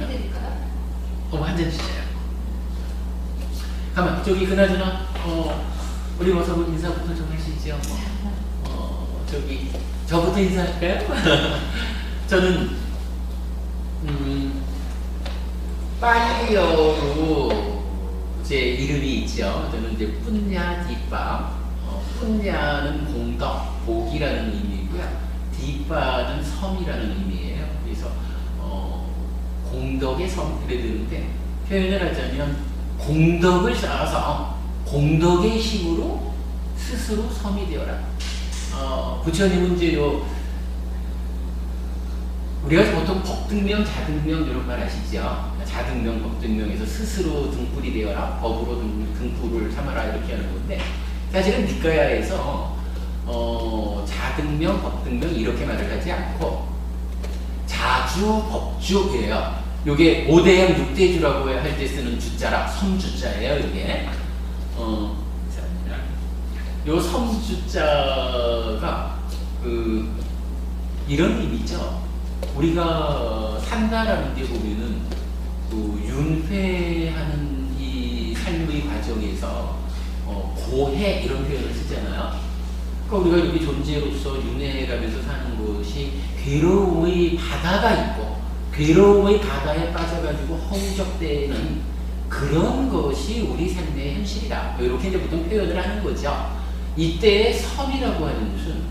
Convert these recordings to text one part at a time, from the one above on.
해드릴까요? 한 잔 주세요. 가만, 저기 그나저나 우리 어서분 인사부터 좀 하시죠. 저기 저부터 인사할까요? 저는 파리어로 제 이름이 있죠. 저는 이제 푼냐 디빠. 푼냐는 공덕, 복이라는 의미고요. 디빠는 섬이라는 의미예요. 그래서 공덕의 섬 그래 되는데 표현을 하자면 공덕을 쌓아서 공덕의 힘으로 스스로 섬이 되어라. 부처님은 이제 우리가 보통 법등명, 자등명 이런 말 아시죠? 자등명, 법등명에서 스스로 등불이 되어라, 법으로 등불을 삼아라 이렇게 하는 건데 사실은 니까야에서 자등명, 법등명 이렇게 말을 하지 않고 자주, 법주예요. 요게 5대양 6대주라고 할 때 쓰는 주자라 섬주자예요. 이게 요 섬주자가 이런 의미죠. 우리가 산다라는 게 보면은 윤회하는 이 삶의 과정에서 고해 이런 표현을 쓰잖아요. 그러니까 우리가 여기 존재로서 윤회해가면서 사는 것이 괴로움의 바다가 있고 괴로움의 바다에 빠져가지고 허우적대는 그런 것이 우리 삶의 현실이다. 이렇게 이제 보통 표현을 하는 거죠. 이때의 섬이라고 하는 것은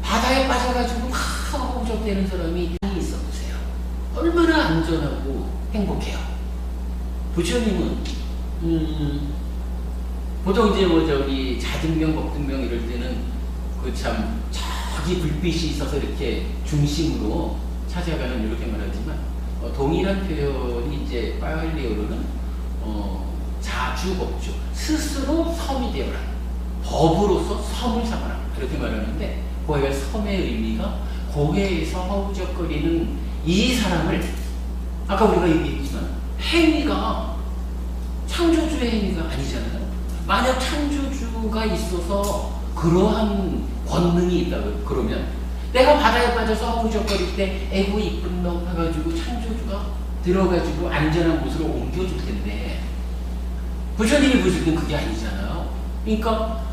바다에 빠져가지고 막 허우적대는 사람이 있어 보세요. 얼마나 안전하고 행복해요. 부처님은 보통 이제 저기 자등명, 법등명 이럴 때는 참 저기 불빛이 있어서 이렇게 중심으로 찾아가는 이렇게 말하지만 동일한 표현이 이제 파일리어로는 자주법주 스스로 섬이 되어라 법으로서 섬을 삼아라 그렇게 말하는데 고해가 섬의 의미가 고해에서 허우적거리는 이 사람을 아까 우리가 얘기했지만 행위가 창조주의 행위가 아니잖아요. 만약 창조주가 있어서 그러한 권능이 있다고 그러면 내가 바다에 빠져서 허우적거릴 때 에고 이쁜 놈 해가지고 창조주가 들어가지고 안전한 곳으로 옮겨줄 텐데 부처님이 보실 땐 그게 아니잖아요. 그러니까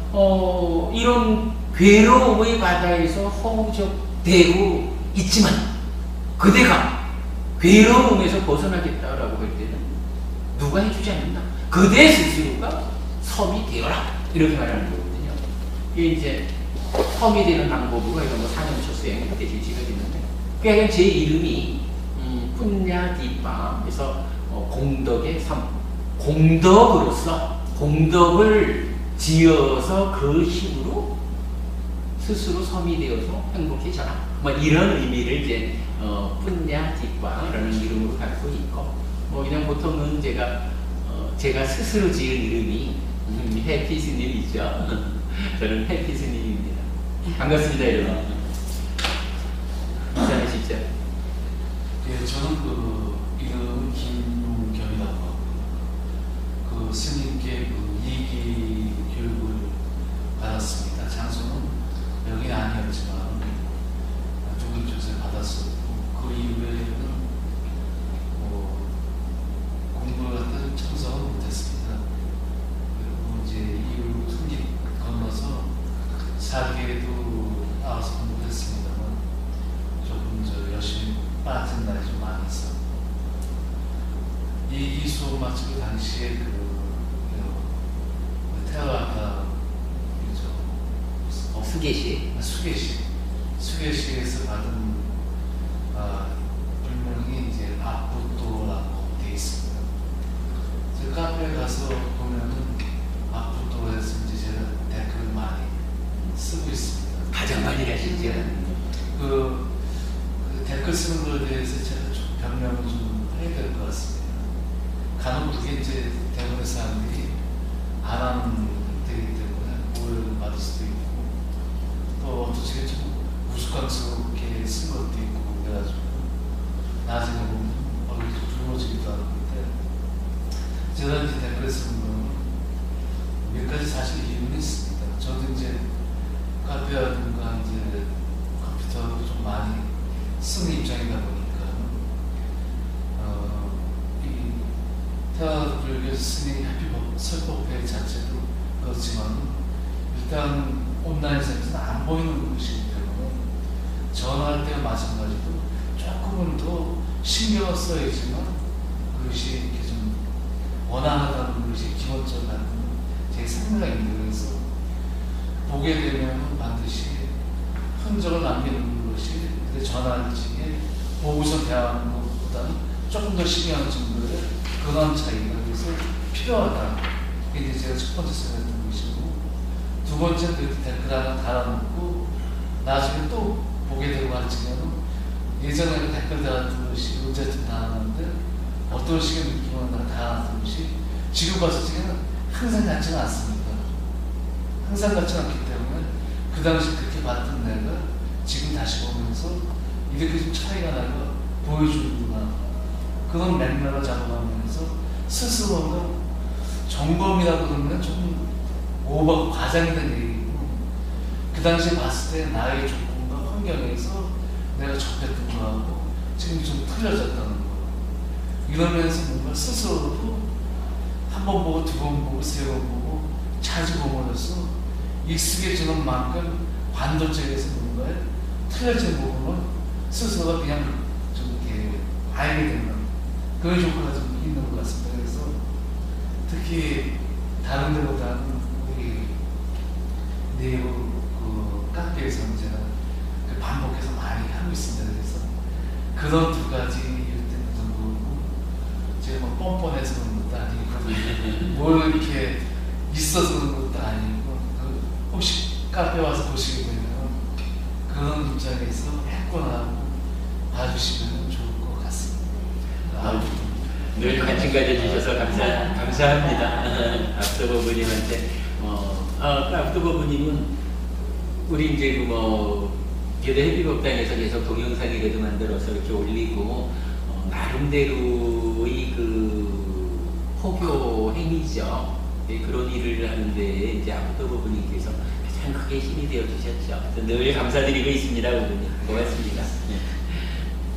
이런 괴로움의 바다에서 허우적대고 있지만 그대가 괴로움에서 벗어나겠다라고 할 때는 누가 해주지 않는다. 그대 스스로가 섬이 되어라 이렇게 말하는 거거든요. 이게 이제 섬이 되는 방법으로 이런 거 사념초 수행 이렇게 제시가 되는데 그냥 제 이름이 푼냐 디빠 그래서 공덕의 섬 공덕으로서 공덕을 지어서 그 힘으로 스스로 섬이 되어서 행복해져라 뭐 이런 의미를 이제 푼냐 디빠라는 이름으로 갖고 있고 그냥 보통은 제가 스스로 지은 이름이 해피스님이죠. 저는 해피스님입니다. 반갑습니다, 여러분. 인사하시죠. 예, 저는 이름은 김용겸이라고 하고요. 스님께 이기 교육을 받았습니다. 장소는 여기는 아니었지만 중국에서 받았었고 그 이후에는 공부를 갖다 청소를 못했습니다. 그리고 이제 이후로 승리 건너서 사계도 나와서 공부했습니다만 조금 열심히 빠진 날이 좀 많이 있어. 이 수업 마치고 당시에 태화가 수계시에서 받은 별명이 이제 아부도라고 되어 있습니다. 저 카페에 가서 보면은 아부도에서 이제 제가 댓글을 많이 쓰고 있습니다. 가장 많이 하시죠. 그 댓글 쓰는 것에 대해서 제가 좀 변명을 좀 해야 될 것 같습니다. 간혹 그게 이제 대부분의 사람들이 안 하는 되기 때문에 오해를 받을 수도 있고 또 어떻게 좀 우스꽝스럽게 쓴 것도 있고 그래가지고 나중에 보면 얼굴이 좀 붉어지기도 하는데 제가 이제 댓글 쓰는 거는 몇 가지 사실 이유는 있습니다. 저도 이제 카페라든가 이제 컴퓨터로 좀 많이 쓰는 입장이다 보니까 스님 해피법 설법회 자체도 그렇지만 일단 온라인 센터는 안 보이는 것이기 때문에 전화할 때와 마찬가지로 조금은 더 신경을 써야지만 그것이 이렇게 좀 원활하다는 것이 기본적인 제 생각입니다. 그래서 보게 되면 반드시 흔적을 남기는 것이 전화할 적에 보고서 대화하는 것보다는 조금 더 신경을 정도의 그런 차이가 그래서 필요하다. 이게 제가 첫 번째 생각했던 것이고, 두 번째는 그 댓글 하나 달아놓고 나중에 또 보게 되고 할 적에는 예전에 댓글 달았던 것이 어쨌든 달았는데 어떤 식의 느낌을 달았던 것이 지금 봤을 적에는 항상 같지는 않습니다. 항상 같지 않기 때문에 그 당시 그렇게 봤던 내가 지금 다시 보면서 이렇게 좀 차이가 나고 보여주는구나. 그런 맥락을 잡아가면서 스스로는 점검이라고 그러면 좀 오버 과장이 된 얘기고, 그 당시에 봤을 때 나의 조건과 환경에서 내가 접했던 거하고 지금 좀 틀려졌다는 거. 이러면서 뭔가 스스로도 한 번 보고 두 번 보고 세 번 보고 자주 보면서 익숙해지는 만큼 반도체에서 뭔가에 틀려진 부분을 스스로가 그냥 좀 이렇게 알게 되는 그런 효과가 좀 있는 것 같습니다. 그래서 특히 다른 데보다는 우리 네이버 그 카페에서는 제가 반복해서 많이 하고 있습니다. 그래서 그런 두 가지 일단 정도고 제가 뭐 뻔뻔해서 그런 것도 아니고 뭘 이렇게 있어서 그런 것도 아니고 혹시 카페 와서 보시게 되면 그런 입장에서 했구나 봐주시면 좋을 것 같습니다. 늘 관심 가져주셔서 감사합니다. 앞서버부님한테 앞서버부님은 우리 이제 그래도 해피법당에서 계속 동영상이라도 만들어서 이렇게 올리고 나름대로의 그 포교 행위죠. 그런 일을 하는데 이제 앞서버부님께서 가장 크게 힘이 되어 주셨죠. 늘 감사드리고 있습니다, 부모님. 고맙습니다.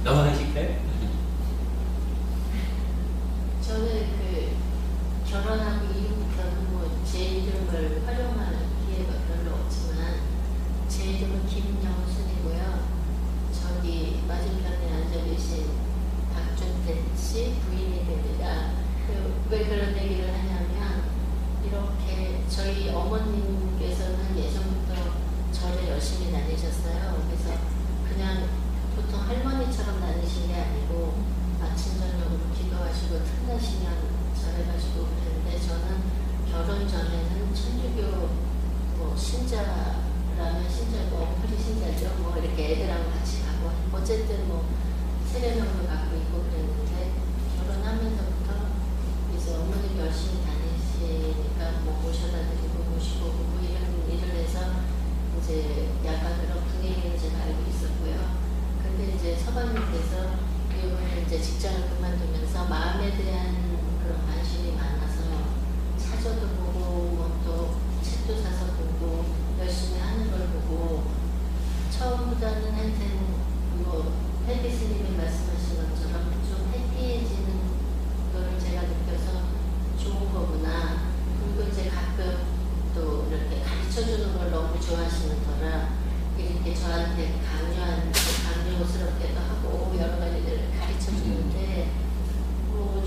넘어가실까요? 저는 그 결혼하고 이후부터는 제 이름을 활용하는 기회가 별로 없지만 제 이름은 김영순이고요. 저기 맞은편에 앉아 계신 박준태 씨 부인이 됩니다. 왜 그런 얘기를 하냐면 이렇게 저희 어머님께서는 예전부터 절에 열심히 다니셨어요. 그래서 그냥 보통 할머니처럼 다니신 게 아니고 아침 저녁으로 기도하시고 틈나시면 절에 가시고 그랬는데 저는 결혼 전에는 천주교 신자라면 신자고 엉터리 신자죠. 이렇게 애들하고 같이 가고 어쨌든 세례명도 갖고 있고 그랬는데 결혼하면서부터 이제 어머님 열심히 다니시니까 모셔다 드리고 모시고 오고 이런 일을 해서 이제 약간 그런 분위기를 제가 알고 있었고요. 근데 이제 서방님께서 이번에 이제 직장을 그만두면서 마음에 대한 그런 관심이 많아서 사저도 보고 또 책도 사서 보고 열심히 하는 걸 보고 처음보다는 하여튼 혜비 스님이 말씀하신 것처럼 좀 해피해지는 거를 제가 느껴서 좋은 거구나. 그리고 이제 가끔 또 이렇게 가르쳐주는 걸 너무 좋아하시는 터라 이렇게 저한테 강요스럽게도 하고 여러 가지를 가르쳐주는데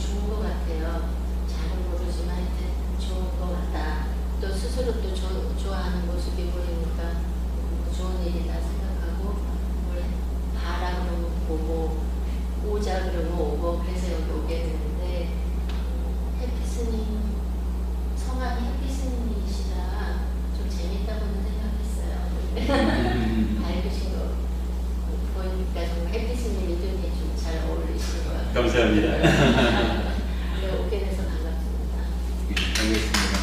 좋은 것 같아요. 잘은 모르지만 하여튼 좋은 것 같다. 또 스스로 또 좋아하는 모습이 보이니까 좋은 일이다 생각하고 뭘 봐라 그러면 보고 오자 그러면 오고 그래서 여기 오게 되는데 해피스님 성함이 해피스님이시라 좀 재밌다고는 생각했어요. 밝으신 거 보니까 정말 해피스님 이름이 좀 잘 어울리시는 것 같아요. 감사합니다. 네, 오게 돼서 반갑습니다. 알겠습니다.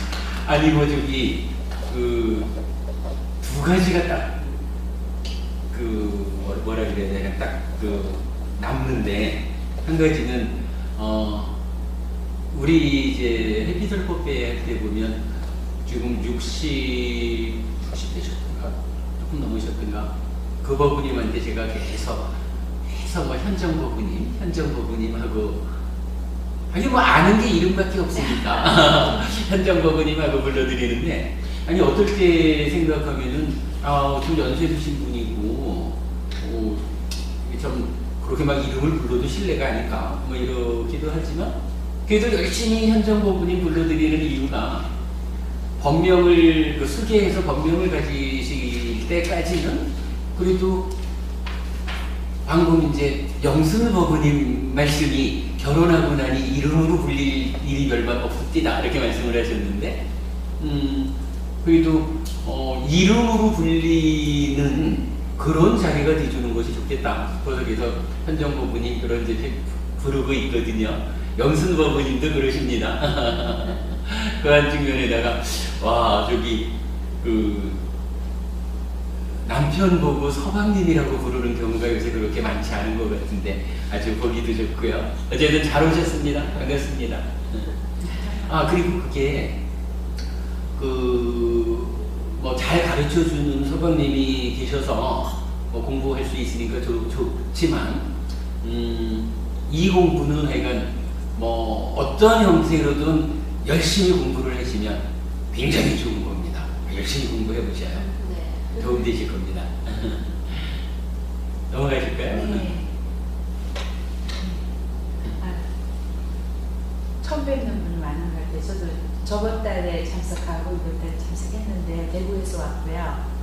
아니 저기 두 가지가 딱 뭐라 그래야 되나 딱 남는데 한 가지는 우리 이제 해피설법회 할 때 보면 지금 60 되셨던가 조금 넘으셨던가 그 법부님한테 제가 계속 현정 법부님하고 아니 뭐 아는 게 이름밖에 없으니까 현정법원님하고 불러드리는데 아니 어떨 때 생각하면은 좀 연세 드신 분이고 좀 그렇게 막 이름을 불러도 실례가 아닐까 뭐 이러기도 하지만 그래도 열심히 현정법원님 불러드리는 이유가 법명을 수계해서 법명을 가지실 때까지는 그래도 방금 이제 영순법원님 말씀이 결혼하고 나니 이름으로 불릴 일이 별반 없었디다 이렇게 말씀을 하셨는데 그래도 이름으로 불리는 그런 자리가 돼주는 것이 좋겠다 싶어서 그래서 현정법원님 그런 이제 부르고 있거든요. 영순법원님도 그러십니다. 그한 측면에다가 와 저기 남편 보고 서방님이라고 부르는 경우가 요새 그렇게 많지 않은 것 같은데 아주 보기도 좋고요. 어쨌든 잘 오셨습니다. 반갑습니다. 그리고 그게 뭐 잘 가르쳐주는 서방님이 계셔서 뭐 공부할 수 있으니까 좋지만 이 공부는 하여간 뭐 어떤 형태로든 열심히 공부를 하시면 굉장히 좋은 겁니다. 열심히 공부해 보셔요. 네. 도움되실 겁니다. 넘어가실까요? 네. 처음 뵙는 분이 많은 것 같아요. 저도 저번 달에 참석하고 이번 달에 참석했는데 대구에서 왔고요.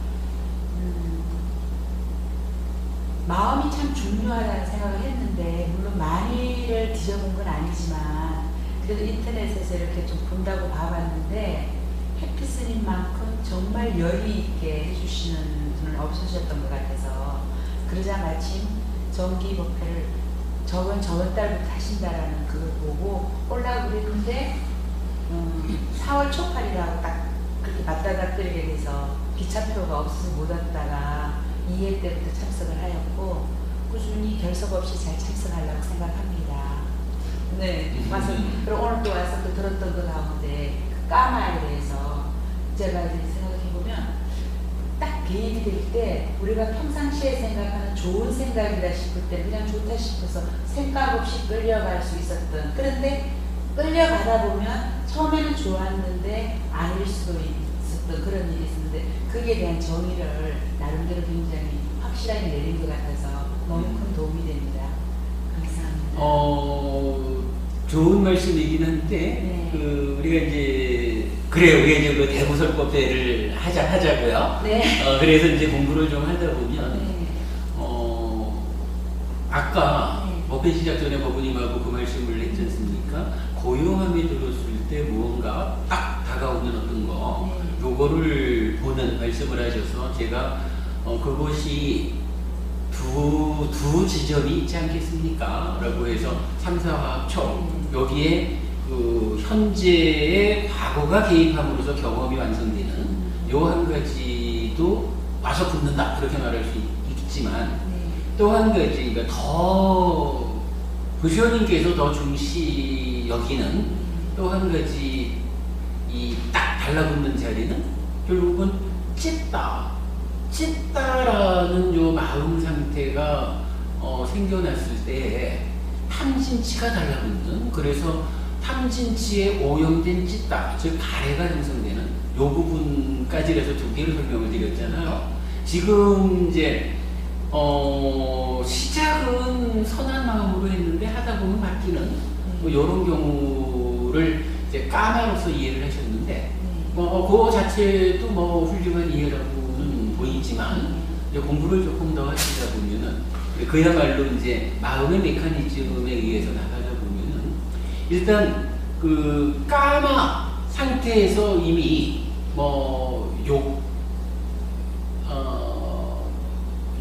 마음이 참 중요하다는 생각을 했는데 물론 많이를 뒤져본 건 아니지만 그래도 인터넷에서 이렇게 좀 본다고 봐봤는데 해피스님만큼 정말 열의 있게 해주시는 분은 없으셨던 것 같아서 그러자 마침 정기 목표를 저번 달부터 하신다라는 그걸 보고 오려고 그랬는데 4월 초팔이라고 딱 그렇게 맞다닥거리게 돼서 기차표가 없어서 못 왔다가 2회 때부터 참석을 하였고 꾸준히 결석 없이 잘 참석하려고 생각합니다. 네, 와서 그리고 오늘 또 와서 또 들었던 그 가운데 그 까마에 대해서 제가 이제 생각해보면 딱 개입이 될 때 우리가 평상시에 생각하는 좋은 생각이다 싶을 때 그냥 좋다 싶어서 생각 없이 끌려갈 수 있었던 그런데 끌려가다 보면 처음에는 좋았는데 아닐 수도 있었던 그런 일이 있었는데 그에 대한 정의를 나름대로 굉장히 확실하게 내린 것 같아서 너무 큰 도움이 됩니다. 감사합니다. 좋은 말씀이긴 한데 네. 우리가 이제 그래요. 우리가 이제 그 대구설법회를 하자고요. 네. 그래서 이제 공부를 좀 하다 보면 네. 아까 네. 법회 시작 전에 법원님하고 그 말씀을 했지 않습니까? 고요함이 들었을 때 무언가 딱 다가오는 어떤 거 네. 요거를 보는 말씀을 하셔서 제가 그것이 두 지점이 있지 않겠습니까? 라고 해서 3, 4화 총 여기에 그 현재의 과거가 개입함으로써 경험이 완성되는 요 한 가지도 와서 붙는다 그렇게 말할 수 있지만 또 한 가지 그러니까 더 부시오님께서 더 중시 여기는 또 한 가지 이 딱 달라붙는 자리는 결국은 찢다라는 요 마음 상태가 생겨났을 때 탐진치가 달라붙는 그래서 탐진치에 오염된 찢다 즉 가래가 형성되는 요 부분까지라서 두 개를 설명을 드렸잖아요. 지금 이제 시작은 선한 마음으로 했는데 하다 보면 바뀌는 뭐 이런 경우를 이제 까마로서 이해를 하셨는데 그 자체도 뭐 훌륭한 이해라고는 보이지만 이제 공부를 조금 더 하시다 보면은 그야말로 이제 마음의 메커니즘에 의해서 나가다 보면은 일단 그 까마 상태에서 이미 뭐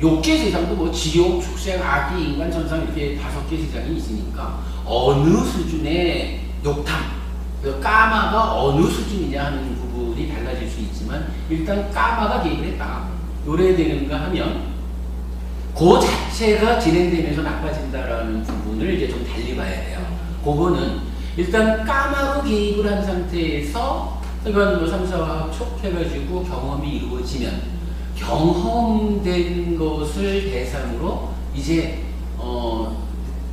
욕계 세상도 뭐 지옥, 축생, 악이, 인간, 천상 이렇게 5개 세상이 있으니까 어느 수준의 욕탐, 까마가 어느 수준이냐 하는 부분이 달라질 수 있지만 일단 까마가 개입을 했다. 노래되는가 하면 그 자체가 진행되면서 나빠진다라는 부분을 이제 좀 달리 봐야 돼요. 그거는 일단 까마로 개입을 한 상태에서 이건 뭐 3, 4화 촉해가지고 경험이 이루어지면 경험된 것을 대상으로 이제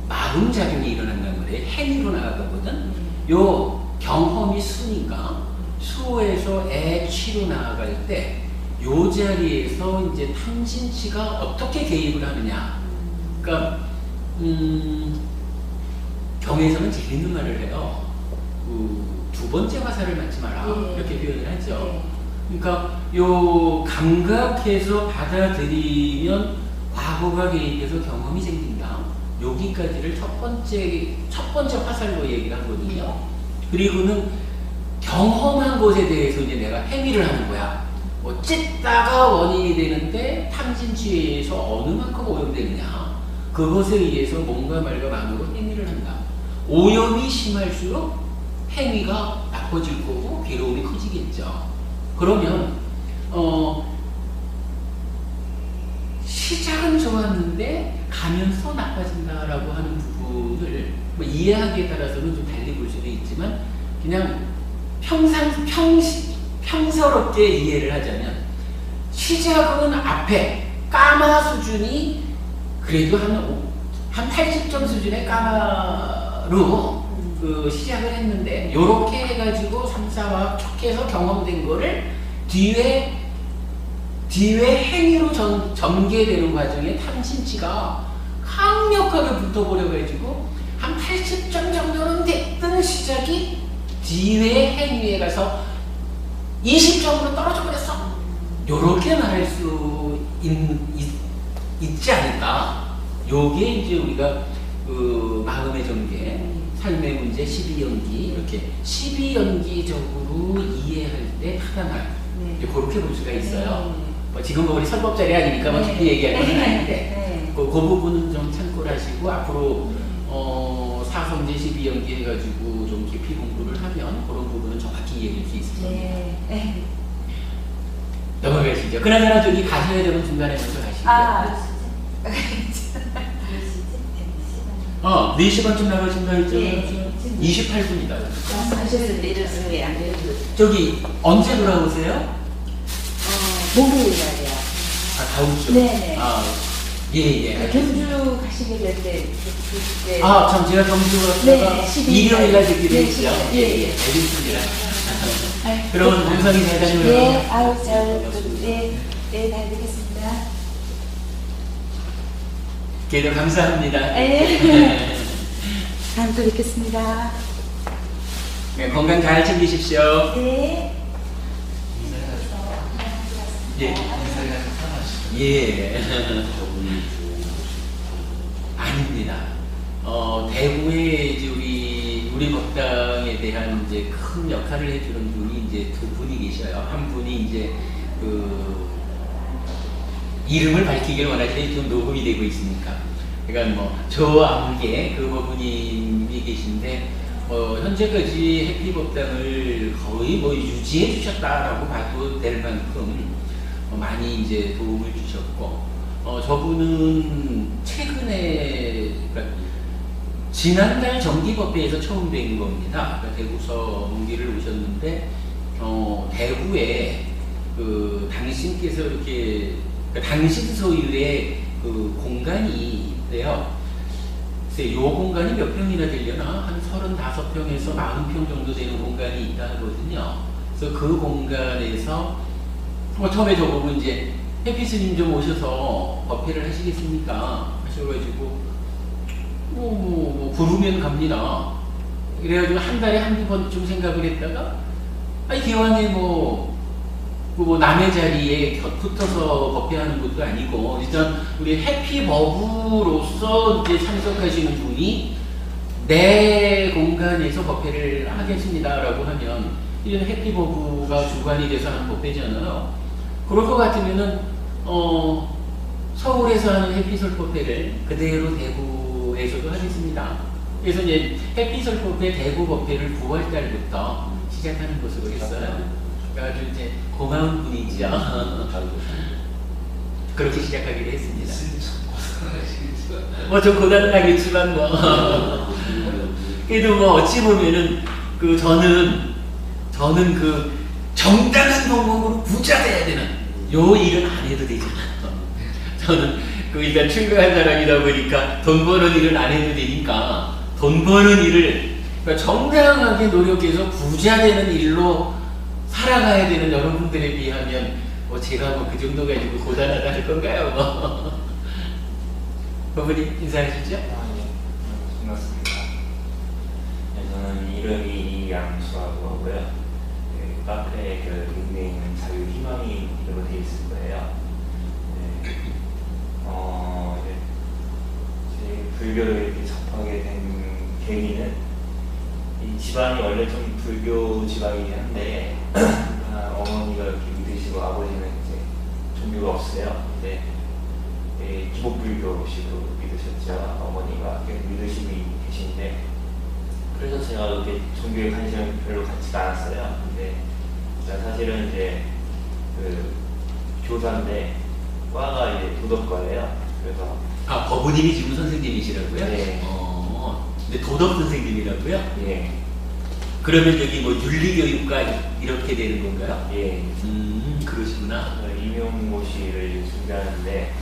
마음작용이 일어난단 말이에요. 행위로 나가 나아가거든. 요 경험이 수니까 수에서 애 치로 나아갈 때 요 자리에서 이제 탐진치가 어떻게 개입을 하느냐. 그러니까 경에서는 재밌는 말을 해요. 두 번째 화살을 맞지 마라. 예. 이렇게 표현을 하죠. 네. 그러니까 요 감각해서 받아들이면 과거가 개입해서 경험이 생긴다. 여기까지를 첫 번째 화살로 얘기를 하거든요. 그리고는 경험한 것에 대해서 이제 내가 행위를 하는 거야. 뭐 찢다가 원인이 되는데 탐진치에서 어느 만큼 오염되느냐. 그것에 의해서 뭔가 말과 마음으로 행위를 한다. 오염이 심할수록 행위가 나빠질 거고 괴로움이 커지겠죠. 그러면 시작은 좋았는데 가면서 나빠진다라고 하는 부분을 뭐 이해하기에 따라서는 좀 달리 볼 수도 있지만 그냥 평서롭게 이해를 하자면 시작은 앞에 까마 수준이 그래도 한 80점 수준의 까마로 그 시작을 했는데 요렇게 해가지고 3, 4와 촉해서 경험된 거를 뒤에 행위로 전개되는 과정에 탐진치가 강력하게 붙어버려가지고 한 80점 정도는 됐던 시작이 뒤에 행위에 가서 20점으로 떨어져 버렸어. 요렇게 말할 수 있지 않을까. 요게 이제 우리가 그 마음의 전개, 삶의 문제, 12연기 이렇게 12연기적으로 이해할 때 타당한 이제 그렇게 볼 수가 있어요. 뭐 지금 뭐 우리 설법 자리 아니니까 뭐 깊이 얘기할 건 아닌데 그 부분은 좀 참고를 하시고 앞으로 사성제 12연기 해가지고 좀 깊이 공부를 하면 그런 부분은 정확히 이해할 수 있을 겁니다. 넘어가시죠. 그나저나 저기 가셔야 되면 중간에 먼저 가시고요. 4시 반쯤 나가신다 했죠? 28분이다. 하셨을 때 이랬으면 안 돼요. 저기 언제 돌아오세요? 목요일 날이요. 다음 주? 네네. 예. 경주 가시게 될 때, 그때. 참 제가 경주 갔다가 네, 12일 일요일날 듣기로 네, 했죠. 예. 알겠습니다. 그러면 문성이 잘 다녀요. 네, 잘 듣겠습니다. 계속 감사합니다. 네. 다음 또 뵙겠습니다. 네, 건강 잘 챙기십시오. 네. 예. 예. 아닙니다. 대구에 이제 우리 법당에 대한 이제 큰 역할을 해주는 분이 이제 두 분이 계셔요. 한 분이 이제 이름을 밝히기를 원하시는데 지금 녹음이 되고 있으니까. 그러니까 뭐 저와 함께 그 부분이 계신데 현재까지 해피법당을 거의 뭐 유지해 주셨다라고 봐도 될 만큼 많이 이제 도움을 주셨고 저분은 최근에 그러니까 지난달 정기법회에서 처음 뵌 겁니다. 그러니까 대구서 문기를 오셨는데 대구에 그 당신께서 이렇게 그러니까 당신 소유의 그 공간이 있대요. 글쎄 요 공간이 몇 평이나 되려나? 한 35평에서 40평 정도 되는 공간이 있다 하거든요. 그래서 그 공간에서 처음에 저보고 이제 해피 스님 좀 오셔서 법회를 하시겠습니까? 하셔가지고 뭐 부르면 갑니다. 그래가지고 한 달에 한두 번쯤 생각을 했다가 기왕에 뭐 남의 자리에 붙어서 법회하는 것도 아니고 일단 우리 해피버브로서 이제 참석하시는 분이 내 공간에서 법회를 하겠습니다라고 하면 이런 해피버브가 주관이 돼서 하는 법회잖아요. 그럴 것 같으면은 서울에서 하는 해피설법회를 그대로 대구에서도 하겠습니다. 그래서 이제 해피설법회 대구 법회를 9월 달부터 시작하는 것으로 했어요. 아주 이제 고마운 분이죠. 그렇게 시작하기로 했습니다. 뭐 좀 고단은 하겠지만 그래도 뭐 어찌 보면은 저는 그 정당한 방법으로 부자 돼야 되는 요 일은 안 해도 되잖아요. 저는 그 일단 출가한 사람이다 보니까 돈 버는 일은 안 해도 되니까 돈 버는 일을 그러니까 정당하게 노력해서 부자 되는 일로 살아가야 되는 여러분들에 비하면 제가 그 정도 가지고 고단하다 할 건가요? 어머니 인사하시죠? 반갑습니다. 네, 저는 이름이 이양수라고 하고요. 그 카페 그 닉네임은 자유희망이라고 되어 있을 거예요. 네. 제 불교를 이렇게 접하게 된 계기는 이 집안이 원래 좀 불교 집안이긴 한데 어머니가 이렇게 믿으시고 아버지는 이제 종교가 없어요. 근데 기복불교식으로 믿으셨죠. 어머니가 믿으시고 계신데 그래서 제가 이렇게 종교에 관심이 별로 갖지가 않았어요. 근데 제가 사실은 이제 그 교사인데 과가 이제 도덕과예요. 그래서 법부님이 지금 선생님이시라고요? 네. 근데 도덕 선생님이라고요? 예, 그러면 여기 뭐 윤리교육과 이렇게 되는 건가요? 예, 그러시구나. 임용고시를 준비하는데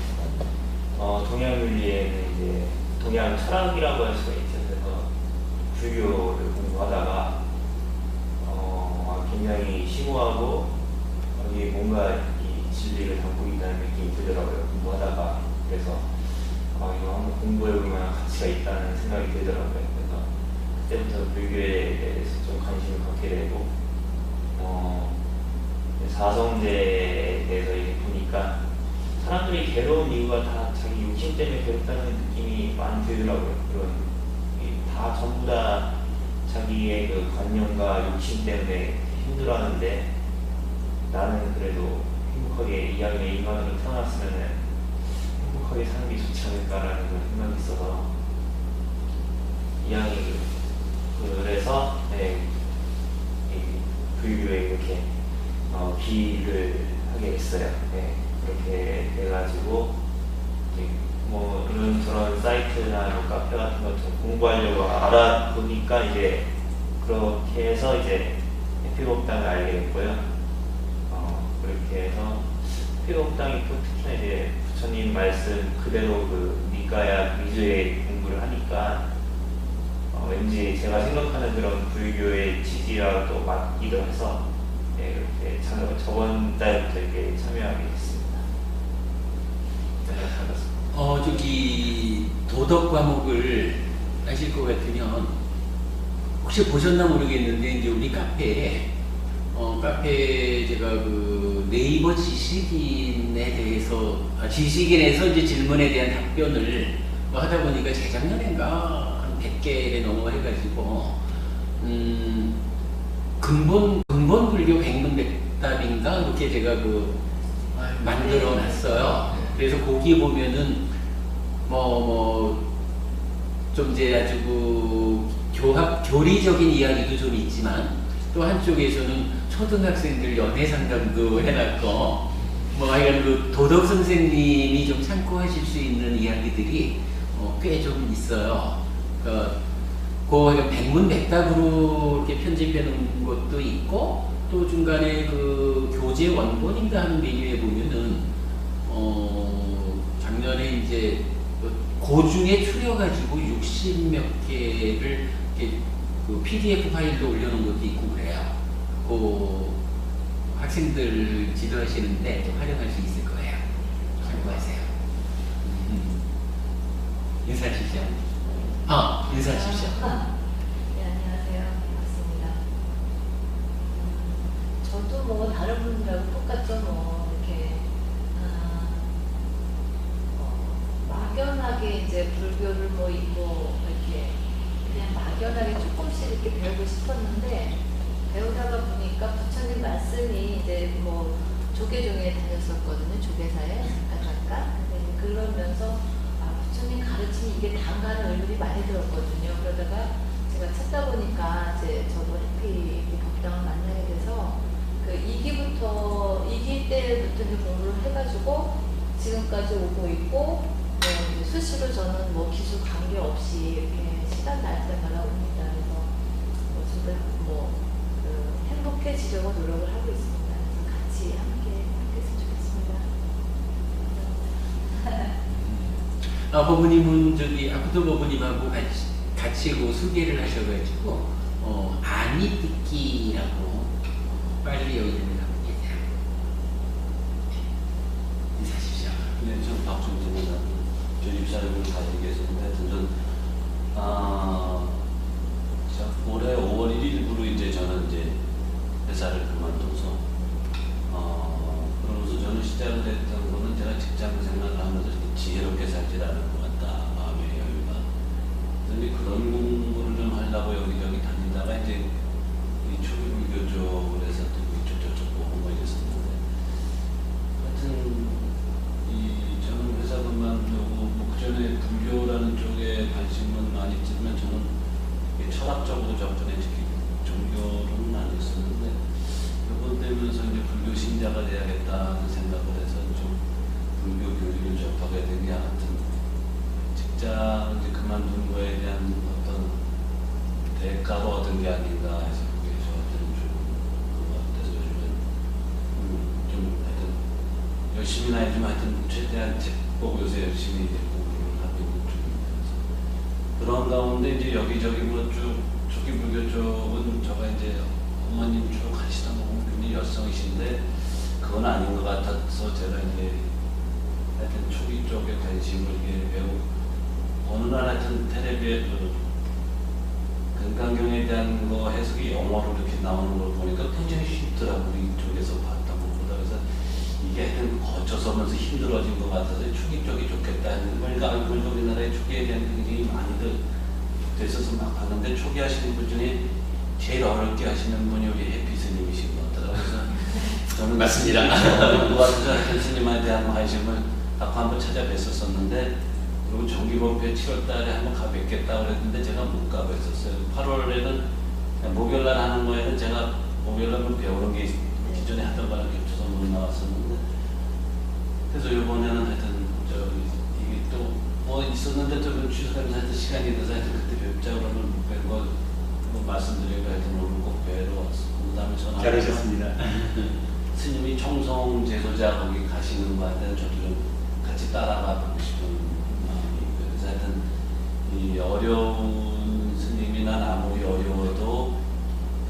동양윤리에는 이제 동양 철학이라고 할 수가 있죠. 그래서 불교를 공부하다가 굉장히 심오하고 여기 뭔가 이 진리를 담고 있다는 느낌이 들더라고요. 공부하다가 그래서 이거 한번 공부해볼 만한 가치가 있다는 생각이 들더라고요. 그래서 그때부터 불교에 대해서 좀 관심을 갖게 되고 사성제에 대해서 이제 보니까 사람들이 괴로운 이유가 다 자기 욕심 때문에 괴롭다는 느낌이 많이 들더라고요. 다 전부 다 자기의 그 관념과 욕심 때문에 힘들어하는데 나는 그래도 행복하게 이왕에 인간으로 태어났으면 행복하게 사는 게 좋지 않을까라는 그런 생각이 있어서 이왕에 그래서 이 불교에 이렇게 기를 하게 됐어요. 네, 그렇게 돼가지고 뭐 이런저런 사이트나 뭐 카페 같은 거 좀 공부하려고 알아보니까 이제 그렇게 해서 이제 해피곡당을 알게 됐고요. 그렇게 해서 해피곡당이 또 특히나 이제 부처님 말씀 그대로 그 니까야 위주의 공부를 하니까 왠지 제가 생각하는 그런 불교의 취지와 또 맞기도 해서 이렇게 저번 달부터 이렇게 참여하게 됐습니다. 네, 반갑습니다. 저기 도덕 과목을 하실 것 같으면 혹시 보셨나 모르겠는데 이제 우리 카페에 제가 그 네이버 지식인에 대해서 지식인에서 이제 질문에 대한 답변을 뭐 하다 보니까 재작년인가 한 100개에 넘어 해가지고 근본 불교 백문백답인가 이렇게 제가 그 만들어 놨어요. 그래서 거기 보면은 좀 이제 아주 그 교리적인 이야기도 좀 있지만 또 한쪽에서는 초등학생들 연애 상담도 해놨고 하여간 그 도덕 선생님이 좀 참고하실 수 있는 이야기들이 꽤 좀 있어요. 그 백문백답으로 이렇게 편집해 놓은 것도 있고 또 중간에 그 교재 원본인가 하는 메뉴에 보면은 작년에 이제 그 중에 추려가지고 60몇 개를 이렇게 그 PDF 파일로 올려놓은 것도 있고 그래요. 그 학생들 지도하시는데 좀 활용할 수 있을 거예요. 참고하세요. 인사하시죠. 인사하십시오. 네, 안녕하세요. 반갑습니다. 저도 뭐 다른 분들하고 똑같죠. 이렇게 막연하게 이제 불교를 있고 이렇게 그냥 막연하게 조금씩 이렇게 배우고 싶었는데 배우다가 보니까 부처님 말씀이 이제 조계종에 다녔었거든요. 조계사에 잠깐. 근데 그러면서 부처님 가르침이 이게 다인가는 의문이 많이 들었거든요. 그러다가 제가 찾다 보니까 이제 저도 해피 법당을 만나게 돼서 그 2기 때부터 이제 공부를 해가지고 지금까지 오고 있고 이제 수시로 저는 기술 관계없이 이렇게 시간 날 때마다 옵니다. 그래서 저도 행복해지려고 노력을 하고 있습니다. 그래서 같이 함께 했으면 좋겠습니다. 법부님은 저기 아쿠토 법부님하고 같이 하시고 소개를 하셔가지고 아니뜯기라고 빨리 여기를 하고 계세요. 인사하십시오. 네, 저는 박준진입니다. 저 입사력을 가지고 계셨는데, 하여튼 올해 5월 1일부로 이제 저는 이제 회사를 그만둬서, 그러면서 저는 시작을 했던 거는 제가 직장 생활을 하면서 이렇게 지혜롭게 살지 않을 것 같다, 마음의 여유가. 근데 그런 공부를 좀 하려고 여기저기 다니다가 이제 이 초기 불교 쪽을 해서 또 이쪽 저쪽 보고 뭐 이랬었는데, 하여튼 저는 회사 그만두고 뭐 그전에 불교라는 쪽에 관심은 많이 있지만 저는 이게 철학적으로 접근했지 종교로는 안 했었는데, 이번 되면서 이제 불교 신자가 돼야겠다는 생각을 해서 좀 불교 교리를 접하게 된 게 하여튼 직장을 이제 그만둔 거에 대한 어떤 대가로 얻은 게 아닌가 해서 그게 저한테는 좀 그런 것 같아서 요즘은 좀 하여튼 열심히는 아니지만 하여튼 최대한 책 보고 요새 열심히 이제 공부를 하고 있는 중입니다. 그런 가운데 이제 여기저기 뭐 쭉 초기 불교 쪽은 저가 이제 어머님 쭉 하시던 거 보면 굉장히 열성이신데 그건 아닌 것 같아서 제가 이제 하여튼 초기 쪽에 관심을 이게 매우 어느 날 하여튼 텔레비에 건강경에 대한 거 해석이 영어로 이렇게 나오는 걸 보니까 굉장히 쉽더라고요. 이쪽에서 봤던 것보다. 그래서 이게 하여튼 거쳐서면서 힘들어진 것 같아서 초기 쪽이 좋겠다 했는데, 그러니까 우리나라의 초기에 대한 굉장히 많이들 되셔서 막 봤는데, 초기 하시는 분 중에 제일 어렵게 하시는 분이 우리 해피 스님이신 것 같더라고요. 그래서 저는 맞습니다. 어려운 것 같아서 해피 스님에 대한 관심을 갖고 한번 찾아뵀었었는데, 그리고 정기법회 7월 달에 한번 가뵙겠다고 그랬는데 제가 못 가뵀었어요. 8월에는 목요일날 하는 거에는 제가 목요일날 배우는 게 기존에 하던 거랑 겹쳐서 못 나왔었는데, 그래서 이번에는 하여튼 이게 또 뭐 있었는데 좀 취소하면서 하여튼 시간이 돼서 하여튼 그때 뵙자 그러면 못 뵌 거 말씀드리고 하여튼 오늘 꼭 뵈러 왔고, 그 다음에 전화 잘하셨습니다. 스님이 청송 제소자 거기 가시는 거 하여튼 저도 좀 같이 따라가 보고 싶은 마음이 있고요. 그래서 하여튼 이 어려운 스님이 난 아무리 어려워도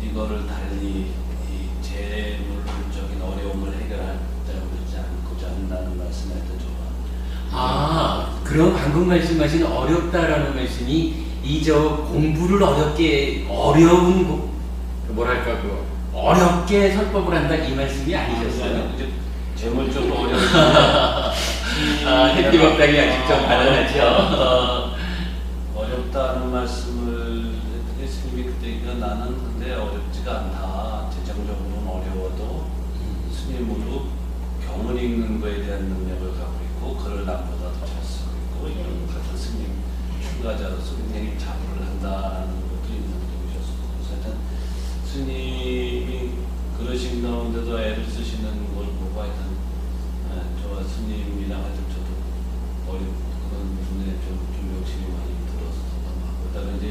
이거를 달리 이 재물적인 어려움을 해결하려고 그러지 않고자 한다는 말씀을 하여튼 좋아. 그럼 방금 말씀하신 어렵다라는 말씀이 공부를 어려운 뭐랄까 어렵게 설법을 한다 이 말씀이 아니셨어요? 이제 재물적으로 어려운 해피법당이 직접 발언하죠. 어렵다는 말씀을 했더니 스님이 그때 나는 근데 어렵지가 않다. 재정적으로는 어려워도 스님으로 경을 읽는 거에 대한 능력을 갖고 있고 글을 남보다도 잘 쓰고 있고 이런 같은 스님 출가자로서 굉장히 자부를 한다는 것도 있는 분이셨고, 그래서 하여튼 스님이 그러신 가운데도 애를 쓰시는 걸 보고 하여튼 저와 스님이랑 하여튼 저도 그런 부분에 좀 욕심이 많이 들어서 그다음에 이제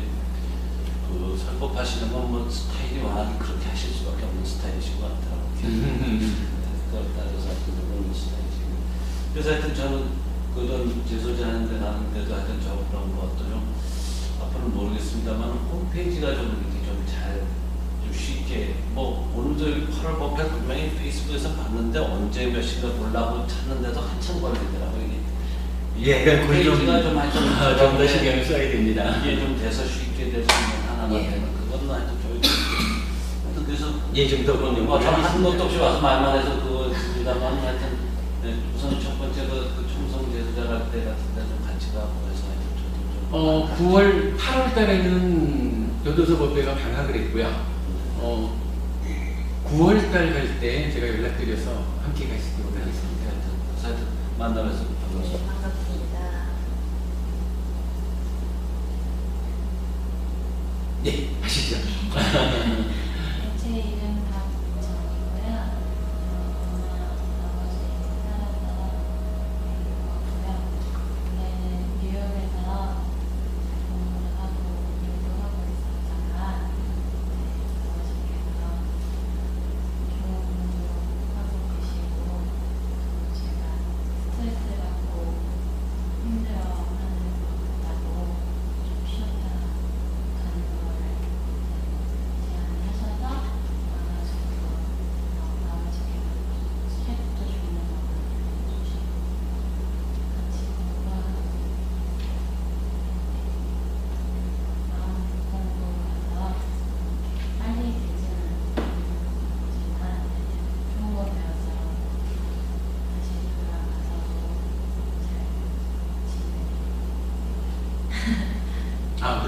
그 설법하시는 건 뭐 스타일이 워낙에 그렇게 하실 수밖에 없는 스타일이신 것 같더라고요. 그걸 따져서 그런 스타일이시고, 그래서 하여튼 저는 그런 제소자 하는데 가는데도 하여튼 저 그런 것도 좀 앞으로는 모르겠습니다만 홈페이지가 좀 이렇게 좀 잘 좀 쉽게 뭐 오늘도 8월 법회 분명히 페이스북에서 봤는데 언제 몇 시가 보려고 찾는데도 한참 걸리더라고요. 그러니까 페이지가 좀 하여튼 좀 더 신경을 써야 됩니다. 이게 좀 돼서 쉽게 될 수 있는 하나만 되면 그건 하여튼 하여튼 그래서 좀 더 보는 한 것도 없이 와서 말만 해서 그거 습니다만 하여튼 우선 첫 번째 그 총성 제수자 갈 때 같은 데 좀 같이 가고 해서 저도 좀 9월 8월 달에는 교도소 법회가 방학을 했고요. 9월 달 갈 때 제가 연락드려서 함께 가시도록 하겠습니다. 하여튼 만나면서 반갑습니다. 반갑습니다. 네, 하시죠. 제 이름 박정이고요. 나머지 사람은 있고요. 원래는 뉴욕에서 공부를 하고 일도 하고 있었다가 아버지께서 교훈도 하고 계시고 제가 스트레스 받고 힘들어하는 것 같다고 좀 쉬었다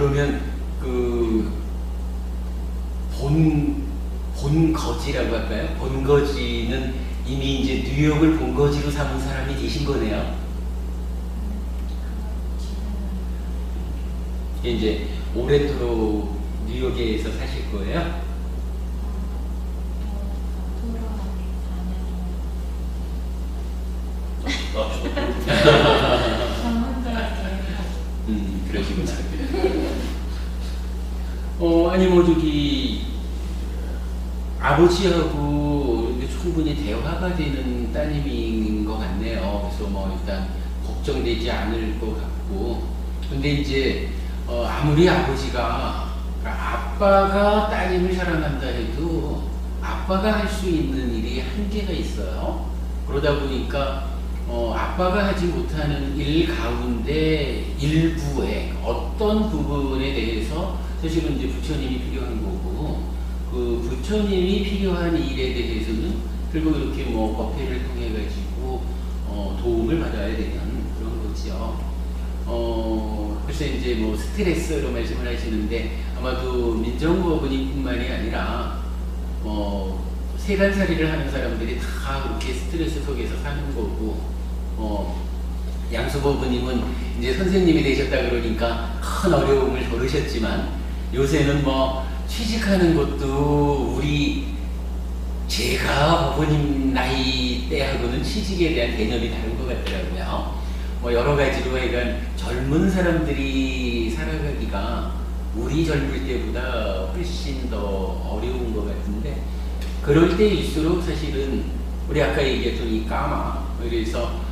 그러면 그 본거지라고 할까요? 본거지는 이미 이제 뉴욕을 본거지로 삼은 사람이 계신 거네요. 이제 오래도록 뉴욕에서 사실 거예요? 앞으로 한 4년 전 혼자 계획하고 그러시구나. 아니 뭐 저기 아버지하고 이렇게 충분히 대화가 되는 따님인 것 같네요. 그래서 뭐 일단 걱정되지 않을 것 같고, 근데 이제 아무리 아버지가, 그러니까 아빠가 따님을 사랑한다 해도 아빠가 할 수 있는 일이 한계가 있어요. 그러다 보니까 아빠가 하지 못하는 일 가운데 일부의 어떤 부분에 대해서 사실은 이제 부처님이 필요한 거고, 그 부처님이 필요한 일에 대해서는 결국 이렇게 뭐 법회를 통해 가지고 도움을 받아야 되는 그런 거죠. 그래서 이제 뭐 스트레스로 말씀을 하시는데, 아마도 민정부 어머니뿐만이 아니라 세간살이를 하는 사람들이 다 그렇게 스트레스 속에서 사는 거고, 양수보 어머님은 이제 선생님이 되셨다 그러니까 큰 어려움을 겪으셨지만, 요새는 뭐 취직하는 것도 제가 어머님 나이 때하고는 취직에 대한 개념이 다른 것 같더라고요. 뭐 여러 가지로 하여간 젊은 사람들이 살아가기가 우리 젊을 때보다 훨씬 더 어려운 것 같은데, 그럴 때일수록 사실은 우리 아까 얘기했던 이 까마, 그래서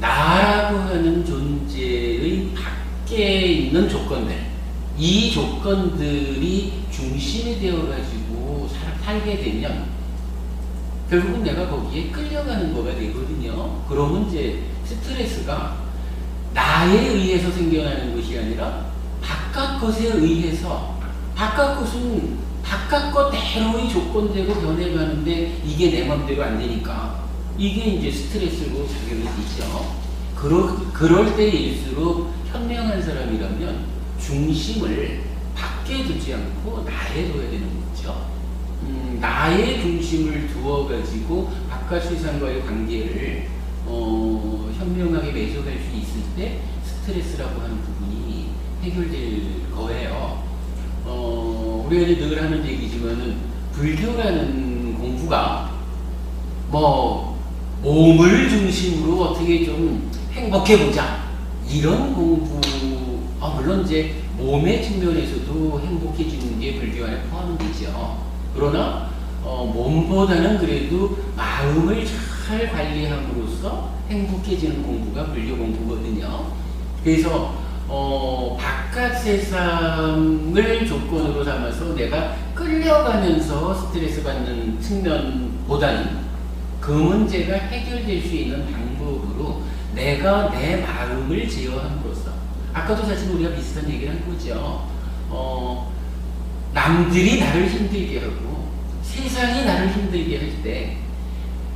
나라고 하는 존재의 밖에 있는 조건들, 이 조건들이 중심이 되어가지고 살게 되면 결국은 내가 거기에 끌려가는 거가 되거든요. 그러면 이제 스트레스가 나에 의해서 생겨나는 것이 아니라 바깥 것에 의해서, 바깥 것은 바깥 것대로의 조건대로 변해가는데 이게 내 맘대로 안 되니까 이게 이제 스트레스로 작용이 되죠. 그럴 때일수록 현명한 사람이라면 중심을 밖에 두지 않고 나에 둬야 되는 거죠. 나의 중심을 두어가지고 바깥 세상과의 관계를 현명하게 맺어갈 수 있을 때 스트레스라고 하는 부분이 해결될 거예요. 우리가 이제 늘 하는 얘기지만은 불교라는 공부가 뭐 몸을 중심으로 어떻게 좀 행복해보자 이런 공부, 물론 이제 몸의 측면에서도 행복해지는 게 불교 안에 포함되죠. 그러나 몸보다는 그래도 마음을 잘 관리함으로써 행복해지는 공부가 불교 공부거든요. 그래서 바깥 세상을 조건으로 삼아서 내가 끌려가면서 스트레스 받는 측면보다는 그 문제가 해결될 수 있는 방법으로 내가 내 마음을 제어함으로써, 아까도 사실 우리가 비슷한 얘기를 한 거죠. 남들이 나를 힘들게 하고 세상이 나를 힘들게 할 때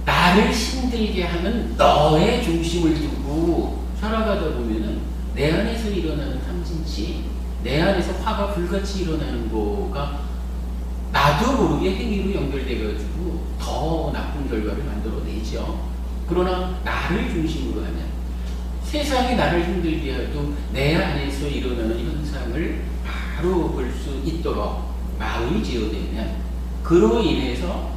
나를 힘들게 하는 너의 중심을 두고 살아가다 보면은 내 안에서 일어나는 탐진치, 내 안에서 화가 불같이 일어나는 거가 나도 모르게 행위로 연결돼가지고 더 나쁜 결과를 만들어내죠. 그러나 나를 중심으로 하면 세상이 나를 힘들게 해도 내 안에서 일어나는 현상을 바로 볼 수 있도록 마음이 제어되면, 그로 인해서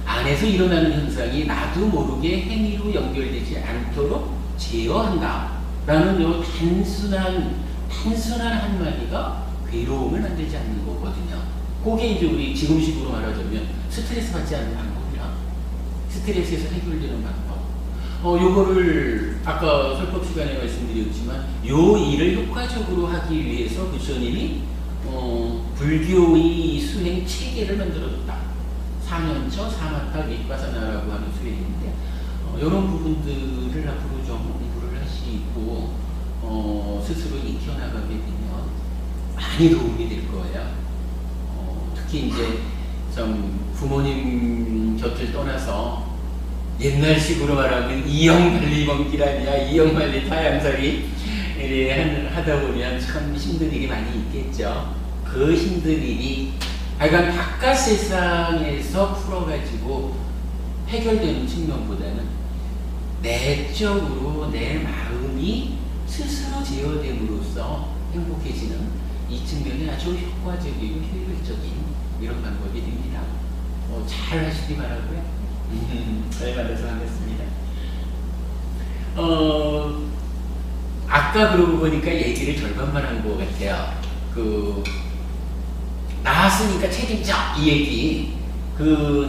안에서 일어나는 현상이 나도 모르게 행위로 연결되지 않도록 제어한다 라는 요 단순한 한마디가 괴로움을 만들지 않는 거거든요. 그게 이제 우리 지금식으로 말하자면 스트레스 받지 않는 방법이라, 스트레스에서 해결되는 방법. 요거를 아까 설법 시간에 말씀드렸지만 요 일을 효과적으로 하기 위해서 부처님이 불교의 수행 체계를 만들어줬다. 4년처 사마타 윗바사나라고 하는 수행인데, 이런 부분들을 앞으로 좀 공부를 하시고 스스로 익혀나가게 되면 많이 도움이 될 거예요. 특히 이제 좀 부모님 곁을 떠나서 옛날식으로 말하면 이영만리 먼길 아니야, 이영만리 타양살이 하다 보면 참 힘든 일이 많이 있겠죠. 그 힘든 일이 하여간 바깥 세상에서 풀어가지고 해결되는 측면보다는 내적으로 내 마음이 스스로 제어됨으로써 행복해지는 이 측면이 아주 효과적이고 효율적인 이런 방법이 됩니다. 잘 하시기 바라고요. 잘 받아서 하겠습니다. 아까 그러고 보니까 얘기를 절반만 한 것 같아요. 나았으니까 책임져 이 얘기.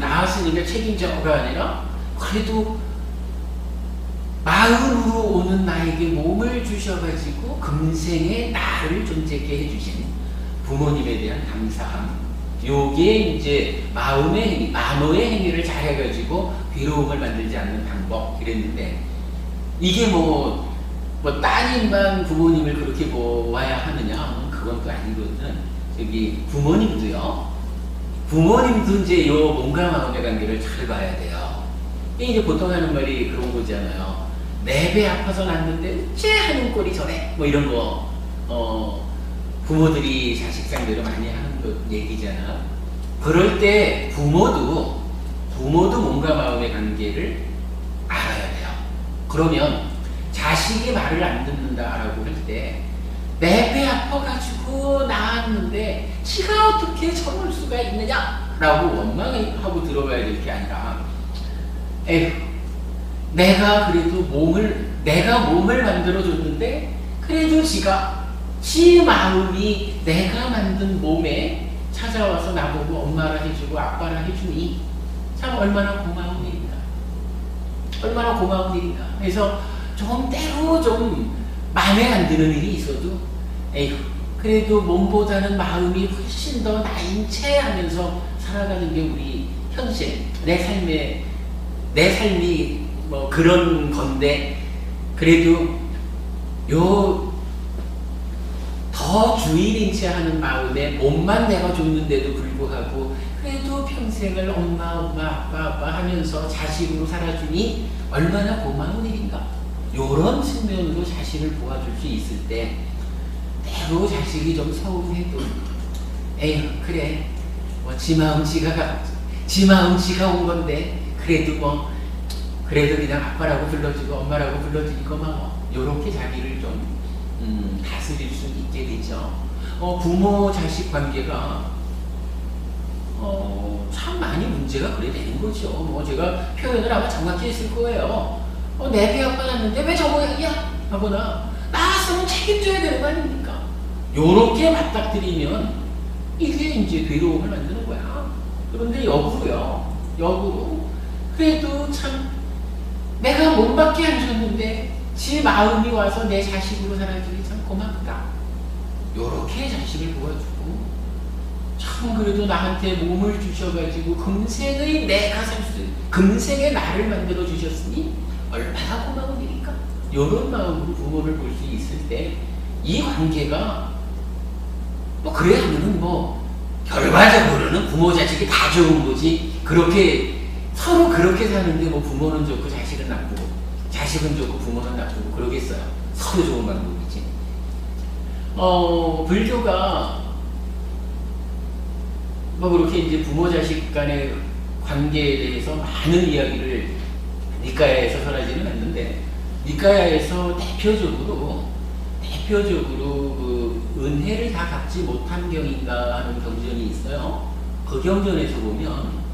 나았으니까 책임져가 아니라 그래도 마음으로 오는 나에게 몸을 주셔가지고 금생에 나를 존재케 해주신 부모님에 대한 감사함. 요게 이제 마음의 행위, 만호의 행위를 잘 해가지고 괴로움을 만들지 않는 방법 이랬는데 이게 따님만 부모님을 그렇게 보아야 하느냐? 그건 또 아니거든. 여기 부모님도요. 부모님도 이제 요 몸과 마음의 관계를 잘 봐야 돼요. 이제 보통 하는 말이 그런 거잖아요. 내 배 아파서 낳는데 어째 하는 꼴이 저래? 이런 거 부모들이 자식 상대로 많이 하는 거 얘기잖아. 그럴 때 부모도 몸과 마음의 관계를 알아야 돼요. 그러면 자식이 말을 안 듣는다라고 할 때 내 배 아파가지고 낳았는데 지가 어떻게 저럴 수가 있느냐라고 원망하고 들어가야 될 게 아니라 에휴 내가 몸을 만들어줬는데 그래도 지 마음이 내가 만든 몸에 찾아와서 나보고 엄마라 해주고 아빠라 해주니 참 얼마나 고마운 일인가. 얼마나 고마운 일인가. 그래서 때로 좀 마음에 안 드는 일이 있어도 에휴 그래도 몸보다는 마음이 훨씬 더 나인 채 하면서 살아가는 게 우리 현실 내 삶이 그런 건데 그래도 더 주일인 채 하는 마음에 몸만 내가 줬는데도 불구하고 그래도 평생을 엄마 아빠 하면서 자식으로 살아주니 얼마나 고마운 일인가. 요런 측면으로 자식을 도와줄 수 있을 때 때로 자식이 좀 서운해도 에휴 그래 지 마음 지가 온 건데 그래도 그냥 아빠라고 불러주고 엄마라고 불러주니 고마워. 요렇게 자기를 좀 다스릴 수 있게 되죠. 부모 자식 관계가 참 많이 문제가 그래 되는 거죠. 제가 표현을 아마 정확히 했을 거예요. 내 배 아파 났는데 왜 저 모양이야? 하거나 나았으면 책임져야 되는 거 아닙니까? 요렇게 맞닥뜨리면 이게 이제 괴로움을 만드는 거야. 그런데 역으로 그래도 참 내가 몸밖에 안 줬는데 지 마음이 와서 내 자식으로 살아주니 참 고맙다. 요렇게 자식을 도와주고 참 그래도 나한테 몸을 주셔가지고 금생의 나를 만들어 주셨으니 얼마나 고마운 일인가. 요런 마음으로 부모를 볼 수 있을 때 이 관계가 그래 하면은 결과적으로는 부모 자식이 다 좋은 거지. 서로 그렇게 사는데 부모는 좋고 자식은 나쁘고 자식은 좋고 부모는 나쁘고 그러겠어요. 서로 좋은 방법이지. 불교가 그렇게 이제 부모 자식 간의 관계에 대해서 많은 이야기를 니까야에서 설하지는 않는데 니까야에서 대표적으로 은혜를 다 갚지 못한 경인가 하는 경전이 있어요. 그 경전에서 보면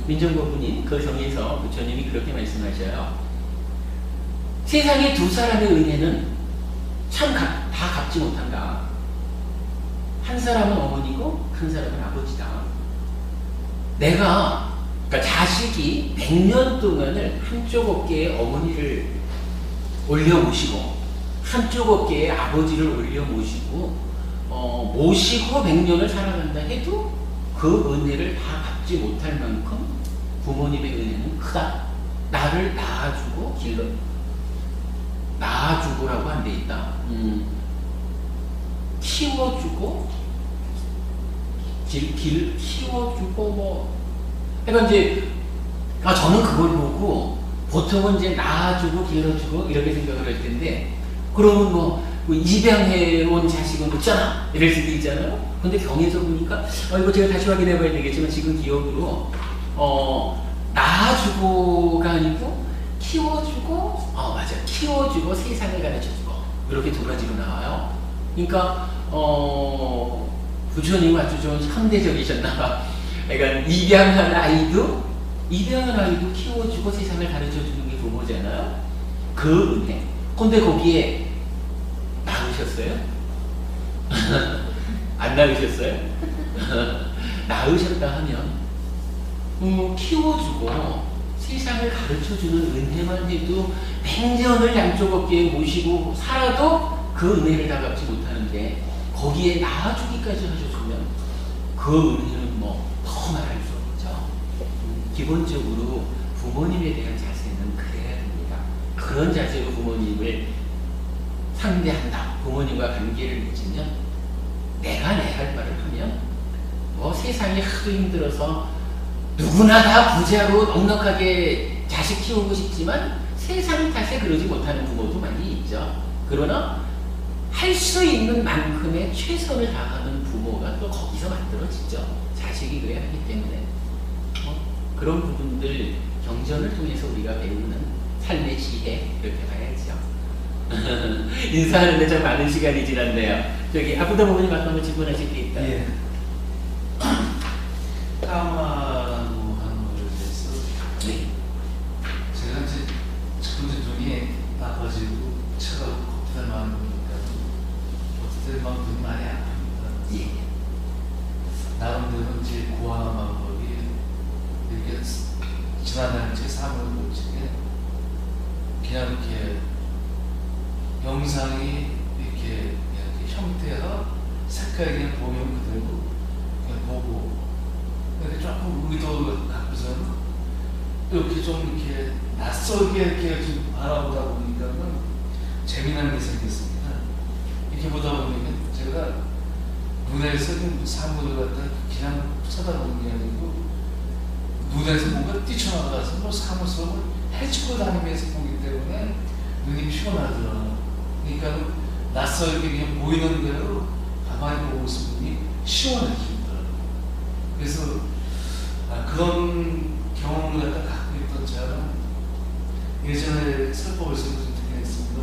민정거부님 그 정에서 부처님이 그렇게 말씀하셔요. 세상에 두 사람의 은혜는 참 다 갚지 못한다. 한 사람은 어머니고 한 사람은 아버지다. 그러니까 자식이 100년 동안을 한쪽 어깨에 어머니를 올려 모시고 한쪽 어깨에 아버지를 올려 모시고 100년을 살아간다 해도 그 은혜를 다 갚지 못할 만큼 부모님의 은혜는 크다. 나를 낳아주고라고 안 돼 있다. 키워주고 키워주고 그러니까 이제 저는 그걸 보고 보통은 이제 낳아주고 길러주고 이렇게 생각을 할 텐데 그러면 뭐 입양해온 자식은 없잖아 이럴 수도 있잖아요. 근데 병에서 보니까 이거 제가 다시 확인해봐야 되겠지만 지금 기억으로 낳아주고가 아니고 키워주고 맞아 키워주고 세상을 가르쳐주고 이렇게 두 가지로 나와요. 그러니까 부처님 아주 좀 현대적이셨나봐. 그러니까 입양한 아이도 키워주고 세상을 가르쳐주는 게 부모잖아요. 그 은혜. 근데 거기에 낳으셨어요? 안 낳으셨어요? 낳으셨다 하면 키워주고 세상을 가르쳐주는 은혜만 해도 맹전을 양쪽 어깨에 모시고 살아도 그 은혜를 다 갚지 못하는데 거기에 낳아주기까지 하셔주면 그 은혜는 더 말할 수 없죠. 기본적으로 부모님에 대한 자세는 그래야 됩니다. 그런 자세로 부모님을 상대한다. 부모님과 관계를 맺으면 내가 내 할 바를 하면 세상이 하도 힘들어서 누구나 다 부자로 넉넉하게 자식 키우고 싶지만 세상 탓에 그러지 못하는 부모도 많이 있죠. 그러나 할 수 있는 만큼의 최선을 다하는 부모가 또 거기서 만들어지죠. 자식이 그래야 하기 때문에 그런 부분들 경전을 통해서 우리가 배우는 삶의 지혜 이렇게 봐야죠. 인사하는데 좀 많은 시간이 지났네요. 저기 아프다 부모님 아까 한번 질문하실 게 있다. 예. 까마라고 하는 거에 대해서 네. 제가 이제 근데 눈이 나빠지고 차가 커피를 많이 먹으니까 어떨 때 막 눈이 많이 아픕니다. 예. 나름대로 이제 고아 방법이 이렇게 지난날 제 삶을 보시게 그냥 이렇게 영상이 이렇게 형태가 색깔이 그냥 보면 그대로 그냥 보고 근데 조금 의도 갖고서는 이렇게 좀 이렇게 낯설게 이렇게 좀 바라보다 보니까는 재미난 게 생겼습니다. 이렇게 보다 보니까 제가 눈에서 사물을 갖다 그냥 쳐다보는 게 아니고 눈에서 뭔가 뛰쳐나가서 사물 속을 헤치고 다니면서 보기 때문에 눈이 피곤하더라고요. 그러니까 낯설게 그냥 보이는 대로 가만히 보고 있으면 눈이 시원해지더라고요. 그래서 그런 경험을 갖다 갖고 있던 저는 예전에 설법에서도 좀 듣긴 했습니다.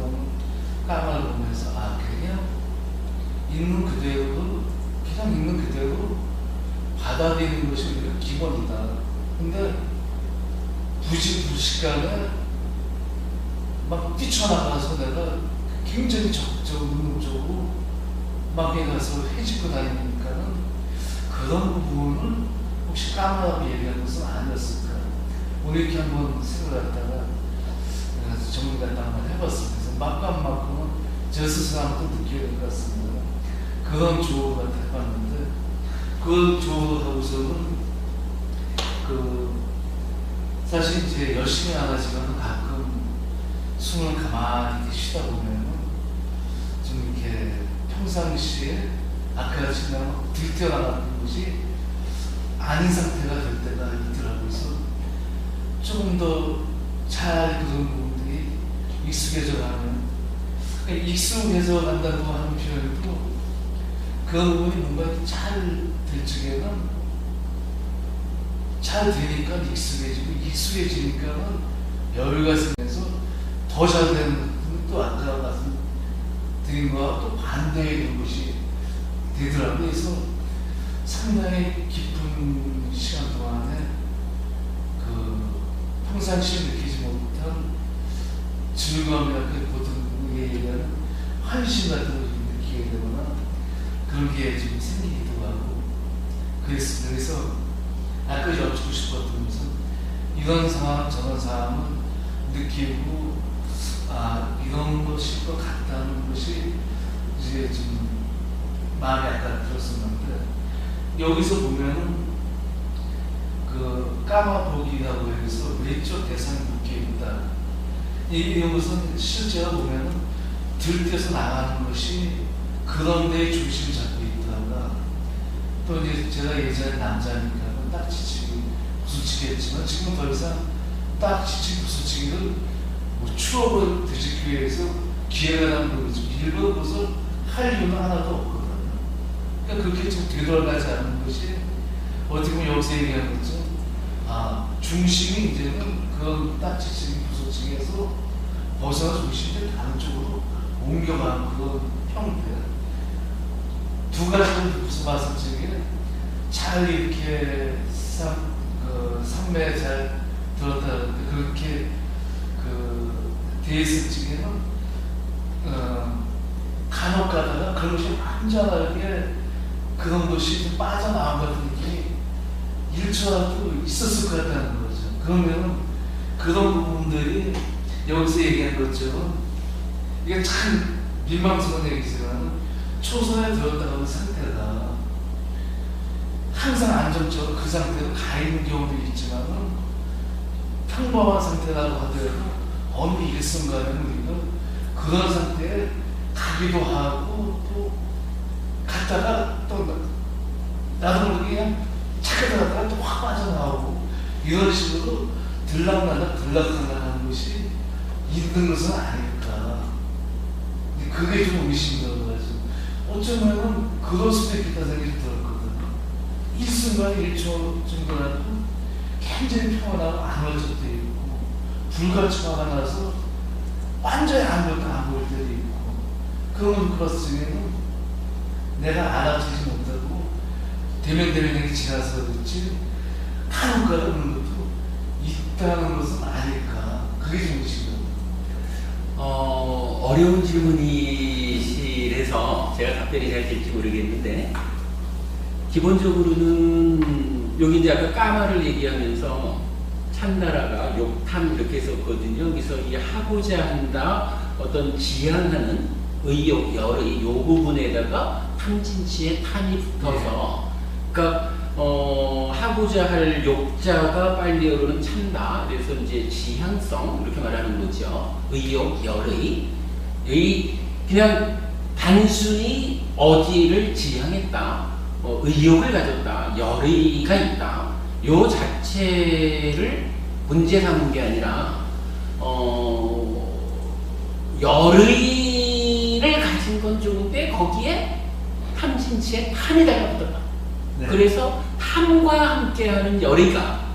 까마를 보면서 그냥 있는 그대로 그냥 있는 그대로 받아들이는 것이 우리가 기본이다. 근데 부지불식간에 막 뛰쳐나가서 내가 굉장히 적극적으로 능동적으로 막에 가서 해집고 다니니까는 그런 부분을 혹시 까마라고 얘기하는 것은 아니었을까. 오늘 이렇게 한번 생각했다가 정리 갖다 한번 해봤습니다. 그래서 막간만큼은 저 스스로 한번 느껴야 될 것 같습니다. 그런 조언을 갖다 해봤는데 그 조언하고서는 사실 이제 열심히 안 하지만 가끔 숨을 가만히 이렇게 쉬다 보면 좀 이렇게 평상시에 아까 지금 들뛰어나가는 것이 아닌 상태가 될 때가 있더라고요. 그래서 조금 더 잘 그런 부분들이 익숙해져 가면 익숙해져 간다고 하는 표현도 그런 부분이 뭔가 잘 될 적에는 잘 되니까 익숙해지고 익숙해지니까는 여유가 생겨서 더 잘 되는 것들은 또 아까 말씀드린 거와 또 반대의 것이 되더라고요. 그래서 상당히 깊은 시간 동안에 평상시에 느끼지 못한 즐거움이나 보통 얘기하는 환심 같은 걸 느끼게 되거나 그런 게 좀 생기기도 하고 그랬습니다. 그래서 아까 여쭙고 싶었던 것은 이런 상황 저런 상황을 느끼고 이런 것일 것 같다는 것이 이제 좀 마음에 약간 들었었는데 여기서 보면은 까마보기라고 해서 외적 대상이 묶여있다. 이런 것은 실제로 보면은 들떼서 나가는 것이 그런 데에 중심을 잡고 있다가 또 이제 제가 예전에 남자니까 딱 지치기 부수치기 했지만 지금은 더 이상 딱 지치기 부수치기를 추억을 되짚기 위해서 기회가 나면 그러지. 일본 것을 할 이유는 하나도 없거든요. 그러니까 그렇게 좀 되돌아가지 않는 것이 어떻게 보면 여기서 얘기하는 거죠. 중심이 이제는 그런 딱지치기 부서치기에서 벗어나 중심이 다른 쪽으로 옮겨가는 그런 형태. 두 가지를 무슨 말씀드리게 잘 이렇게 산매에 잘 들었다는데 그렇게 대했을 적에는 간혹 가다가 그것이 완전하게 그런 것이 좀 빠져나온 것 같은 느낌이 1초라도 있었을 것 같다는 거죠. 그러면 그런 부분들이 여기서 얘기한 것처럼 이게 참 민망스러운 얘기지만 초선에 들었다는 상태가 항상 안정적으로 그 상태로 가 있는 경우도 있지만은 평범한 상태라고 하더라도 어느 일순간에는 우리는 그런 상태에 가기도 하고 또 갔다가 또 나도 모르게 그냥 찾게 들어갔다가 또 확 빠져나오고 이런 식으로 들락날락 하는 것이 있는 것은 아닐까. 그게 좀 의심이 들어가지고 어쩌면은 그럴 수도 있겠다는 생각이 들었거든요. 일순간 1초 정도라도 굉장히 평온하고 아무것도 있고 불가침화가 나서 완전히 아무것도 안 보일 때도 있고 그러면 그렇으면 내가 알아채지 못하고 대면대면하게 지나서 그렇지 간혹가다 그런 것도 있다는 것은 아닐까. 그게 좀 의심이 어려운 질문이시래서 제가 답변이 잘 될지 모르겠는데 기본적으로는 여기 이제 아까 까마를 얘기하면서 찬나라가 욕탐 이렇게 했었거든요. 그래서 이 하고자 한다 어떤 지향하는 의욕, 열의 요 부분에다가 탐진치의 탐이 붙어서 그러니까 하고자 할 욕자가 빨리 오르는 찬다. 그래서 이제 지향성 이렇게 말하는 거죠. 의욕, 열의 그냥 단순히 어디를 지향했다, 의욕을 가졌다, 열의가 있다. 요 자체를 문제 삼은 게 아니라 열의를 가진 건 좋은데 거기에 탐진치의 탐이 달라붙었다. 네. 그래서 탐과 함께하는 열의가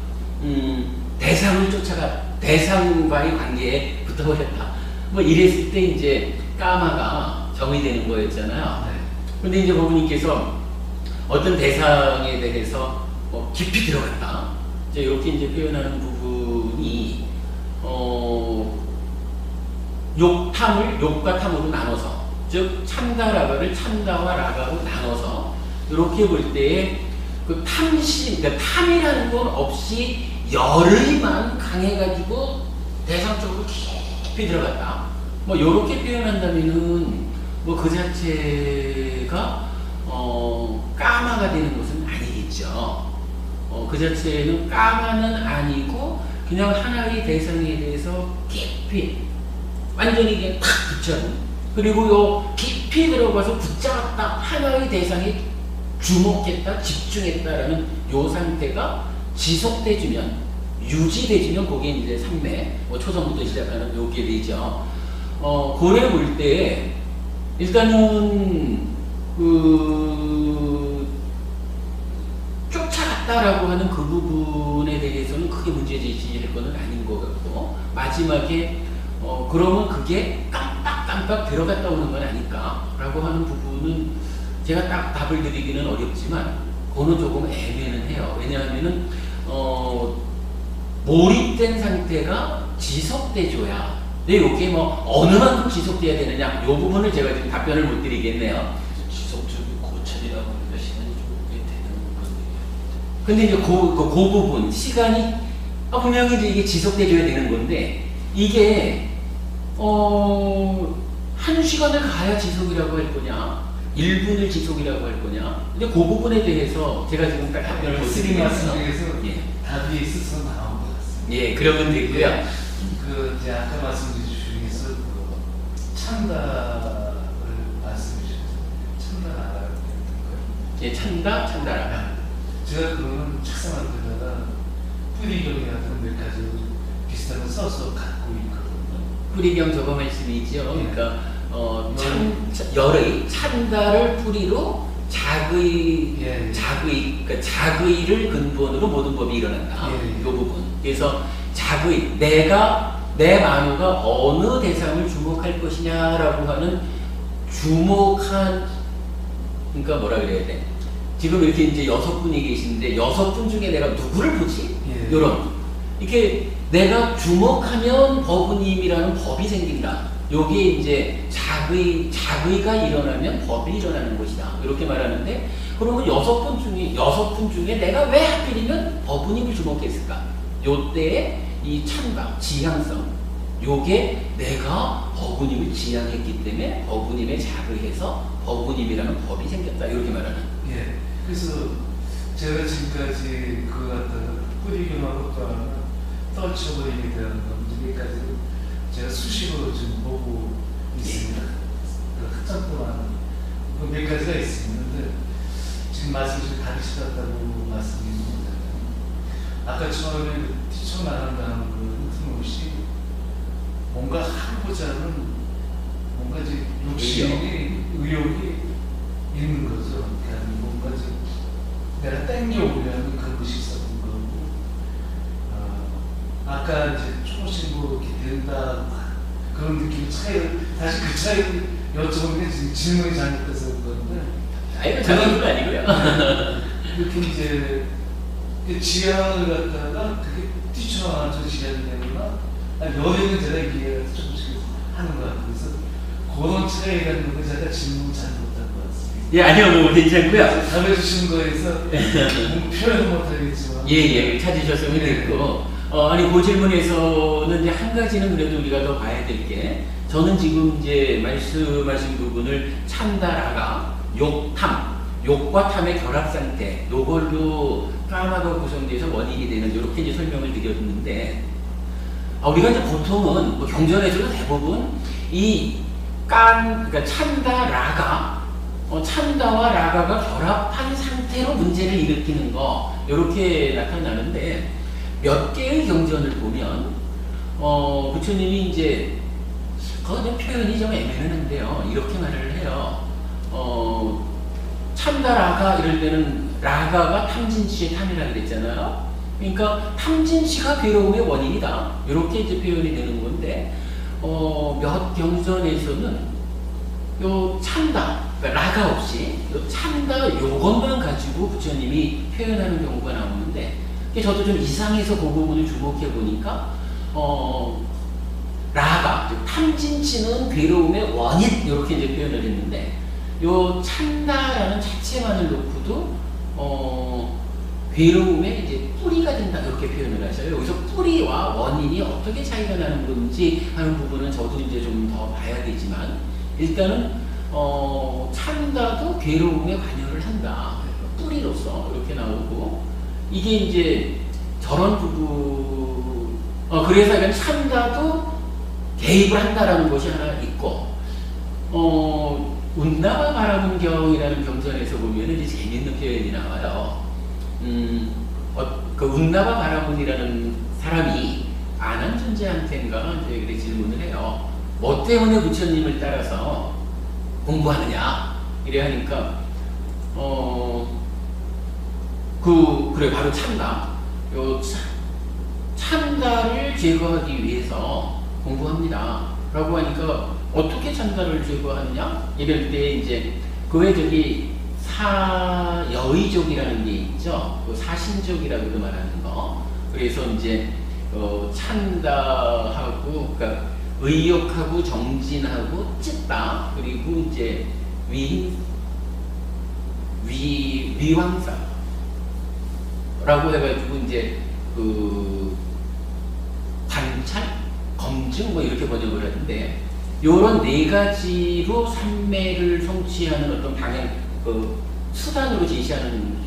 대상을 쫓아가 대상과의 관계에 붙어버렸다. 뭐 이랬을 때 이제 까마가 정의되는 거였잖아요. 네. 근데 이제 법부님께서 어떤 대상에 대해서 깊이 들어갔다. 이제 이렇게 이제 표현하는 부분이 욕탐을 욕과 탐으로 나눠서, 즉 참다 라가를 참다와 라가로 나눠서 이렇게 볼 때에 그 탐심, 그러니까 탐이라는 건 없이 열의만 강해가지고 대상 쪽으로 깊이 들어갔다. 뭐 이렇게 표현한다면은 뭐 그 자체가 까마가 되는 것은 아니겠죠. 그 자체는 까마는 아니고 그냥 하나의 대상에 대해서 깊이 완전히 그냥 탁 붙여는, 그리고 요 깊이 들어가서 붙잡았다, 하나의 대상에 주목했다, 집중했다라는 요 상태가 지속돼주면, 유지돼주면 그게 이제 삼매, 초성부터 시작하는 요게 되죠. 고래 볼 때 일단은 쫓아갔다라고 하는 그 부분에 대해서는 크게 문제 제기할 거는 아닌 것 같고, 마지막에 그러면 그게 깜빡 들어갔다 오는 건 아닐까라고 하는 부분은 제가 딱 답을 드리기는 어렵지만 그거는 조금 애매는 해요. 왜냐하면은 몰입된 상태가 지속돼줘야. 근데 이게 뭐 어느 만큼 지속돼야 되느냐, 이 부분을 제가 지금 답변을 못 드리겠네요. 지속적인 고찰이라고 하니까 시간이 좀 꽤 되는 건데. 근데 이제 그 부분 시간이 분명히 이제 이게 지속돼줘야 되는 건데, 이게 1시간을 가야 지속이라고 할 거냐, 1분을 지속이라고 할 거냐. 근데 그 부분에 대해서 제가 지금 딱 답변을 못 쓰리 말씀 드리겠어요. 중에서 예. 답이 스스로 나온 것 같습니다. 예, 그러면 되고요. 이제 아까 말씀드린 중에서 찬다를 말씀해 주셨어요. 찬다 알아요? 예, 찬다라가. 제가 그거는 책상한테다가 뿌리경이라든 몇 가지 비슷한 거 써서 갖고 있거든요. 뿌리경 저거 말씀이죠. 그러니까 열의 찬다를 뿌리로 자의 예. 그러니까 자의를 근본으로 모든 법이 일어난다. 예. 이 부분. 그래서 자의 내 만우가 어느 대상을 주목할 것이냐라고 하는 주목한 그러니까 뭐라 그래야 돼? 지금 이렇게 이제 6분이 계신데 6분 중에 내가 누구를 보지? 예. 요런 이렇게 내가 주목하면 법우님이라는 법이 생긴다. 요게 이제 자의가 일어나면 법이 일어나는 것이다. 이렇게 말하는데 그러면 6분 중에 내가 왜 하필이면 법우님을 주목했을까? 요때에 이 찬감, 지향성 요게 내가 법우님을 지향했기 때문에 법우님에 자의해서 법우님이라는 법이 생겼다. 이렇게 말하는. 예. 그래서 제가 지금까지 그거 갖다가 뿌리경하고 또 하나 떨쳐버림에 대한 문제까지 제가 수시로 지금 보고 있습니다. 그 학점 동안 몇 가지가 있었는데 지금 말씀하신 다르시다고 말씀드리는 아까 처음에 뛰쳐나간다는 그 흐트노시 뭔가 하고자 하는 뭔가 이제 욕심이 의욕이 있는 거죠. 그러니까 뭔가 좀 내가 땡겨오려는 그런 것이 있었던 거고 아까 이제 조금씩 뭐 이렇게 된다 그런 느낌 차이를 다시 그 차이를 여쭤보는 게 지금 질문이 잘못돼서 그런데 아이고 잘못은 아니고요. 이렇게 이제 그 지향을 갖다가 그게 뛰쳐나가서 지향이 되구나 여기는 제가 이해가 조금씩 하는 것 같아요. 그래서 그런 차이가 있는 거 제가 질문 잘 못한 것 같습니다. 예, 아니요, 뭐 괜찮고요. 답해주신 거에서 표현은 못하겠지만 예, 찾으셨으면 됐고. 아니, 그 질문에서는 이제 한 가지는 그래도 우리가 더 봐야 될 게, 저는 지금 이제 말씀하신 부분을 참다라가 욕과 탐의 결합 상태, 요걸로 까마가 구성돼서 원인이 되는 이렇게 이제 설명을 드렸는데, 우리가 이제 보통은 뭐 경전에서도 대부분 그러니까 찬다와 라가가 결합한 상태로 문제를 일으키는 거, 이렇게 나타나는데, 몇 개의 경전을 보면, 부처님이 이제, 그건 표현이 좀 애매한데요. 이렇게 말을 해요. 찬다라가 이럴 때는 라가가 탐진치의 탐이라 그랬잖아요. 그러니까 탐진치가 괴로움의 원인이다. 이렇게 이제 표현이 되는 건데, 몇 경전에서는 요 찬다, 그러니까 라가 없이 요 찬다 요것만 가지고 부처님이 표현하는 경우가 나오는데, 저도 좀 이상해서 그 부분을 주목해 보니까 라가, 탐진치는 괴로움의 원인 이렇게 이제 표현을 했는데, 요 찬다라는 자체만을 놓고도 괴로움의 이제 뿌리가 된다 이렇게 표현을 하셔요. 여기서 뿌리와 원인이 어떻게 차이가 나는 건지 하는 부분은 저도 이제 좀 더 봐야 되지만, 일단은 찬다도 괴로움에 관여를 한다. 뿌리로서 이렇게 나오고, 이게 이제 저런 부분, 그래서 이건 찬다도 개입을 한다라는 것이 하나 있고, 운나와 바라문경이라는 경전에서 보면 이제 재밌는 표현이 나와요. 그 운나와 바라문이라는 사람이 안한 존재한테인가 이제 그렇게 질문을 해요. 뭐 때문에 부처님을 따라서 공부하느냐? 이래 하니까, 그래, 바로 찬다. 찬다를 제거하기 위해서 공부합니다. 라고 하니까, 어떻게 찬다를 제거하느냐? 이럴 때 이제, 그 외에 저기, 사여의족이라는 게 있죠. 그 사신족이라고도 말하는 거. 그래서 이제, 찬다하고, 그러니까, 의욕하고 정진하고 찢다. 그리고 이제, 위왕사. 라고 해가지고 이제 그 관찰, 검증 뭐 이렇게 번역을 하는데, 요런 네 가지로 삼매를 성취하는 어떤 방향, 그 수단으로 제시하는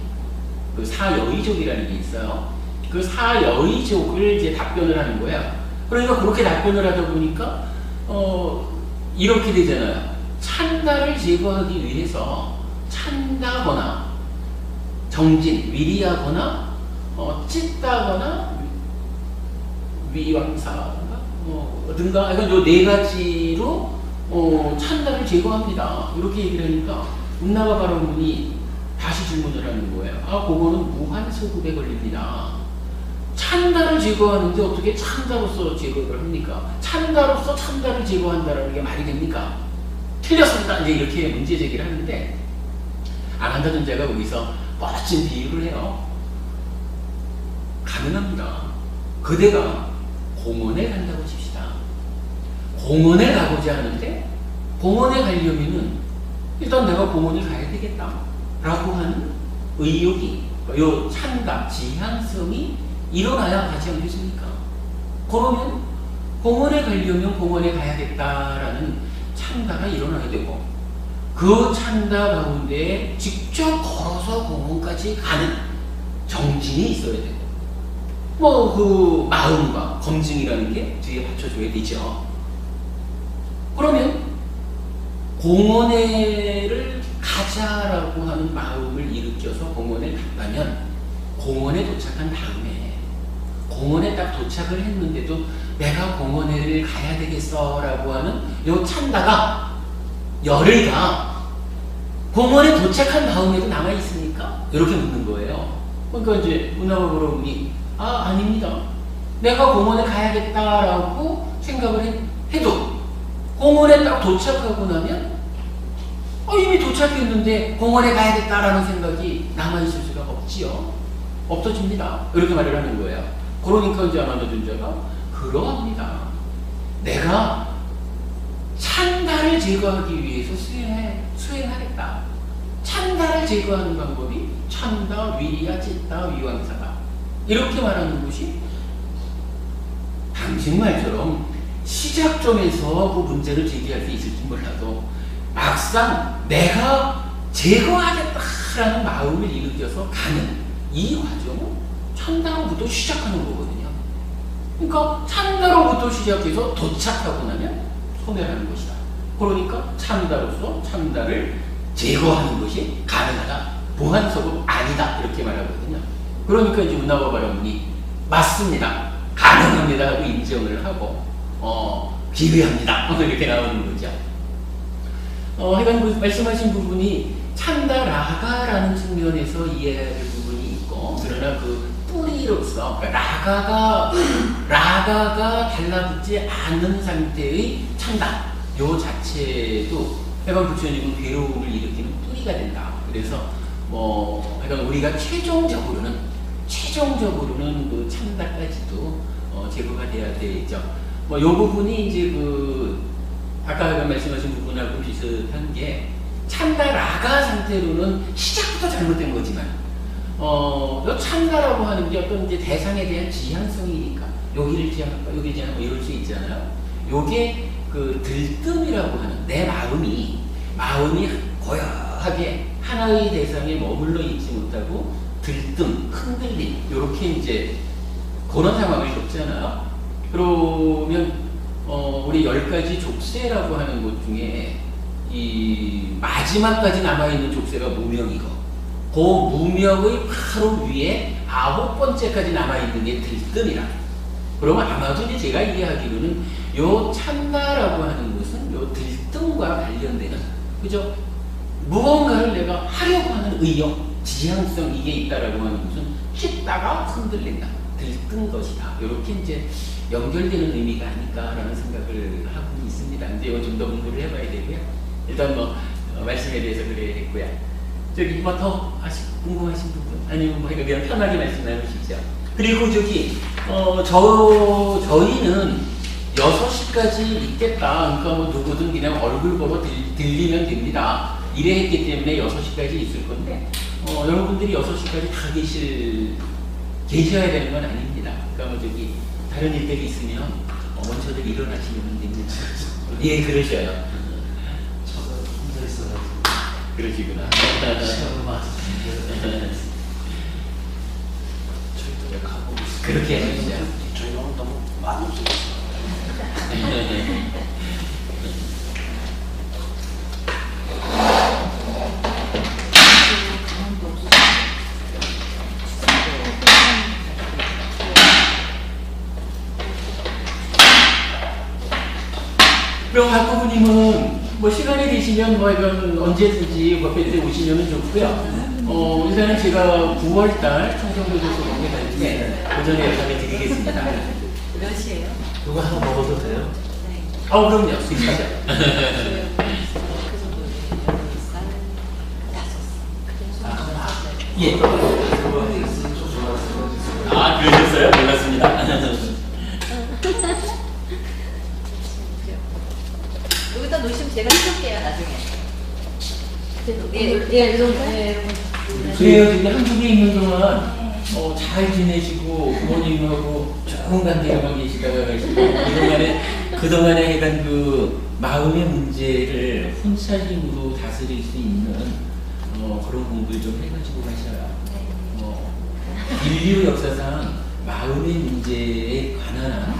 그 사여의족이라는 게 있어요. 그 사여의족을 이제 답변을 하는 거야. 그러니까 그렇게 답변을 하다 보니까 이렇게 되잖아요. 찬다를 제거하기 위해서 찬다거나 정진, 위리하거나 찢다거나 위왕사가 든가 이건 요 네 가지로 찬다를 제거합니다. 이렇게 얘기를 하니까 운나가 바로문이 다시 질문을 하는 거예요. 그거는 무한소급에 걸립니다. 찬다를 제거하는데 어떻게 찬다로서 제거를 합니까? 찬다로서 찬다를 제거한다라는 게 말이 됩니까? 틀렸습니다. 이제 이렇게 문제 제기를 하는데 아간다 존자가 거기서 멋진 비유를 해요. 가능합니다. 그대가 공원에 간다고 칩시다. 공원에 가고자 하는데 공원에 가려면은 일단 내가 공원에 가야 되겠다 라고 하는 의욕이, 요 찬다, 지향성이 일어나야 가지 않겠습니까? 그러면 공원에 가려면 공원에 가야겠다라는 찬다가 일어나야 되고, 그 찬다 가운데 직접 걸어서 공원까지 가는 정진이 있어야 되고, 그 마음과 검증이라는 게 뒤에 받쳐줘야 되죠. 그러면 공원에를 가자라고 하는 마음을 일으켜서 공원에 갔다면, 공원에 도착한 다음에 공원에 딱 도착을 했는데도 내가 공원에를 가야 되겠어 라고 하는 요 찬다가, 열의가 공원에 도착한 다음에도 남아있습니까? 이렇게 묻는 거예요. 그러니까 이제 운나가 바로문이 아닙니다. 내가 공원에 가야겠다라고 생각을 해도 공원에 딱 도착하고 나면 이미 도착했는데 공원에 가야겠다라는 생각이 남아있을 수가 없지요. 없어집니다. 이렇게 말을 하는 거예요. 그러니까 이제 아간다 존자가 그러합니다. 내가 찬다를 제거하기 위해서 수행하겠다. 찬다를 제거하는 방법이 찬다, 위리야, 찌다, 위왕사다. 이렇게 말하는 것이 당신 말처럼 시작점에서 그 문제를 제기할 수 있을지 몰라도 막상 내가 제거하겠다라는 마음을 일으켜서 가는 이 과정은 찬다로부터 시작하는 거거든요. 그러니까 찬다로부터 시작해서 도착하고 나면 소멸하는 것이다. 그러니까 찬다로서 찬다를 제거하는 것이 가능하다. 무한소급 아니다. 이렇게 말하거든요. 그러니까 이제 운나가 바로문이 맞습니다. 가능합니다. 하고 인정을 하고 기회합니다. 이렇게 나오는 거죠. 하여간 그 말씀하신 부분이 찬다라가라는 측면에서 이해할 부분이 있고, 그러나 그 뿌리로서 그러니까 라가가 달라붙지 않는 상태의 찬다 요 자체도 하여간 부처님은 괴로움을 일으키는 뿌리가 된다. 그래서 하여간 우리가 최종적으로는 그 찬다까지도 제거가 돼야 되죠. 요 부분이 이제 아까 말씀하신 부분하고 비슷한 게, 찬다라가 상태로는 시작부터 잘못된 거지만, 요 찬다라고 하는 게 어떤 이제 대상에 대한 지향성이니까, 여기를 지향할까, 여기를 지향할까, 이럴 수 있잖아요. 요게 그 들뜸이라고 하는 내 마음이 고요하게 하나의 대상에 머물러 있지 못하고 들뜸, 흔들림, 요렇게 이제 그런 상황을 겪잖아요. 그러면 우리 10가지 족쇄라고 하는 것 중에 이 마지막까지 남아있는 족쇄가 무명이고, 그 무명의 바로 위에 9번째까지 남아있는 게 들뜸이라. 그러면 아마도 이제 제가 이해하기로는 요 찬다라고 하는 것은 요 들뜸과 관련되는, 그죠? 무언가를 내가 하려고 하는 의욕, 지향성, 이게 있다라고 하는 것은 씻다가 흔들린다, 들뜬 것이다. 이렇게 이제 연결되는 의미가 아닐까라는 생각을 하고 있습니다. 근데 이건 좀 더 공부를 해봐야 되고요. 일단 말씀에 대해서 그랬고요. 저기 더 궁금하신 부분? 아니면 그냥 편하게 말씀 나누시죠. 그리고 저희는 6시까지 있겠다. 그러니까 누구든 그냥 얼굴 보고 들리면 됩니다. 이래 했기 때문에 6시까지 있을 건데, 여러분들이 6시까지 다 계셔야 되는 건 아닙니다. 그러니까 다른 일들이 있으면 먼저들 일어나시면 됩니다. 예, 그러셔요. 저도 혼자 있어가지고. 그러시구나. 시험을 맞았는데 저희도 가보고 있어요. 그렇게 해주시죠. 저희가 오늘 너무 많이 없어졌어요. 부모님은 뭐 시간이 되시면 뭐 이건 언제든지 법회 때 오시면 좋고요. 일단은 제가 9월달 청정도에서 공개 갈 때 오전에 연락을 드리겠습니다. 몇 시에요? 이거 하나 먹어도 돼요? 네. 그럼요. 드시죠. 예. 그러셨어요? 몰랐습니다. 여기다 놓으시면 제가 해줄게요 나중에. 그래요. 근데 한국에 있는 동안 잘 지내시고 부모님하고 좋은 관계로만 계시다가 그동안에 해간 그 마음의 문제를 혼자 힘으로 다스릴 수 있는 그런 공부를 좀 해가지고 가셔요. 인류 역사상 마음의 문제에 관한 한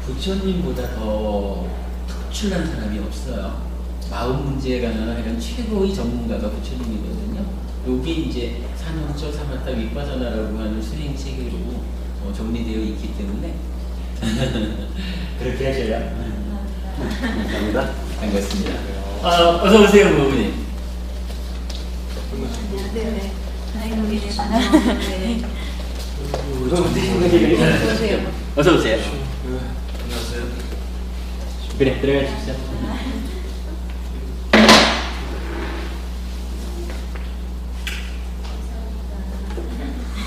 부처님보다 더 특출난 사람이 없어요. 마음 문제에 관한 이런 최고의 전문가가 부처님이거든요. 여기 이제 산원처 사마타 위파사나라고 하는 수행 체계로 정리되어 있기 때문에 그렇게 하셔요. 감사합니다. 반갑습니다. 어서 오세요, 부모님. 네. 어서 오세요. 안녕하세요. 그래, 들어가십시오.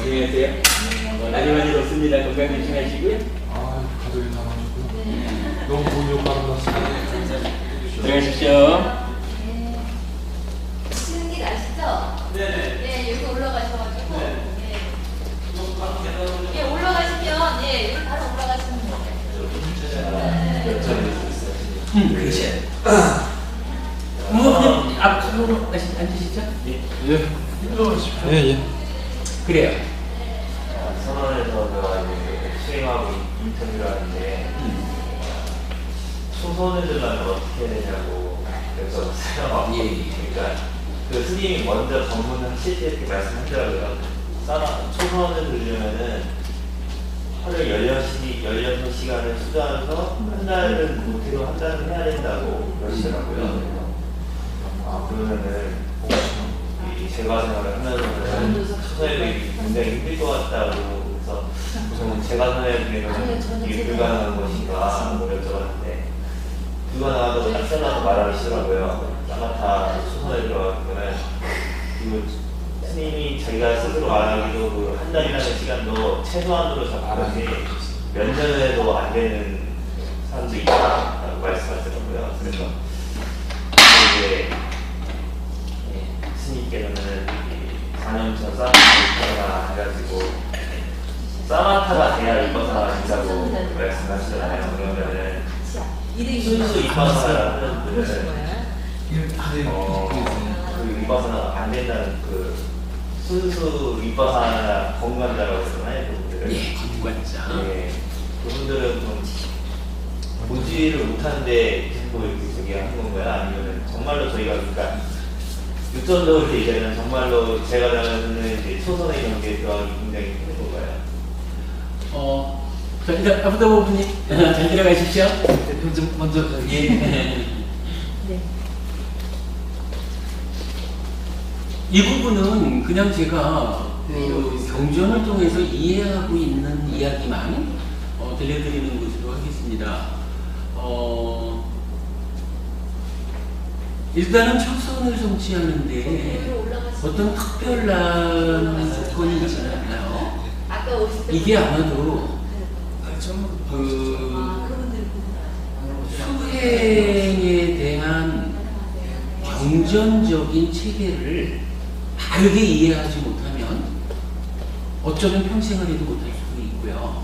안녕하세요. 많이 많이 덥습니다. 건강 조심하시고요. 가족이 다 많고 너무 좋은 효과 받았습니다. 들어가십시오. 쓰는 길 아시죠? 네네. 네, 여기 올라가셔가지고. 네. 예, 올라가시면, 예, 여기 바로 올라가시면 돼요. 그렇지. 부모님 앞으로 앉으시죠? 예. 예. 그래요. 선언에서 제가 이제 수행하고 인터뷰를 하는데 초선을 들려면 어떻게 해야 되냐고 여쭤봤어요. 예. 그러니까 그 스님이 먼저 법문하실 때 이렇게 말씀하시더라고요. 초선을 들려면은 하루에 16시간을 투자해서 한 달은 못해도 한 달은 해야 된다고 그러시더라고요. 그러면은 이 제가 생활을 하면서는 초선이 굉장히 힘들 것 같다고 그래서 저는 제가 생활 중에는 이게 불가능한 것인가 여쭤봤는데 불가능하다고 딱 잘라서 말하시더라고요. 사마타 초선에 들어가면 그리고 스님이 자기가 스스로 말하기도 그 한 달이라는 시간도 최소한으로 잡아가지 몇 년을 해도 안 되는 사람도 있다고 말씀하시더라고요. 그래서 이제 스님께서는 4년 전 사마타가 해가지고 사마타가 돼야 이과사가 된다고 말씀하시잖아요. 그러면은 순수 이과사라는 분은 그 이과사가 안 된다는 그 순수 이과사나 건관자라고 그러잖아요. 그분들은. 예, 건관자. 예, 그분들은 좀 보지를 못하는데 자꾸 이렇게 저기 하는 건가요? 아니면 정말로 저희가 그러니까 육전적으로 얘기하면 정말로 제가 생각하는 이제 초선의 경기에 들어가기 굉장히 힘든 건가요? 자, 일단 아부다 부모님 잘 들어가십시오. 먼저 예. 이 부분은 그냥 제가 그 경전을 통해서 이해하고 있는 이야기만 들려드리는 것으로 하겠습니다. 일단은 초선을 성취하는데 어떤 특별한 조건이 있지는 않아요. 이게 아마도 그 수행에 대한 경전적인 체계를 바르게 이해하지 못하면 어쩌면 평생을 해도 못할 수도 있고요.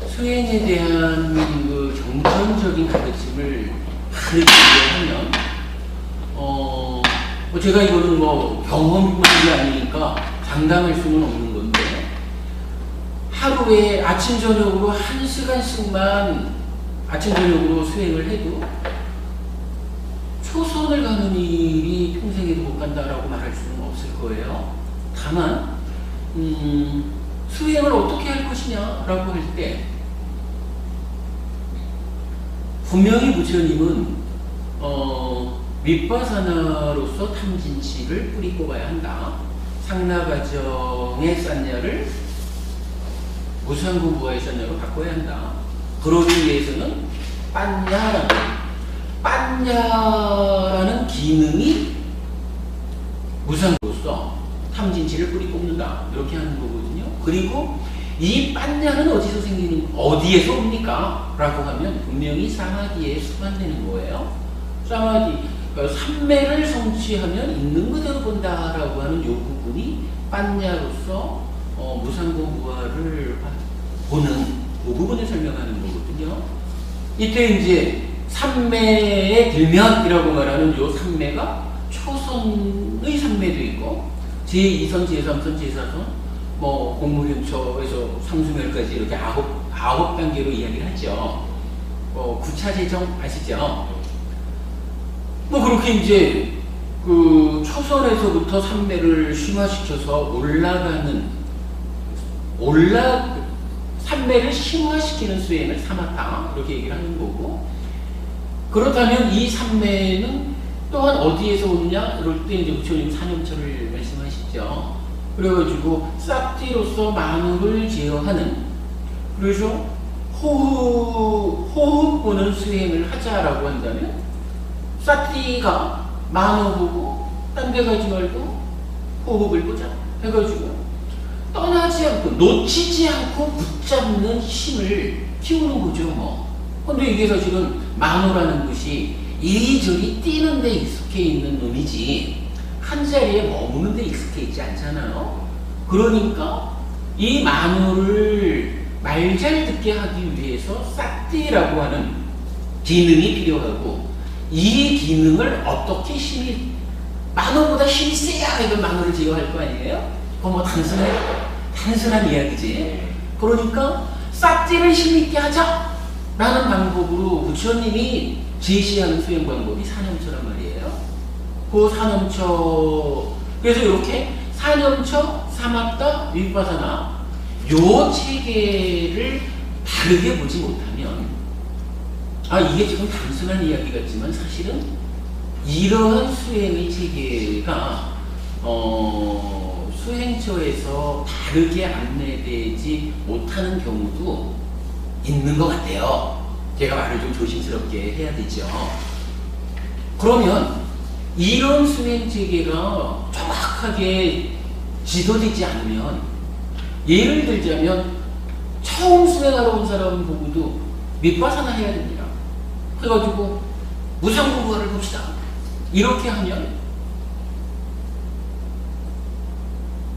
수행에 대한 그 경전적인 가르침을 바르게 이해하면 제가 이거는 뭐 경험만이 아니니까 장담할 수는 없는 건데 하루에 아침 저녁으로 1시간씩만 아침 저녁으로 수행을 해도 초선을 가는 일이 평생에도 못 간다라고 말할 수는 없을 거예요. 다만 수행을 어떻게 할 것이냐라고 할 때 분명히 부처님은 윗바사나로서 탐진치를 뿌리고 가야 한다. 상나가정의 싼냐를 무상공부와의 싼냐로 바꿔야 한다. 그러기 위해서는 빤냐라는 기능이 무상으로서 탐진치를 뿌리 뽑는다. 이렇게 하는 거거든요. 그리고 이 빤냐는 어디에서 옵니까? 라고 하면 분명히 사마디에 수반되는 거예요. 사마디, 그러니까 삼매를 성취하면 있는 그대로 본다라고 하는 이 부분이 빤냐로서 무상공부화를 보는 그 부분을 설명하는 거거든요. 이때 이제 삼매의 들면이라고 말하는 이 삼매가 초선의 삼매도 있고 제2선, 제3선, 제4선 공무련처에서 상수멸까지 이렇게 아홉 단계로 이야기를 하죠. 구차재정 아시죠? 그렇게 이제 그 초선에서부터 삼매를 심화시켜서 삼매를 심화시키는 수행을 삼았다. 이렇게 얘기를 하는 거고, 그렇다면 이 삼매는 또한 어디에서 오느냐? 이럴 때 이제 부처님 사념처를 말씀하시죠. 그래가지고 싹지로서 만업을 제어하는, 그래서 호흡 보는 수행을 하자라고 한다면 싹지가 만업보고 딴 데 가지 말고 호흡을 보자 해가지고 떠나지 않고 놓치지 않고 붙잡는 힘을 키우는 거죠. 근데 이게 사실은 만호라는 것이 이리저리 뛰는 데 익숙해 있는 놈이지 한 자리에 머무는 데 익숙해 있지 않잖아요. 그러니까 이 만호를 말 잘 듣게 하기 위해서 싹디라고 하는 기능이 필요하고, 이 기능을 어떻게 만호보다 힘이 세야 이걸 만호를 제어할 거 아니에요? 그거 단순한 이야기지. 그러니까 싹디를 힘있게 하자 라는 방법으로 부처님이 제시하는 수행 방법이 사념처란 말이에요. 그 사념처, 그래서 이렇게 사념처, 사마타, 윗바사나 요 체계를 다르게 보지 못하면, 이게 지금 단순한 이야기 같지만 사실은 이러한 수행의 체계가 수행처에서 다르게 안내되지 못하는 경우도 있는 것 같아요. 제가 말을 좀 조심스럽게 해야 되죠. 그러면 이런 수행 체계가 정확하게 지도되지 않으면, 예를 들자면 처음 수행하러 온 사람 보고도 윗바사나 해야 됩니다. 그래가지고 무상공부화를 봅시다. 이렇게 하면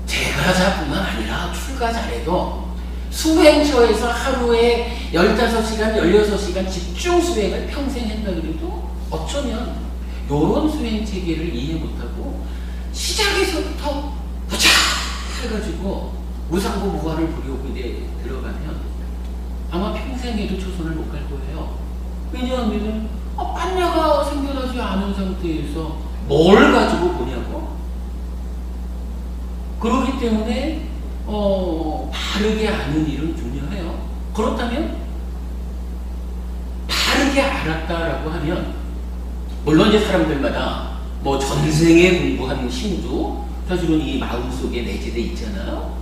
제가자뿐만 아니라 출가자래도 수행처에서 하루에 15시간, 16시간 집중 수행을 평생 한다 그래도 어쩌면 이런 수행 체계를 이해 못하고 시작에서부터 보자 해가지고 무상공부화를 보려고 들어가면 아마 평생에도 초선을 못 갈 거예요. 왜냐하면 빤냐가 생겨나지 않은 상태에서 뭘 가지고 보냐고. 그렇기 때문에 바르게 아는 일은 중요해요. 그렇다면 바르게 알았다라고 하면, 물론 이제 사람들마다 전생에 공부한 힘도 사실은 이 마음속에 내재돼 있잖아요.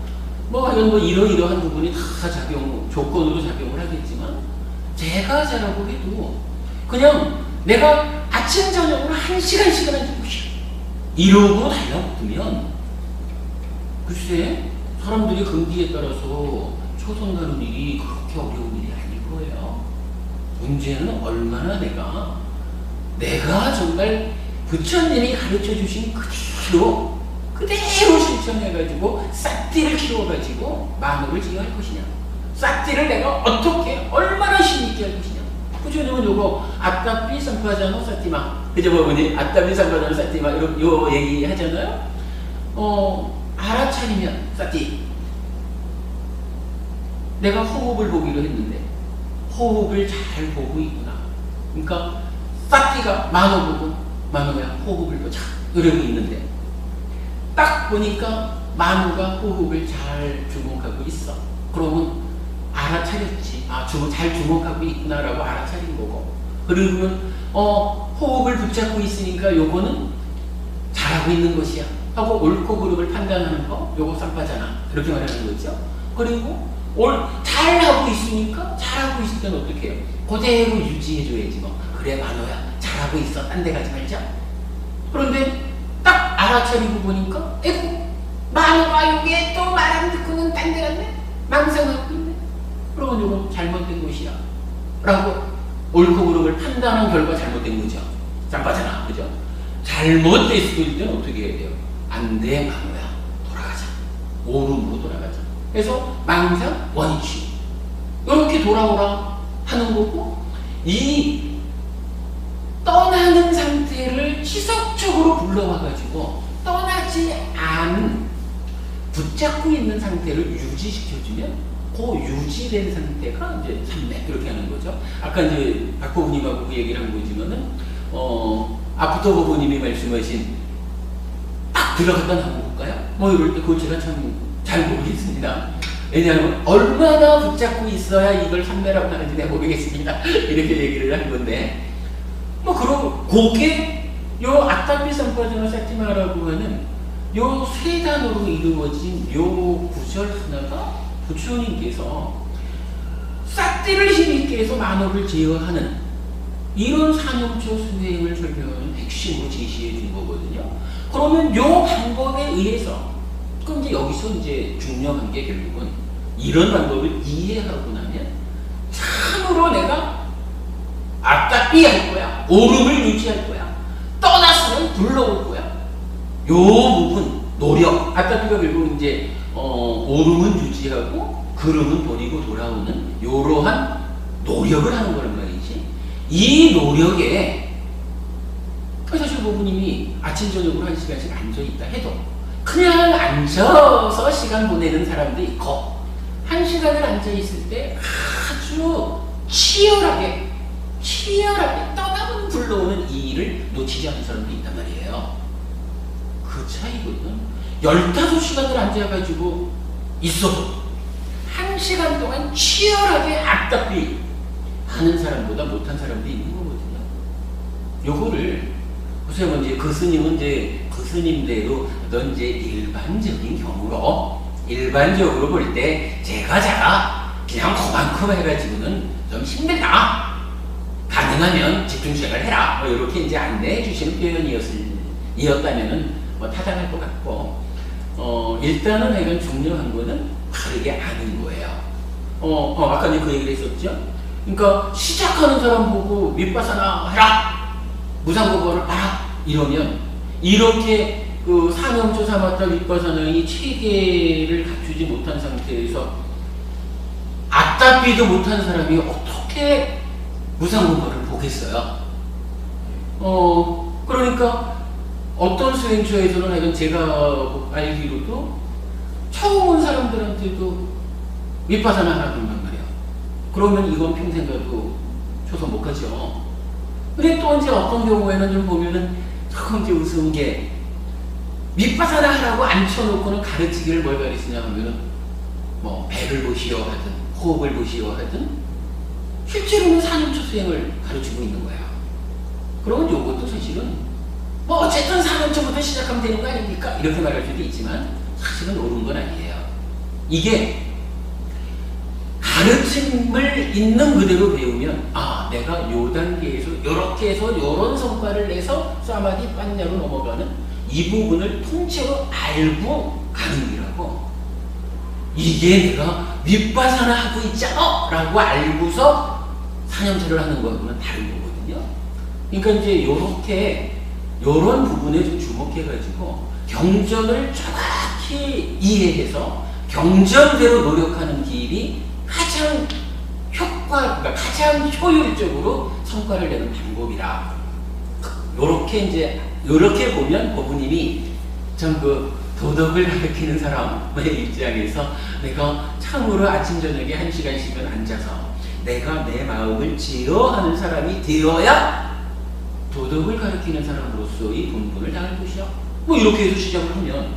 이러이러한 부분이 다 조건으로 작용을 하겠지만, 제가 자라고 해도 그냥 내가 아침 저녁으로 1시간씩은 이러고 달라붙으면, 글쎄 사람들이 근기에 따라서 초선 가는 일이 그렇게 어려운 일이 아닐 거예요. 문제는 얼마나 내가 정말 부처님이 가르쳐 주신 그대로 실천해가지고 싹디를 키워가지고 만호를 제어할 것이냐, 싹디를 내가 어떻게 얼마나 힘있게 할 것이냐. 부처님은 요거 아따삐 삼파자노 사티마, 그저 보니 아따삐 삼파자노 사티마 요 얘기 하잖아요. 알아차리면 싹디, 내가 호흡을 보기로 했는데 호흡을 잘 보고 있구나. 그러니까 싹디가 만호 보고 만호야 호흡을 보자 이러고 있는데, 딱 보니까 만호가 호흡을 잘 주목하고 있어. 그러면 알아차렸지. 잘 주목하고 있구나라고 알아차린 거고. 그러면 호흡을 붙잡고 있으니까 요거는 잘하고 있는 것이야 하고 옳고 그름을 판단하는 거 요거 쌍파잖아 그렇게 말하는 거죠. 그리고 잘하고 있으니까 잘하고 있을 때는 어떻게 해요? 그대로 유지해줘야지 뭐. 그래 만호야 잘하고 있어 딴 데 가지 말자. 그런데 딱 알아차리고 보니까 에고 만호가 여기에 또 말 안 듣고는 딴 데 갔네? 망상하고 있네? 그러면 이건 잘못된 것이야 라고 옳고 그름을 판단한 결과 잘못된 거죠. 쌍파잖아 그죠? 잘못됐을 때는 어떻게 해야 돼요? 안 돼 만호야 돌아가자 오름으로 돌아가자. 그래서 망상 원치 이렇게 돌아오라 하는 거고 이 떠나는 상태를 지속적으로 불러와가지고 떠나지 않은 붙잡고 있는 상태를 유지시켜주면 그 유지된 상태가 이제 삼매 이렇게 하는 거죠. 아까 이제 박 부부님하고 그 얘기를 한 거지만은 아프터 부부님이 말씀하신 딱 들어갔다 나와볼까요? 뭐 이럴 때 그걸 제가 참 잘 모르겠습니다. 왜냐하면 얼마나 붙잡고 있어야 이걸 삼매라고 하는지 내가 모르겠습니다. 이렇게 얘기를 한 건데 뭐 그럼 그게 요 아타피 삼파전어 사티마라고 하는 요 세 단어로 이루어진 요 구절 하나가 부처님께서 싹대를 힘있게 해서 만호를 제어하는 이런 사념초 수행을 설명하는 핵심으로 제시해 준 거거든요. 그러면 요 방법에 의해서 그럼 이제 여기서 이제 중요한 게 결국은 이런 방법을 이해하고 나면 참으로 내가 아따삐 할 거야. 오름을 유지할 거야. 떠났으면 불러올 거야. 요 부분 노력. 아따삐가 결국 이제 오름은 유지하고 그름은 버리고 돌아오는 요러한 노력을 하는 거란 말이지. 이 노력에 사실 부부님이 아침 저녁으로 1시간씩 앉아있다 해도 그냥 앉아서 시간 보내는 사람도 있고 1시간을 앉아있을 때 아주 치열하게 떠나면 불러오는 이 일을 놓치지 않는 사람도 있단 말이에요. 그 차이거든. 15시간을 앉아가지고 있어도 1시간 동안 치열하게 앞답비 하는 사람보다 못한 사람도 있는 거거든요. 요거를 보세요. 이제 그 스님은 이제 그 스님대로 어떤 이제 일반적인 경우로 일반적으로 볼 때 제가 그냥 그만큼 해가지고는 좀 힘들다. 가능하면 집중생활을 해라. 뭐 이렇게 이제 안내해 주시는 표현이었다면은 뭐 타당할 것 같고, 일단은 이건 중요한 거는 바르게 아는 거예요. 아까 이제 그 얘기를 했었죠. 그러니까 시작하는 사람 보고 밑바사나 해라. 무상고벌을 봐라. 이러면 이렇게 그 사명조 사마타 밑바사나의 체계를 갖추지 못한 상태에서 앞답비도 못한 사람이 어떻게 무상고벌을 보겠어요? 그러니까 어떤 수행처에서는 하여간 제가 알기로도 처음 온 사람들한테도 밑바사나 하라 그런단 말이에요. 그러면 이건 평생 가도 초선 못 가죠. 근데 또 이제 어떤 경우에는 좀 보면은 조금 이제 우스운 게 밑바사나 하라고 앉혀놓고는 가르치기를 뭘 가르치냐 하면은 뭐 배를 보시오 하든 호흡을 보시오 하든 실제로는 사념초 수행을 가르치고 있는 거야. 그러면 요것도 사실은 뭐 어쨌든 사념초부터 시작하면 되는 거 아닙니까? 이렇게 말할 수도 있지만 사실은 옳은 건 아니에요. 이게 가르침을 있는 그대로 배우면 내가 요 단계에서 요렇게 해서 요런 성과를 내서 사마디 빠냐로 넘어가는 이 부분을 통째로 알고 가는 길이라고. 이게 내가 밑바사나 하고 있잖아 라고 알고서 사념체를 하는 거하고는 다른 거거든요. 그러니까 이제 요런 부분에 좀 주목해가지고 경전을 정확히 이해해서 경전대로 노력하는 길이 가장 그러니까 가장 효율적으로 성과를 내는 방법이라. 요렇게 보면 법부님이 참 그 도덕을 가르치는 사람의 입장에서 내가 참으로 아침 저녁에 1시간씩은 앉아서 내가 내 마음을 제어하는 사람이 되어야 도덕을 가르치는 사람으로서의 본분을 다할 것이야. 뭐 이렇게 해서 시작을 하면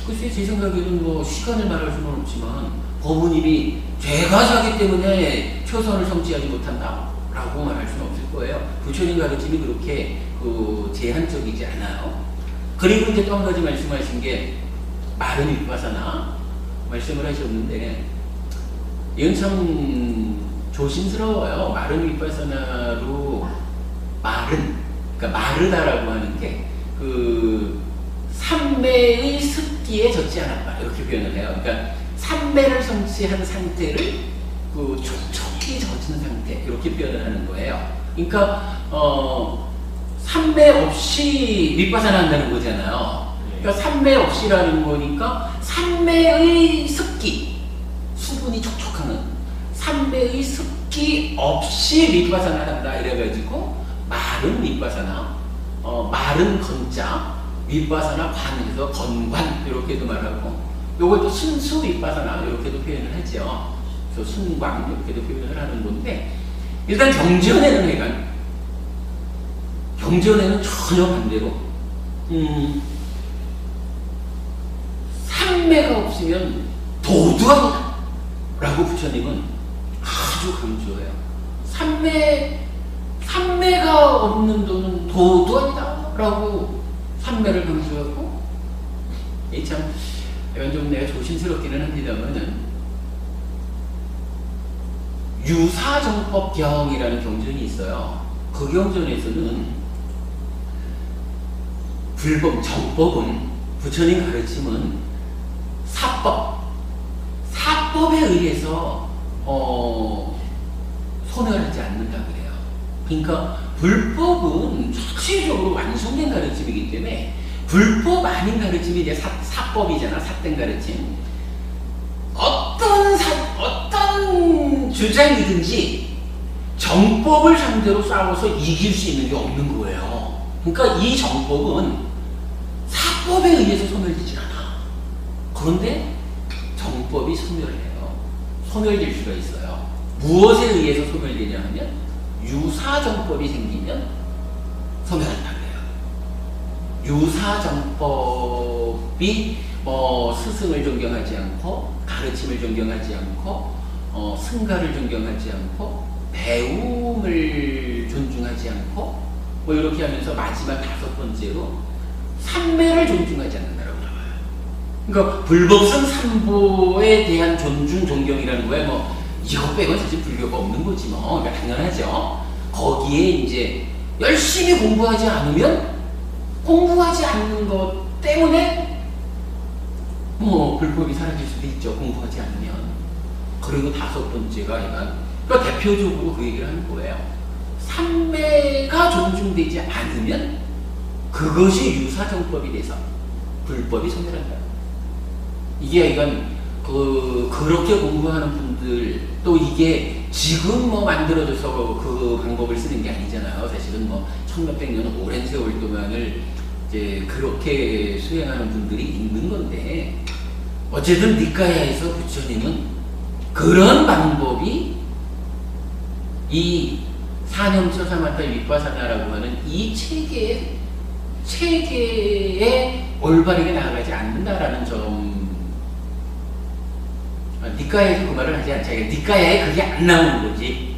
글쎄 제 생각에는 뭐 시간을 말할 수는 없지만 법부님이 죄가 자기 때문에 초선을 성취하지 못한다. 라고 말할 수는 없을 거예요. 부처님 가르침이 그렇게 제한적이지 않아요. 그리고 이제 또 한 가지 말씀하신 게 마른 윗바사나 말씀을 하셨는데, 이건 참 조심스러워요. 마른 윗바사나로 그러니까 마르다라고 하는 게 삼매의 습기에 젖지 않았다 이렇게 표현을 해요. 그러니까 삼매를 성취한 상태를 촉촉히 젖은 상태 이렇게 표현을 하는 거예요. 그러니까 삼매 없이 윗바사나 한다는 거잖아요. 그러니까 삼매 없이라는 거니까 삼매의 습기, 수분이 촉촉하는 삼매의 습기 없이 윗바사나 한다 이래가지고 마른 윗바사나, 마른 건자, 윗바사나 관에서 건관 이렇게도 말하고, 요걸 또 순수 윗바사나 이렇게도 표현을 하죠. 그래서 순광 이렇게도 표현을 하는 건데, 일단 경전에는 전혀 반대로 삼매가 없으면 도두아니다 라고 부처님은 아주 강조해요. 삼매가 없는 도는 도두아니다 라고 삼매를 강조하고, 참 이건 좀 내가 조심스럽기는 합니다만은, 유사정법경이라는 경전이 있어요. 그 경전에서는 정법은, 부처님 가르침은 사법에 의해서 소멸하지 않는다 그래요. 그러니까 불법은 실질적으로 완성된 가르침이기 때문에, 불법 아닌 가르침이 이제 사법이잖아, 삿된 가르침. 어떤 주장이든지 정법을 상대로 싸워서 이길 수 있는 게 없는 거예요. 그러니까 이 정법은 사법에 의해서 소멸되지 않아. 그런데 정법이 소멸될 수가 있어요. 무엇에 의해서 소멸되냐 하면, 유사정법이 생기면 소멸한다 그래요. 유사정법이 스승을 존경하지 않고, 가르침을 존경하지 않고, 승가를 존경하지 않고, 배움을 존중하지 않고, 이렇게 하면서 마지막 5번째로 삼매를 존중하지 않는다라고 나와요. 그러니까 불법성 삼보에 대한 존경이라는 거야. 이거 빼고 사실 불교가 없는 거지 그러니까 당연하죠. 거기에 이제 열심히 공부하지 않으면, 공부하지 않는 것 때문에 불법이 사라질 수도 있죠. 공부하지 않으면. 그리고 5번째가 그러니까 대표적으로 그 얘기를 하는 거예요. 삼매가 존중되지 않으면 그것이 유사정법이 돼서 불법이 소멸한다. 이건 그렇게 공부하는 분들, 또 이게 지금 만들어져서 그 방법을 쓰는 게 아니잖아요. 사실은 1600년 오랜 세월 동안을 이제 그렇게 수행하는 분들이 있는 건데, 어쨌든 니카야에서 부처님은 그런 방법이 이 사념처 사마타 윗바사나라고 하는 이 체계에 올바르게 나아가지 않는다라는 점, 니카야에서 그 말을 하지 않자. 니카야에 그게 안 나오는 거지.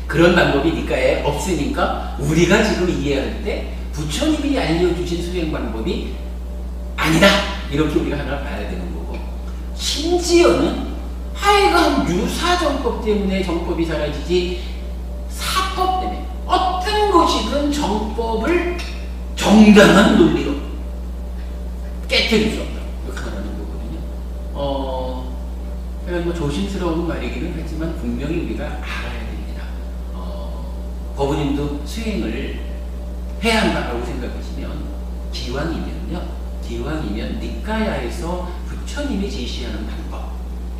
그런 방법이 니카야에 없으니까 우리가 지금 이해할 때 부처님이 알려주신 수행 방법이 아니다, 이렇게 우리가 하나 봐야 되는 거고, 심지어는 하여간 유사정법 때문에 정법이 사라지지, 사법 때문에 어떤 것이든 정법을 정당한 논리로 깨뜨릴 수 없다, 이렇게 말하는 거거든요. 조심스러운 말이기는 하지만 분명히 우리가 알아야 됩니다. 법부님도 수행을 해야 한다고 생각하시면, 기왕이면 니카야에서 부처님이 제시하는 방법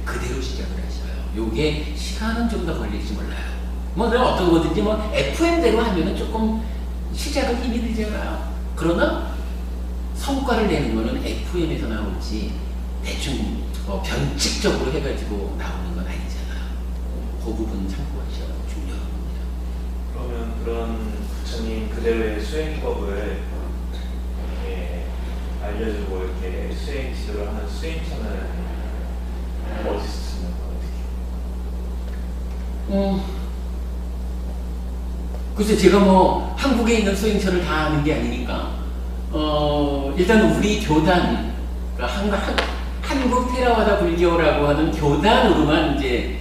그대로 시작을 하셔요. 요게 시간은 좀 더 걸릴지 몰라요. 내가 어떤 거든지 FM대로 하면은 조금 시작은 힘이 들잖아요. 그러나 성과를 내는 거는 FM에서 나올지 대충 변칙적으로 해가지고 나오는 건 아니잖아요. 그 부분 참고하셔야 중요합니다. 그러면 그런 부처님 그대로의 수행법을 이렇게 알려주고 이렇게 수행 지도를 하는 수행처는 어디서 쓰는 거 글쎄 제가 뭐 한국에 있는 수행처를 다 아는 게 아니니까 일단 우리 교단, 그러니까 한국 테라와다 불교라고 하는 교단으로만 이제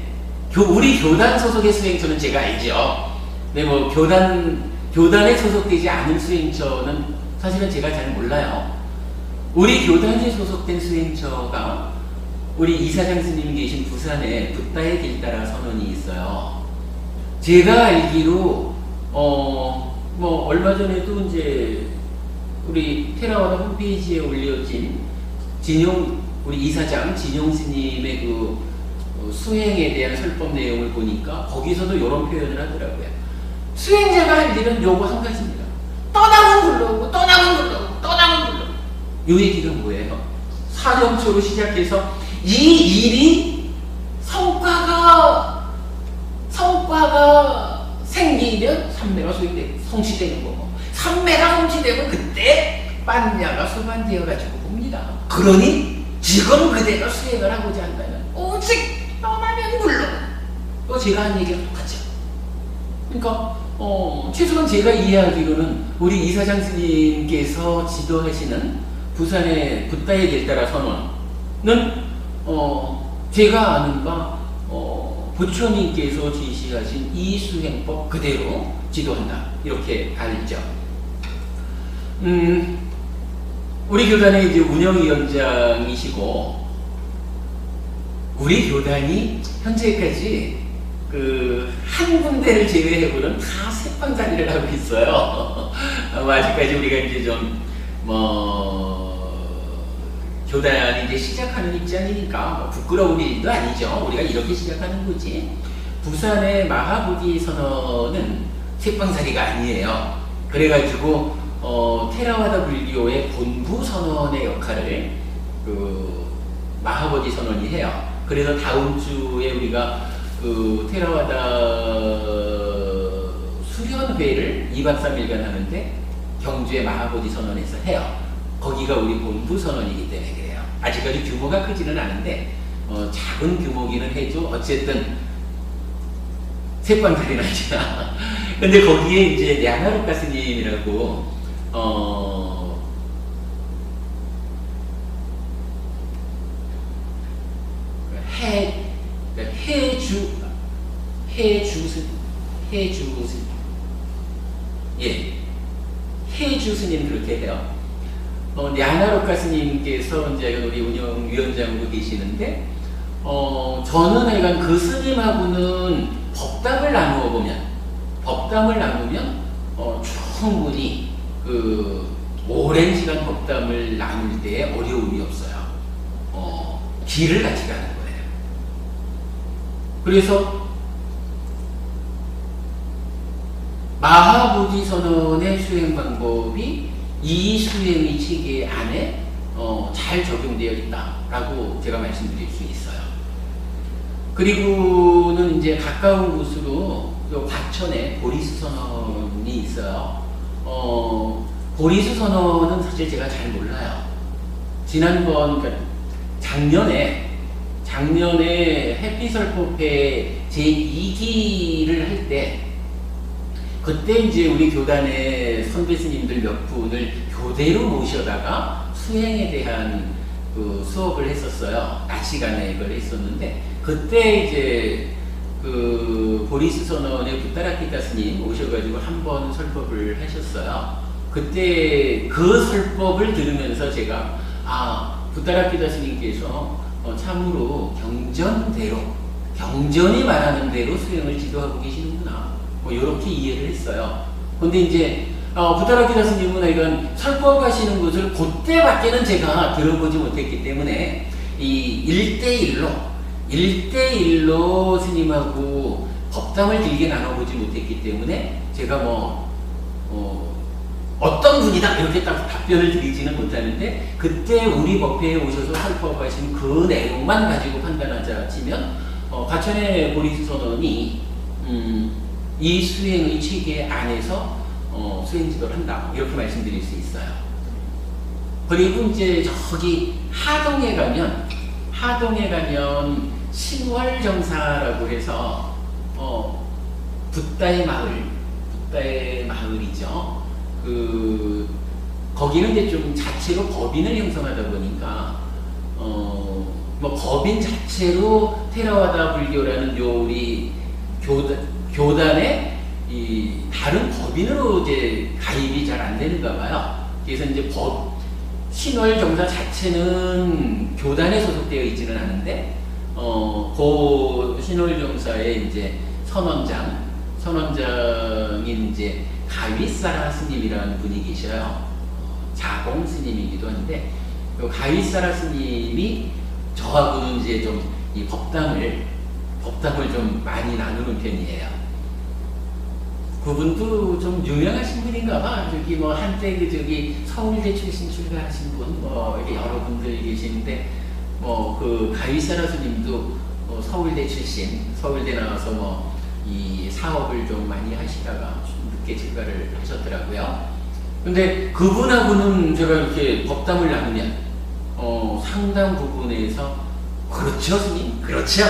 우리 교단 소속의 수행처는 제가 알죠. 근데 뭐 교단에 소속되지 않은 수행처는 사실은 제가 잘 몰라요. 우리 교단에 소속된 수행처가 우리 이사장 스님 계신 부산에 붓다의 길 따라 선언이 있어요. 제가 알기로 뭐 얼마 전에도 이제 우리 테라와다 홈페이지에 올려진 우리 이사장 진용 스님의 그 수행에 대한 설법 내용을 보니까 거기서도 이런 표현을 하더라고요. 수행자가 할 일은 요거 한 가지입니다. 떠나면 불러오고 떠나면 불러오고 떠나면 불러오고. 요 얘기가 뭐예요? 사정초로 시작해서 이 일이 성과가 생기면 삼매가 소위되고 성취되는 거고, 삼매가 성취되면 그때般냐가 수반되어가지고 봅니다. 그러니 지금 그대가 수행을 하고자 한다면 오직 떠나면 물론 또 제가 한 얘기랑 똑같죠. 그러니까 최소한 제가 이해하기로는 우리 이사장 스님께서 지도하시는 부산의 붓다의 길 따라 선언은 제가 아는 바 부처님께서 지시하신 이 수행법 그대로 지도한다, 이렇게 알죠. 우리 교단의 이제 운영위원장이시고, 우리 교단이 현재까지 한 군데를 제외해보는 다 색방자리를 하고 있어요. 아직까지 우리가 이제 교단이 이제 시작하는 입장이니까 뭐 부끄러운 일도 아니죠. 우리가 이렇게 시작하는 거지. 부산의 마하보디 선언은 색방자리가 아니에요. 그래가지고 테라와다 불교의 본부 선언의 역할을 마하보디 선언이 해요. 그래서 다음 주에 우리가 테라와다 수련회를 2박 3일간 하는데 경주의 마하보디 선언에서 해요. 거기가 우리 본부 선언이기 때문에 그래요. 아직까지 규모가 크지는 않은데 작은 규모기는 해도 어쨌든 색방자리 나잖아. 근데 거기에 이제 야나루카 스님이라고 해주 스님 그렇게 해요. 야나루카 스님께서 이제 우리 운영위원장으로 계시는데, 저는 하여간 그 스님하고는 법담을 나누면 충분히 오랜 시간 법담을 나눌 때 어려움이 없어요. 길을 같이 가는 거예요. 그래서 마하보디 선언의 수행 방법이 이 수행의 체계 안에 잘 적용되어 있다라고 제가 말씀드릴 수 있어요. 그리고는 이제 가까운 곳으로 과천에 보리수 선언이 있어요. 보리수 선언은 사실 제가 잘 몰라요. 그러니까 작년에 해피설법회 제2기를 할 때, 그때 이제 우리 교단의 선배 스님들 몇 분을 교대로 모셔다가 수행에 대한 수업을 했었어요. 낮 시간에 이걸 했었는데, 그때 이제 보리수 선언의 붓다라키타 스님 오셔가지고 한 번 설법을 하셨어요. 그때 그 설법을 들으면서 제가 붓다라키타 스님께서 참으로 경전이 말하는 대로 수행을 지도하고 계시는구나, 뭐 이렇게 이해를 했어요. 근데 이제 붓다라키타 스님은 이건 설법하시는 것을 그때밖에는 제가 들어보지 못했기 때문에 이 1대1로 스님하고 법담을 길게 나눠보지 못했기 때문에 제가 어떤 분이다 이렇게 딱 답변을 드리지는 못하는데, 그때 우리 법회에 오셔서 설법하신 그 내용만 가지고 판단하자 치면 과천의 보리수 선언이 이 수행의 체계 안에서 수행 지도를 한다, 이렇게 말씀드릴 수 있어요. 그리고 이제 저기 하동에 가면 신월정사라고 해서 붓다의 마을, 법가의 마을이죠. 거기는 이제 좀 자체로 법인을 형성하다 보니까 뭐 법인 자체로 테라와다 불교라는 요 우리 교단의 이 다른 법인으로 이제 가입이 잘 안 되는가 봐요. 그래서 이제 신월정사 자체는 교단에 소속되어 있지는 않은데 그 신월정사의 이제 선원장인 이제 가위사라 스님이라는 분이 계셔요. 자공 스님이기도 한데 그 가위사라 스님이 저하고는 이제 좀 이 법담을 좀 많이 나누는 편이에요. 그분도 좀 유명하신 분인가 봐. 저기 뭐 한때 서울대 출신 출가하신 분 뭐 이렇게 여러 분들 계시는데 뭐 그 가위사라 스님도 서울대 출신, 서울대 나와서 뭐 이 사업을 좀 많이 하시다가 좀 늦게 출가를 하셨더라고요. 근데 그분하고는 제가 이렇게 법담을 나누면 상당 부분에서 그렇죠 스님, 그렇죠,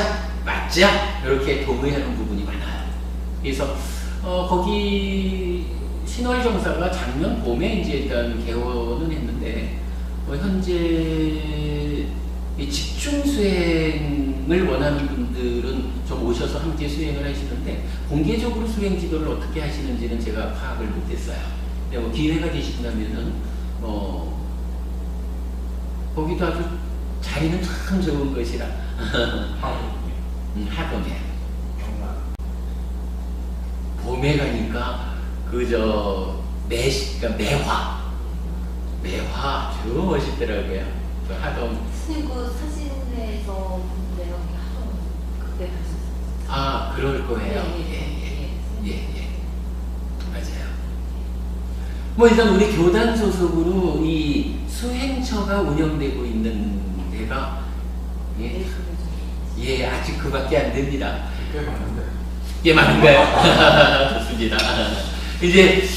맞죠, 이렇게 동의하는 부분이 많아요. 그래서 거기 신월정사가 작년 봄에 이제 일단 개원은 했는데 현재 이 집중 수행을 원하는 분들은 좀 오셔서 함께 수행을 하시는데 공개적으로 수행 지도를 어떻게 하시는지는 제가 파악을 못했어요. 근데 뭐 기회가 되신다면은 거기도 아주 자리는 참 좋은 것이라. 하동에 봄에 가니까 그러니까 매화 아주 멋있더라고요. 그 하동. 선생님 그 사진에서 본데요. 하동 그때 가셨어요. 아 그럴 거예요. 예. 맞아요. 뭐 일단 우리 교단 소속으로 이 수행처가 운영되고 있는 데가 아직 그밖에 안 됩니다. 꽤 많은데. 꽤 많은가요? 좋습니다. 이제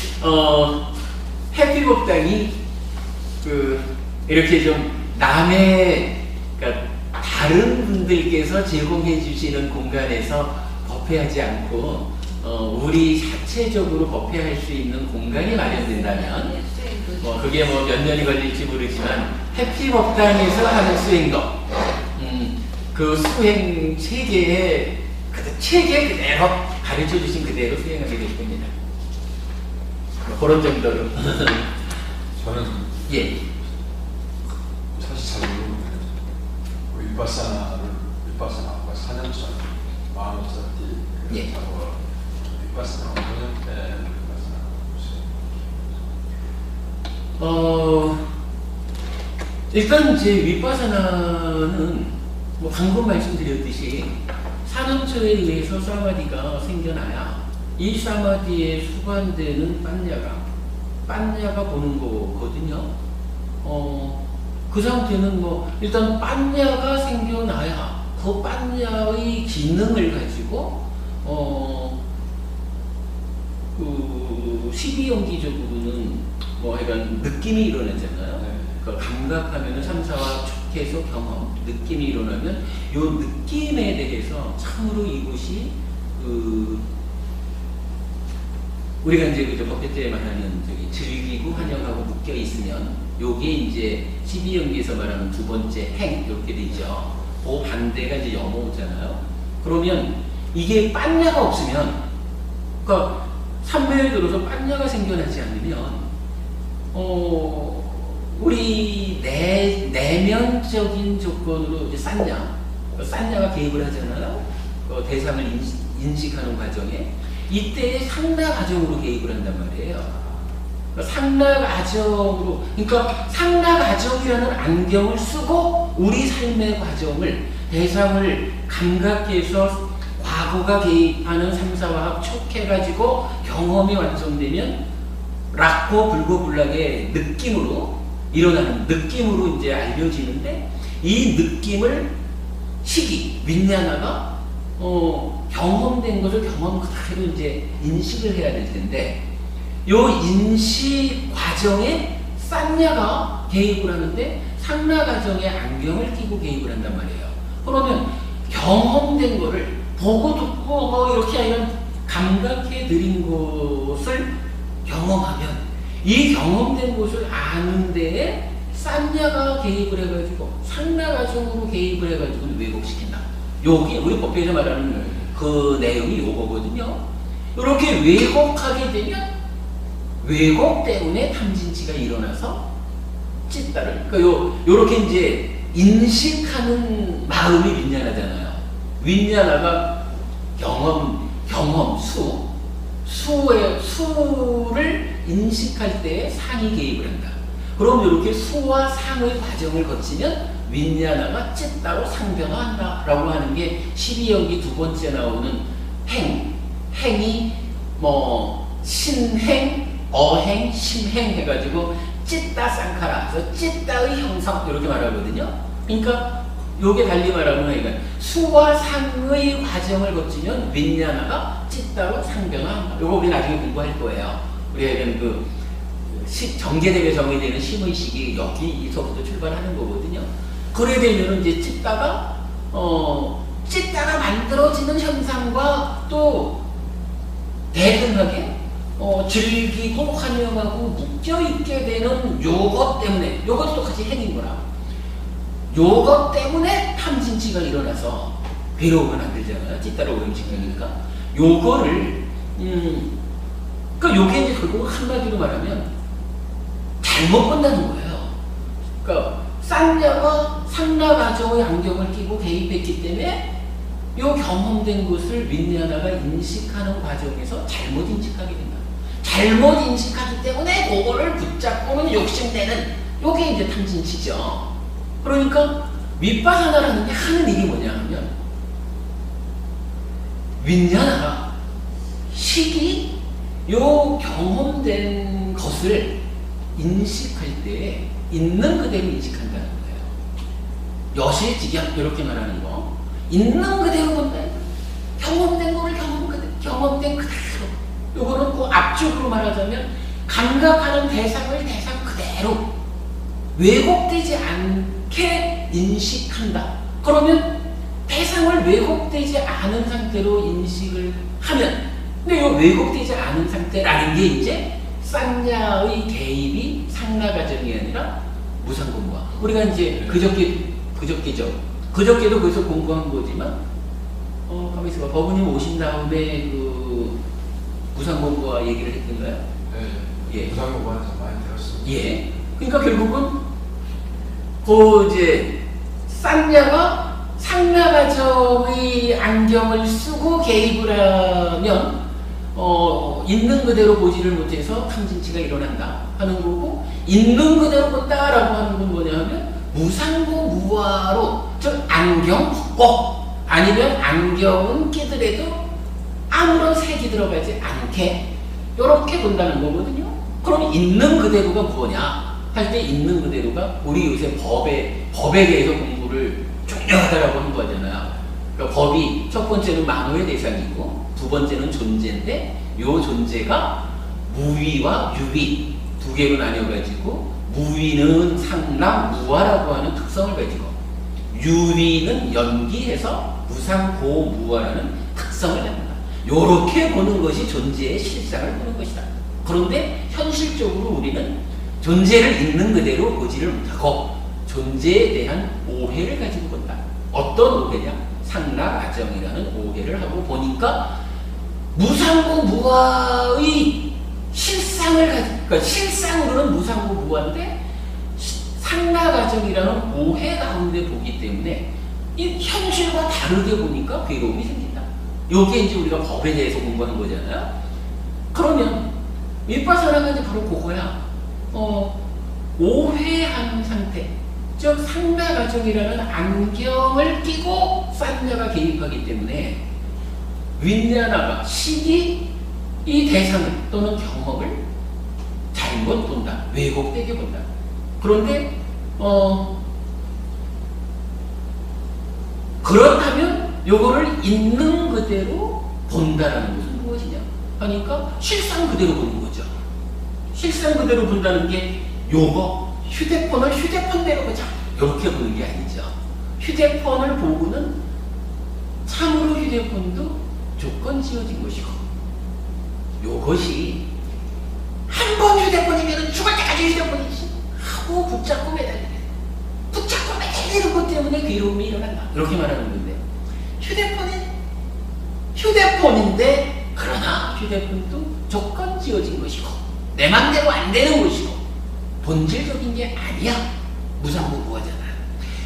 해피법당이 이렇게 좀 그러니까 다른 분들께서 제공해 주시는 공간에서 법회하지 않고 우리 자체적으로 법회할 수 있는 공간이 마련된다면 그게 뭐 몇 년이 걸릴지 모르지만 해피법당에서 하는 수행도 그 수행 체계 그대로 가르쳐 주신 그대로 수행하게 될 겁니다. 그런 정도로. 저는 예. 사실 잘 모르는데 윗바사나가 4년 전 40살때 예. 윗바사나 5년 때 일단 제 윗바사나는 뭐 방금 말씀드렸듯이 산엄초에 의해서 사마디가 생겨나야 이 사마디에 수반되는 빤야가 보는 거거든요. 그 상태는 뭐 일단 빤야가 생겨나야 그 빤야의 기능을 가지고 그 12연기적으로는 뭐 약간 느낌이 일어나잖아요. 네. 그 감각하면은 삼사와 촉해서 경험, 느낌이 일어나면 요 느낌에 대해서 참으로 이것이 우리가 이제 법회 때 말하는 즐기고 환영하고 묶여 있으면 요게 이제 12연기에서 말하는 두 번째 행 이렇게 되죠. 그 반대가 이제 염호잖아요. 그러면 이게 빤야가 없으면 그러니까 삼매에 들어서 빤야가 생겨나지 않으면 우리 내면적인 조건으로 이제 싼야가 개입을 하잖아요. 대상을 인식하는 과정에 이때 상나 과정으로 개입을 한단 말이에요. 상나 과정으로, 그러니까 상나 과정이라는 안경을 쓰고 우리 삶의 과정을 대상을 감각해서 과거가 개입하는 삼사화합 촉해가지고 경험이 완성되면 락고 불고불락의 느낌으로 일어나는 느낌으로 이제 알려지는데 이 느낌을 윈냐나가 경험된 것을 경험 그대로 이제 인식을 해야 될 텐데 요 인식 과정에 싼냐가 개입을 하는데 상나 과정에 안경을 끼고 개입을 한단 말이에요. 그러면 경험된 거를 보고 듣고 뭐 이렇게 하면 감각해 드린 것을 경험하면 이 경험된 것을 아는데 쌍야가 개입을 해가지고 상나가정으로 개입을 해가지고 왜곡시킨다. 여기 우리 법회에서 말하는 그 내용이 요거거든요. 이렇게 왜곡하게 되면 왜곡 때문에 탐진치가 일어나서 찢다를 그러니까 요렇게 이제 인식하는 마음이 윈냐나잖아요. 윈냐나가 수를 인식할 때 상이 개입을 한다. 그럼 이렇게 수와 상의 과정을 거치면 윈냐나가 찢다로 상변화한다라고 하는 게 12연기 두 번째 나오는 행이 뭐 신행, 어행, 심행 해가지고 찢다 쌍카라, 그래서 찢다의 형성 이렇게 말하거든요. 그러니까 요게 달리 말하면 그러니까 수와 상의 과정을 거치면 윈냐나가 찢다로 상변화한다. 요거 우리 나중에 공부할 거예요. 우리에는 그 정제되게 정의되는 심의식이 여기서부터 출발하는 거거든요. 그래 되면 이제 찢다가 만들어지는 현상과 또 대등하게 즐기고 환영하고 묶여있게 되는 요것 때문에 요것도 똑같이 행인 거라. 요것 때문에 탐진치가 일어나서 괴로움을 만들잖아요. 찢다로 오염시키니까 요거를 그러니까 요게 이제 결국 한마디로 말하면 잘못 본다는 거예요. 그러니까 쌍야가 상나가정의 안경을 끼고 개입했기 때문에 요 경험된 것을 윈냐나가 인식하는 과정에서 잘못 인식하게 된다. 잘못 인식하기 때문에 그거를 붙잡고는 욕심내는 요게 이제 탐진치죠. 그러니까 윗바사나라는 게 하는 일이 뭐냐 하면 윈냐나가 식이 요 경험된 것을 인식할 때 있는 그대로 인식한다는 거예요. 여실직약 이렇게 말하는 거. 있는 그대로 본다. 경험된 거를 경험된 그대로. 요거는 그 앞쪽으로 말하자면 감각하는 대상을 대상 그대로 왜곡되지 않게 인식한다. 그러면 대상을 왜곡되지 않은 상태로 인식을 하면 근데 요 왜곡되지 않은 상태라는 게 이제 쌍야의 개입이 상나가정이 아니라 무상공부화. 우리가 이제 그저께도 거기서 공부한 거지만 가만히 있어봐. 법원님 오신 다음에 그 무상공부화 얘기를 했던가요? 네. 예. 무상공부화 많이 들었습니다. 예. 그러니까 결국은 그 이제 쌍야가 상나가정의 안경을 쓰고 개입을 하면 있는 그대로 보지를 못해서 탐진치가 일어난다 하는 거고 있는 그대로 본다라고 하는 건 뭐냐 하면 무상고 무화로 즉 안경 벗고 아니면 안경은 끼더라도 아무런 색이 들어가지 않게 이렇게 본다는 거거든요. 그럼 있는 그대로가 뭐냐 할 때 있는 그대로가 우리 요새 법에 대해서 공부를 중요하다라고 한 거잖아요. 그러니까 법이 첫 번째는 만호의 대상이고 두 번째는 존재인데 요 존재가 무위와 유위 두 개로 나뉘어가지고 무위는 상남 무화라고 하는 특성을 가지고 유위는 연기해서 무상고무화라는 특성을 갖는다. 요렇게 보는 것이 존재의 실상을 보는 것이다. 그런데 현실적으로 우리는 존재를 있는 그대로 보지를 못하고 존재에 대한 오해를 가지고 본다. 어떤 오해냐? 상나가정이라는 오해를 하고 보니까 무상고 무화의 실상을 그러니까 실상으로는 무상고 무화인데 상나가정이라는 오해 가운데 보기 때문에 이 현실과 다르게 보니까 괴로움이 생긴다. 요게 이제 우리가 법에 대해서 공부하는 거잖아요. 그러면 윗바사나가 이제 바로 그거야. 오해한 상태, 즉 상나가정이라는 안경을 끼고 쌍야가 개입하기 때문에 윈냐나가 식이 이 대상을 또는 경험을 잘못 본다, 왜곡되게 본다. 그런데 그렇다면 요거를 있는 그대로 본다라는 것은 무엇이냐 하니까 실상 그대로 보는 거죠. 실상 그대로 본다는 게 요거 휴대폰을 휴대폰대로 보자 이렇게 보는 게 아니죠. 휴대폰을 보고는 참으로 휴대폰도 조건 지어진 것이고 요것이 한 번 휴대폰이면 죽을 때까지 휴대폰이지 하고 붙잡고 매달리게 붙잡고 매달리는 것 때문에 괴로움이 일어난다 이렇게 말하는 건데 휴대폰인데 그러나 휴대폰도 조건 지어진 것이고 내 맘대로 안 되는 것이고 본질적인 게 아니야. 무상부부하잖아.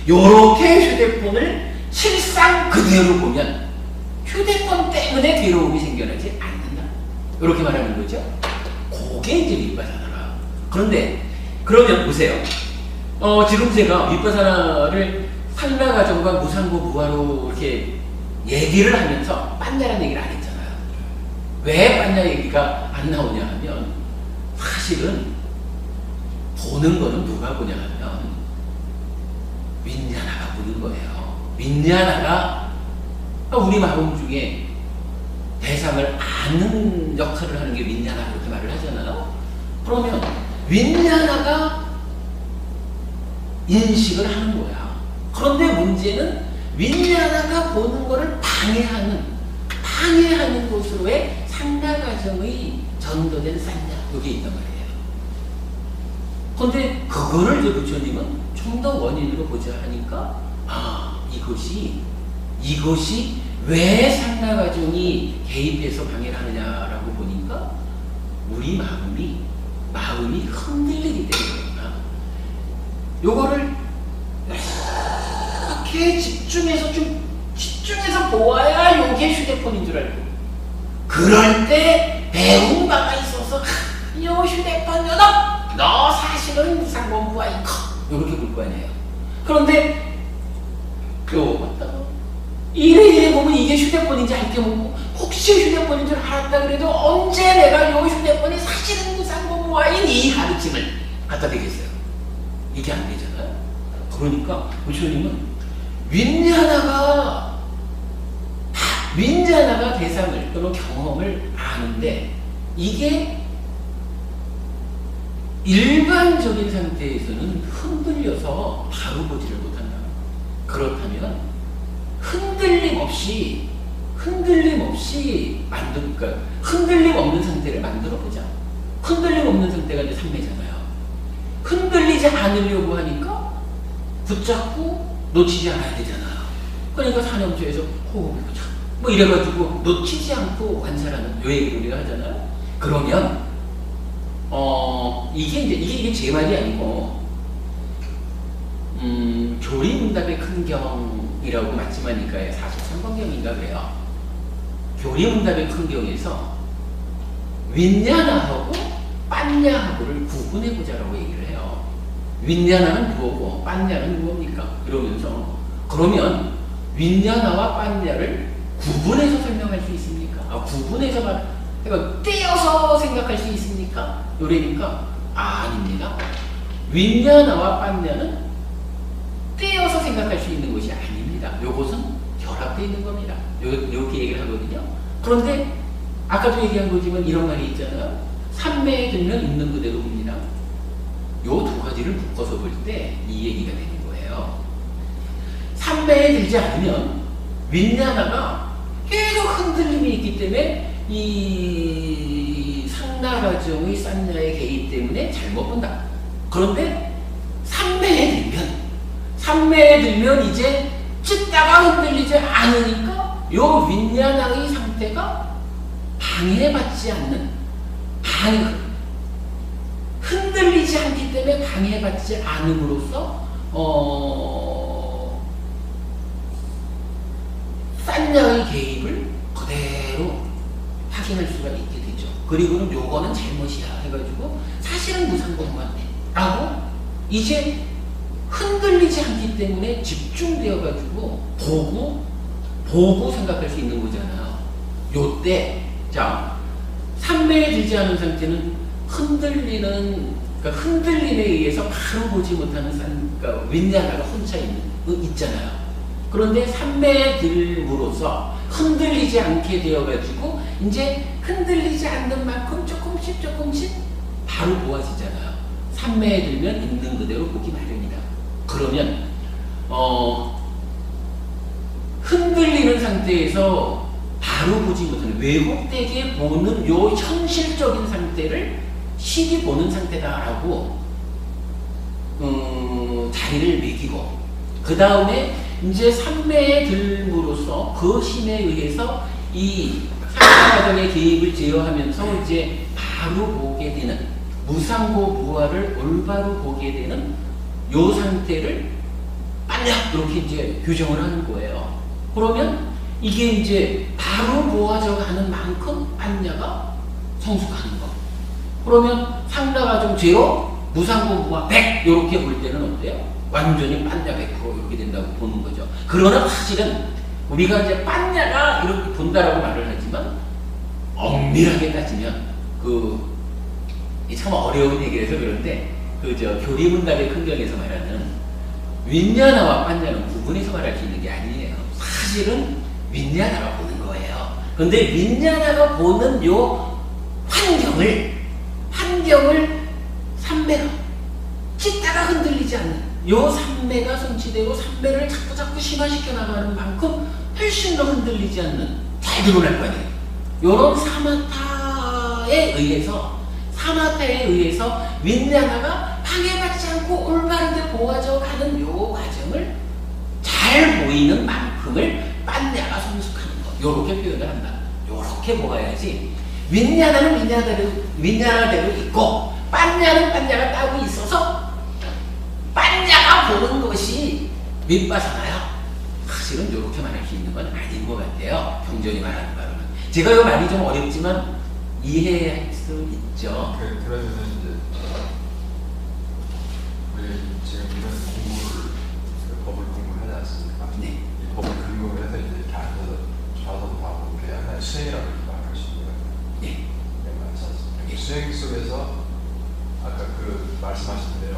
요렇게 휴대폰을 실상 그대로 보면 휴대폰 때문에 괴로움이 생겨나지 않는다. 이렇게 말하는 거죠. 그게 이제 윗바사나라. 그런데 그러면 보세요. 지금 제가 윗바사나를 상나가정과 무상부부하로 이렇게 얘기를 하면서 빤냐라는 얘기를 안 했잖아요. 왜 빤냐 얘기가 안 나오냐 하면 사실은 보는 거는 누가 보냐 하면 윈냐나가 보는 거예요. 윈냐나가 우리 마음 중에 대상을 아는 역할을 하는 게 윈냐나 그렇게 말을 하잖아요. 그러면 윈냐나가 인식을 하는 거야. 그런데 문제는 윈냐나가 보는 거를 방해하는 곳으로의 상나가정의 전도된 산냐 여기 있단 말이에요. 그런데 그거를 이제 부처님은 좀 더 원인으로 보자 하니까 이것이 왜 상나가정이 개입해서 방해를 하느냐라고 보니까 우리 마음이 흔들리기 때문이구나. 요거를 이렇게 집중해서 보아야 요게 휴대폰인 줄 알고 그럴 때 배운 바가 있어서 요 휴대폰 너 사실은 무상범부아이커 이렇게 볼 거 아니에요. 그런데 이래 보면 이게 휴대폰인지 알 게 없고 혹시 휴대폰인 줄 알았다 그래도 언제 내가 요 휴대폰이 사실은 무상범부아인 이 가르침을 갖다 대겠어요. 이게 안 되잖아요. 그러니까 부처님은 윈냐나가 대상을 또는 경험을 아는데 이게 일반적인 상태에서는 흔들려서 바로 보지를 못한다. 그렇다면 흔들림 없이 흔들림 없는 상태를 만들어 보자. 흔들림 없는 상태가 이제 삼매잖아요. 흔들리지 않으려고 하니까 붙잡고 놓치지 않아야 되잖아요. 그러니까 산염초에서 호흡을 보자. 뭐 이래가지고 놓치지 않고 관찰하는 요 얘기를 우리가 하잖아요. 그러면 이게 제 말이 아니고 교리문답의 큰경이라고 맞지만니까요. 43번경인가 그래요. 교리문답의 큰경에서 윈냐나하고 빤냐하고를 구분해보자라고 얘기를 해요. 윈냐나는 무엇고 빤냐는 무엇입니까? 그러면 윈냐나와 빤냐를 구분해서 설명할 수 있습니까? 구분해서 그러니까 떼어서 생각할 수 있습니까? 요래니까 아닙니다. 윈냐나와 빤냐는 떼어서 생각할 수 있는 것이 아닙니다. 요것은 결합되어 있는 겁니다. 이렇게 얘기를 하거든요. 그런데 아까도 얘기한 거지만 이런 말이 있잖아요. 삼매에 들면 있는 그대로 봅니다. 요 두 가지를 묶어서 볼 때 이 얘기가 되는 거예요. 삼매에 들지 않으면 윈냐나가 계속 흔들림이 있기 때문에 이 상나가정의 산냐의 개입 때문에 잘못 본다. 그런데 삼매에 들면 이제 찢다가 흔들리지 않으니까 요 윈냐나의 상태가 방해받지 않는 흔들리지 않기 때문에 방해받지 않음으로써 산냐의 개입을 그대로 확인할 수가 있게 되죠. 그리고는 요거는 잘못이야 해가지고 사실은 무상범부한데 라고 이제 흔들리지 않기 때문에 집중되어가지고 보고 생각할 수 있는 거잖아요. 요때 삼매에 들지 않은 상태는 흔들림에 의해서 바로 보지 못하는 윈냐나가 혼자 있잖아요. 그런데 삼매에 들므로써 흔들리지 않게 되어가지고 이제 흔들리지 않는 만큼 조금씩 바로 보아지잖아요. 삼매에 들면 있는 그대로 보기 마련이다. 그러면 흔들리는 상태에서 바로 보지 못하는 왜곡되게 보는 요 현실적인 상태를 신이 보는 상태다라고 자리를 매기고 그 다음에 이제 삼매에 들므로써 그 힘에 의해서 이 상하과정의 개입을 제어하면서 이제 바로 보게 되는 무상고 무아를 올바로 보게 되는 요 상태를 빨리 이렇게 이제 규정을 하는 거예요. 그러면 이게 이제 바로 모아져 가는 만큼 반야가 성숙하는 거. 그러면 상가과정 제로, 무상고 무아 100 이렇게 볼 때는 어때요? 완전히 반야 100% 이렇게 된다고 보는 거죠. 그러나 사실은 우리가 이제 반야가 이렇게 본다라고 말을 하지만 엄밀하게 따지면 참 어려운 얘기라서 그런데 교리문답의 큰경에서 말하는 윈야나와 반야는 구분해서 말할 수 있는 게 아니에요. 사실은 윈야나가 보는 거예요. 그런데 윈야나가 보는 요 환경을 삼매가 찢다가 흔들리지 않는 요 삼매가 성취되고 삼매를 자꾸 심화시켜 나가는 만큼 훨씬 더 흔들리지 않는 잘 드러날 거 아니에요. 요런 사마타에 의해서 윈야나가 방해받지 않고 올바르게 보아져 가는 요 과정을 잘 보이는 만큼을 반야가 성숙하는 거. 요렇게 표현을 한다. 요렇게 보아야지 윈야나는 윈야나대로 있고 반야는 반야가 따로 있어서 반야가 보는 것이 윗바사나야. 사실은 요렇게 말할 수 있는 건 아닌 것 같아요. 경전이 말하는 바로는. 제가 이 말이 좀 어렵지만 이해할 수 있죠. 그러면은 이제 우리 지금 이런 법을 공부를 하지 않습니까? 네. 이 법을 근거로 해서 이제 이렇게 앉아서 좌선도 하고 그게 하나의 수행이라고 말할 수 있는 거예요. 네. 네, 맞지 않습니까? 수행 속에서 아까 말씀하신 대로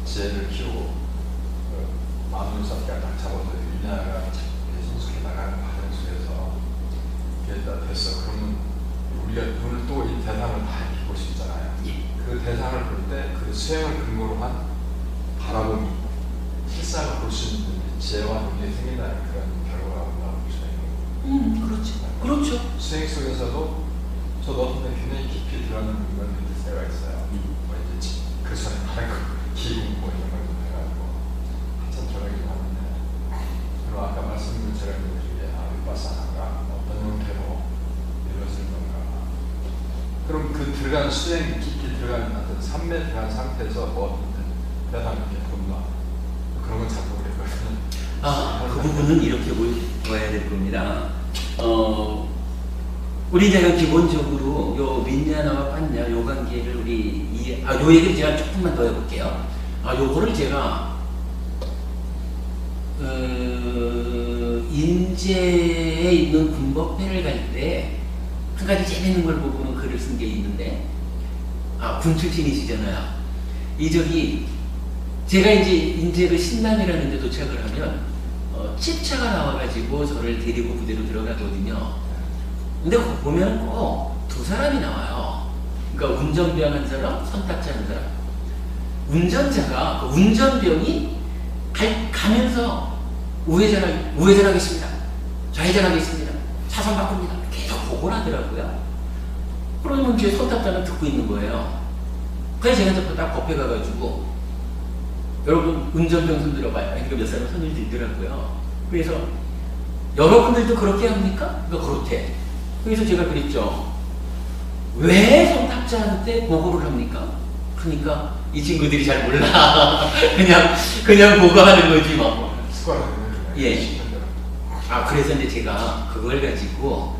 지혜를 키우고 마음을 쌓게 딱 잡아서 윈야가 성숙해 나가는 과정 속에서 이게 다 됐어. 그러면 우리가 눈을 뜨고 이 대상을 다 이렇게 볼 수 있잖아요. 예. 그 대상을 볼 때 그 수행을 근거로 한 바라봄이 실상을 볼 수 있는 지혜와 능력이 생긴다는 그런 결과가 나올 수가 있는 거예요. 그렇죠. 수행 속에서도 저도 어떤 때 굉장히 깊이 들어가는 걸 느낄 때가 있어요. 뭐 이제 그 전에 다른 거 기분 뭐 이런 걸 해가지고 한참 들어가기도 하는데 그리고 아까 말씀드린 제가 있는 것 중에 윗바사나가 어떤 형태로 이루어질 건가. 그럼 그 들어간 수행 깊이 들어간 어떤 삼매 들어간 상태에서 뭐 어떤 대상을 이렇게 본다. 그런 건 잘 모르겠거든요. 그 부분은 이렇게 보아야 될 겁니다. 우리 제가 기본적으로 요 윈야나와 반야 요 관계를 요 얘기를 제가 조금만 더 해볼게요. 요거를 제가 인재에 있는 군법회를 갈 때 한 가지 재밌는 걸 보고는 글을 쓴 게 있는데 군 출신이시잖아요. 제가 이제 인제를 신남이라는 데 도착을 하면 찝차가 나와가지고 저를 데리고 부대로 들어가거든요. 근데 보면 꼭 두 사람이 나와요. 그러니까 운전병 한 사람, 선탁자 한 사람. 운전자가 운전병이 가면서 우회전하겠습니다. 좌회전하겠습니다. 차선 바꿉니다. 계속 보고를 하더라고요. 그러면 이제 선탁자는 듣고 있는 거예요. 그래서 제가 딱 법회 가가지고 여러분 운전병 손 들어봐요. 그러니까 몇 사람 손을 들더라고요. 그래서 여러분들도 그렇게 합니까? 그렇대. 그래서 제가 그랬죠. 왜 선탁자한테 보고를 합니까? 그러니까 이 친구들이 잘 몰라. 그냥 보고하는 거지 뭐. 습관을 예. 그래서 이제 제가 그걸 가지고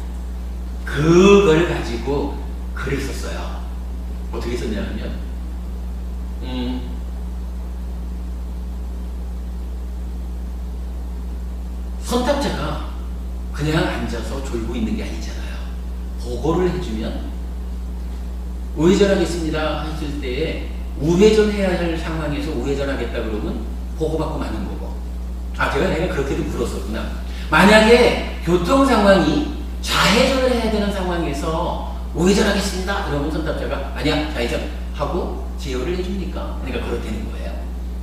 글을 썼어요. 어떻게 썼냐면 선탁자가 그냥 앉아서 졸고 있는 게 아니잖아요. 보고를 해주면 우회전하겠습니다 했을 때에 우회전해야 할 상황에서 우회전하겠다 그러면 보고받고 마는 거고. 내가 그렇게도 물었었구나. 만약에 교통 상황이 좌회전을 해야 되는 상황에서 우회전하겠습니다 그러면 선탁자가 아니야 좌회전 하고 제어를 해줍니까? 그러니까 그렇다는 거예요.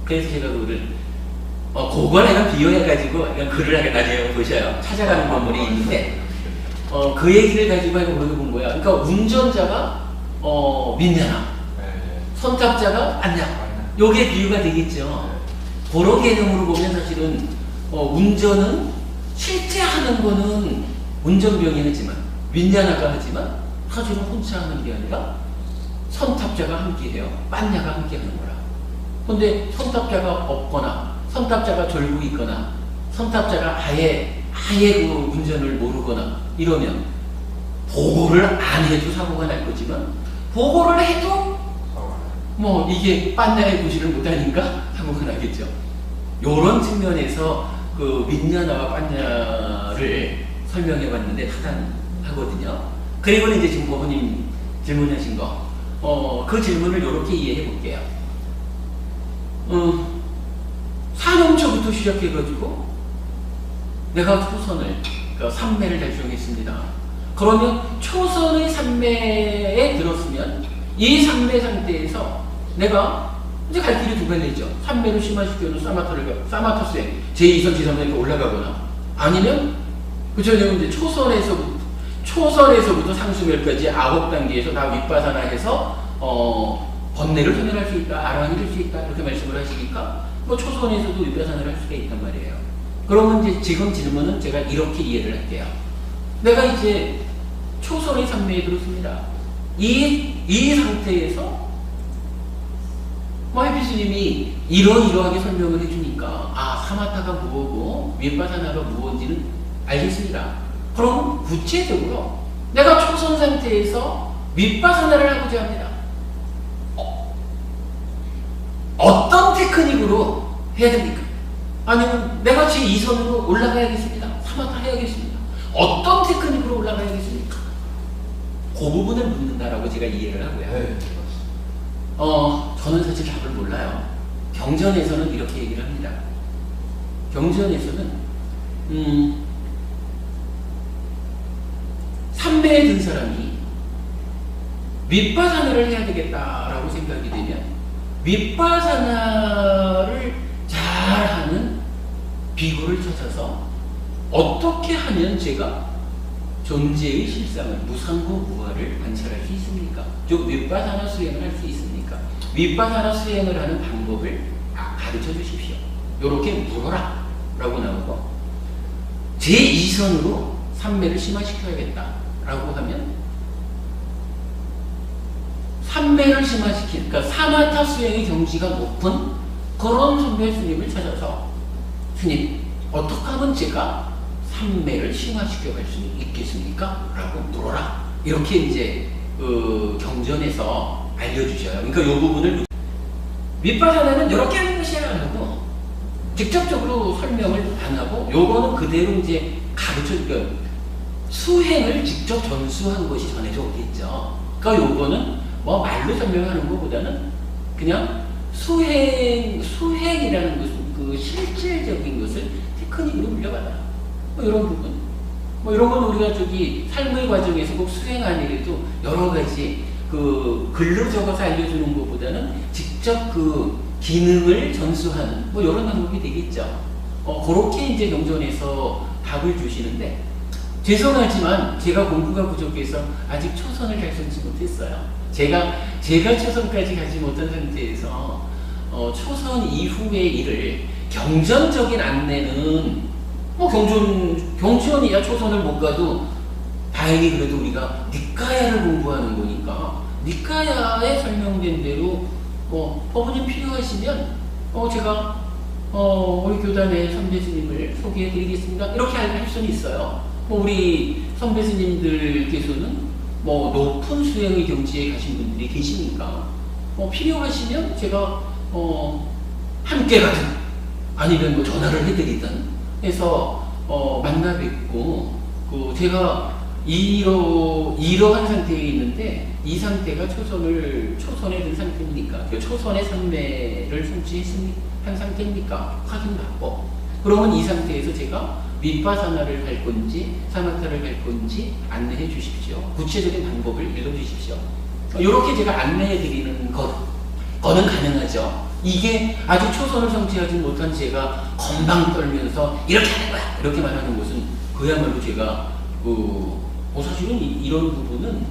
그래서 제가 그거를 그거랑 비교해가지고 약간 글을 나중에 보셔요. 찾아가는 건물이 있는데 그 얘기를 가지고 하고 본 거야. 그러니까 운전자가 민냐나, 선탑자가 안냐. 요게 비유가 되겠죠. 그런 개념으로 보면 사실은 운전은 실제 하는 거는 운전병이 하지만 민냐나가 하지만 사실은 혼자 하는 게 아니라 선탑자가 함께 해요. 빤냐가 함께 하는 거라. 근데 선탑자가 없거나 선탑자가 졸고 있거나 선탑자가 아예 그 운전을 모르거나 이러면 보고를 안 해도 사고가 날 거지만 보고를 해도 뭐 이게 빤냐의 구실을 못하니까 사고가 나겠죠. 요런 측면에서 그 민냐나와 빤냐를 설명해 봤는데 타당하거든요. 그리고 이제 지금 고모님 질문하신 거 그 질문을 이렇게 이해해 볼게요. 산업초부터 시작해가지고 내가 초선을, 그러니까 삼매를 달성했습니다. 그러면 초선의 삼매에 들었으면 이 삼매 상태에서 내가 이제 갈 길이 두 갈래죠. 삼매를 심화시켜서 사마타스에 제2선, 제3선 이렇게 올라가거나 아니면 그쵸, 이제 초선에서부터 상수멸까지 9단계에서 다 윗바사나해서 번뇌를 소멸할 수 있다, 아라한이 될 수 있다 이렇게 말씀을 하시니까 뭐 초선에서도 윗바사나를 할 수가 있단 말이에요. 그러면 이제 지금 질문은 제가 이렇게 이해를 할게요. 내가 이제 초선의 삼매에 들었습니다. 이 상태에서 해피스님이 이러이러하게 설명을 해주니까 사마타가 무엇고 윗바사나가 무엇인지는 알겠습니다. 그럼 구체적으로 내가 초선 상태에서 윗바사나를 하고자 합니다. 어떤 테크닉으로 해야 됩니까? 아니면 내가 제2선으로 올라가야겠습니다. 사마타 해야겠습니다. 어떤 테크닉으로 올라가야겠습니까? 그 부분을 묻는다라고 제가 이해를 하고요. 저는 사실 답을 몰라요. 경전에서는 이렇게 얘기를 합니다. 경전에서는 삼매에 든 사람이 윗바사나를 해야 되겠다라고 생각이 되면 윗바사나를 잘하는 비구를 찾아서 어떻게 하면 제가 존재의 실상을 무상고 무아를 관찰할 수 있습니까? 즉 윗바사나 수행을 할 수 있습니까? 윗바사나 수행을 하는 방법을 가르쳐 주십시오. 요렇게 물어라 라고 나오고 제2선으로 삼매를 심화시켜야겠다 라고 하면 삼매를 심화시킨, 그러니까 사마타 수행의 경지가 높은 그런 선배 스님을 찾아서 스님 어떻게 하면 제가 삼매를 심화시켜 갈 수 있겠습니까? 라고 물어라. 이렇게 이제 경전에서 알려주셔요. 그러니까 이 부분을 윗바사나는 이렇게 하는 것이야 하고 직접적으로 설명을 안 하고 요거는 그대로 이제 가르쳐, 수행을 직접 전수한 것이 전해져 오겠죠. 그러니까 요거는 뭐 말로 설명하는 것보다는 그냥 수행이라는 것은 그 실질적인 것을 테크닉으로 물려받아라. 뭐 이런 부분. 뭐 이런 건 우리가 삶의 과정에서 꼭 수행 아니래도 여러 가지 그 글로 적어서 알려주는 것보다는 직접 그 기능을 전수하는 뭐 이런 방법이 되겠죠. 그렇게 이제 경전에서 답을 주시는데 죄송하지만 제가 공부가 부족해서 아직 초선을 달성치 못했어요. 제가 초선까지 가지 못한 상태에서 초선 이후의 일을 경전적인 안내는 뭐 경전이야 초선을 못 가도 다행히 그래도 우리가 니까야를 공부하는 거니까 니까야에 설명된 대로 법원이 필요하시면 제가 우리 교단의 선배 스님을 소개해 드리겠습니다. 이렇게 할 수는 있어요. 우리 선배 스님들께서는 높은 수행의 경지에 가신 분들이 계시니까 필요하시면 제가 함께 가든 아니면 전화를 해드리든 해서 만나 뵙고 제가 이러한 상태에 있는데 이 상태가 초선에 든 상태입니까? 초선의 삼매를 성취한 상태입니까? 확인받고 그러면 이 상태에서 제가 윗바사나를 갈 건지 사마타를 갈 건지 안내해 주십시오. 구체적인 방법을 읽어 주십시오. 이렇게 제가 안내해 드리는 거는 가능하죠. 이게 아주 초선을 성취하지 못한 제가 건방 떨면서 이렇게 하는 거야 이렇게 말하는 것은 그야말로 제가 사실은 이런 부분은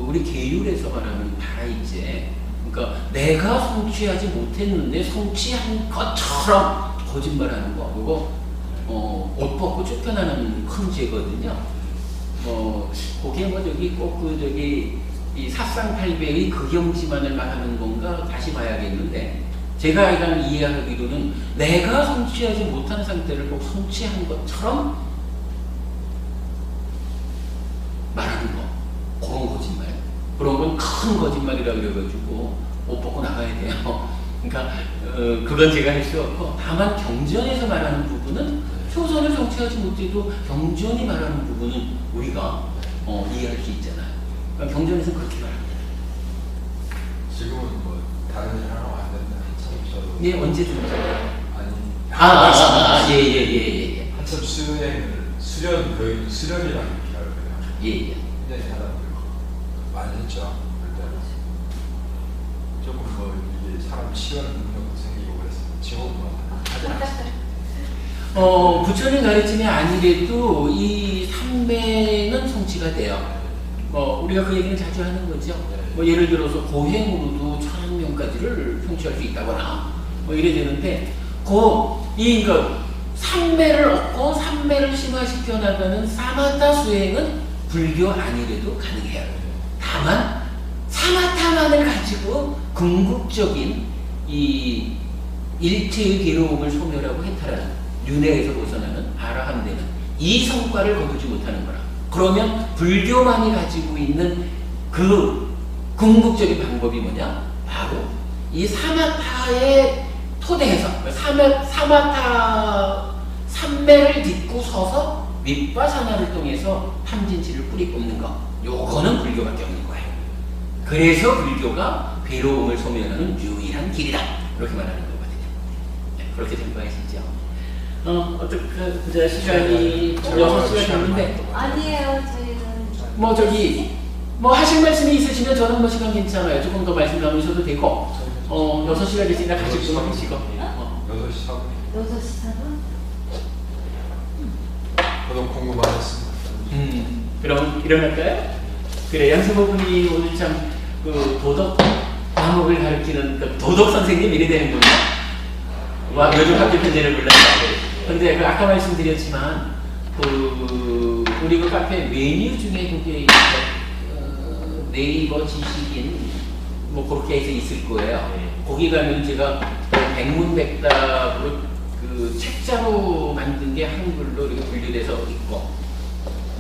우리 계율에서 말하는 다이제, 그러니까 내가 성취하지 못했는데 성취한 것처럼 거짓말하는 거, 그거 옷 벗고 쫓겨나는 큰 죄거든요. 거기에 이 사상팔배의 극영지만을 말하는 건가 다시 봐야겠는데, 제가 일단 이해하기로는 내가 성취하지 못한 상태를 꼭 성취한 것처럼 말하는 거, 그런 거짓말, 그런 건 큰 거짓말이라 그래가지고 옷 벗고 나가야 돼요. 그러니까 그건 제가 할 수 없고, 다만 경전에서 말하는 부분은 초선을 성취하지 못해도 경전이 말하는 부분은 우리가 이해할 수 있잖아요. 그러니까 경전에서는 그렇게 말합니다. 지금은 뭐 다른 일 하러 왔는데 한참 저도 예, 언제든지. 아니 예. 한참 수련이라고 이렇게 하거든요. 예. 굉장히 하다 많이 했죠. 그때 조금 뭐 이게 사람 치유하는 능력도 생기고 그래서 지금 뭐 하지 않았어요. 부처님 가르침이 아니래도 이 삼매는 성취가 돼요. 우리가 그 얘기는 자주 하는 거죠. 예를 들어서 고행으로도 1000명까지를 성취할 수 있다거나 이래 되는데, 그러니까 삼매를 얻고 삼매를 심화시켜 나가는 사마타 수행은 불교 아니래도 가능해요. 다만 사마타만을 가지고 궁극적인 이 일체의 괴로움을 소멸하고 해탈하는, 윤회에서 벗어나는 아라함되는 이 성과를 거두지 못하는 거라. 그러면 불교만이 가지고 있는 그 궁극적인 방법이 뭐냐? 바로 이 사마타의 토대에서 사마타 삼매를 딛고 서서 윗바사나를 통해서 탐진치를 뿌리 뽑는 거, 요거는 불교밖에 없는 거예요. 그래서 불교가 괴로움을 소멸하는 유일한 길이다, 이렇게 말하는 거거든요. 네, 그렇게 생각하시죠? 어떻게 시간이 6시가 됐는데, 아니에요, 저희는 하실 말씀이 있으시면 저는 시간 괜찮아요. 조금 더 말씀 나누셔도 되고, 6시가 됐으니까 가실 분 하시고. 6시 4분. 6시 4분? 저도 궁금하셨습니다. 그럼 일어날까요? 그래, 양수부분이 오늘 참 도덕 과목을 가르치는 도덕 선생님 이래 되는군요. 요즘 학교 편제를 몰라요. 근데 아까 말씀드렸지만 우리 그 카페 메뉴 중에 그게 네이버 지식인 그렇게 해서 있을 거예요. 거기 가면 제가 백문백답으로 책자로 만든 게 한글로 이렇게 분류돼서 있고,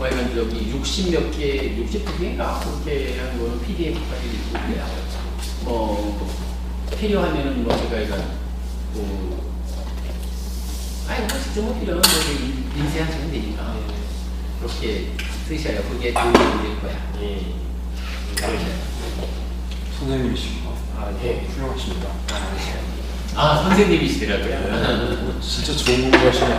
하여간 60몇 개, 62개인가 그렇게 한 거는 PDF까지 있고 그래요. 필요하면은 제가 이건 직접 못 필요하면 인쇄하시면 되니까 그렇게 쓰셔요. 그게 도움이 될 거야. 선생님이시구나. 예. 훌륭하십니다. 선생님이시더라고요. 진짜 좋은 공부 하시네.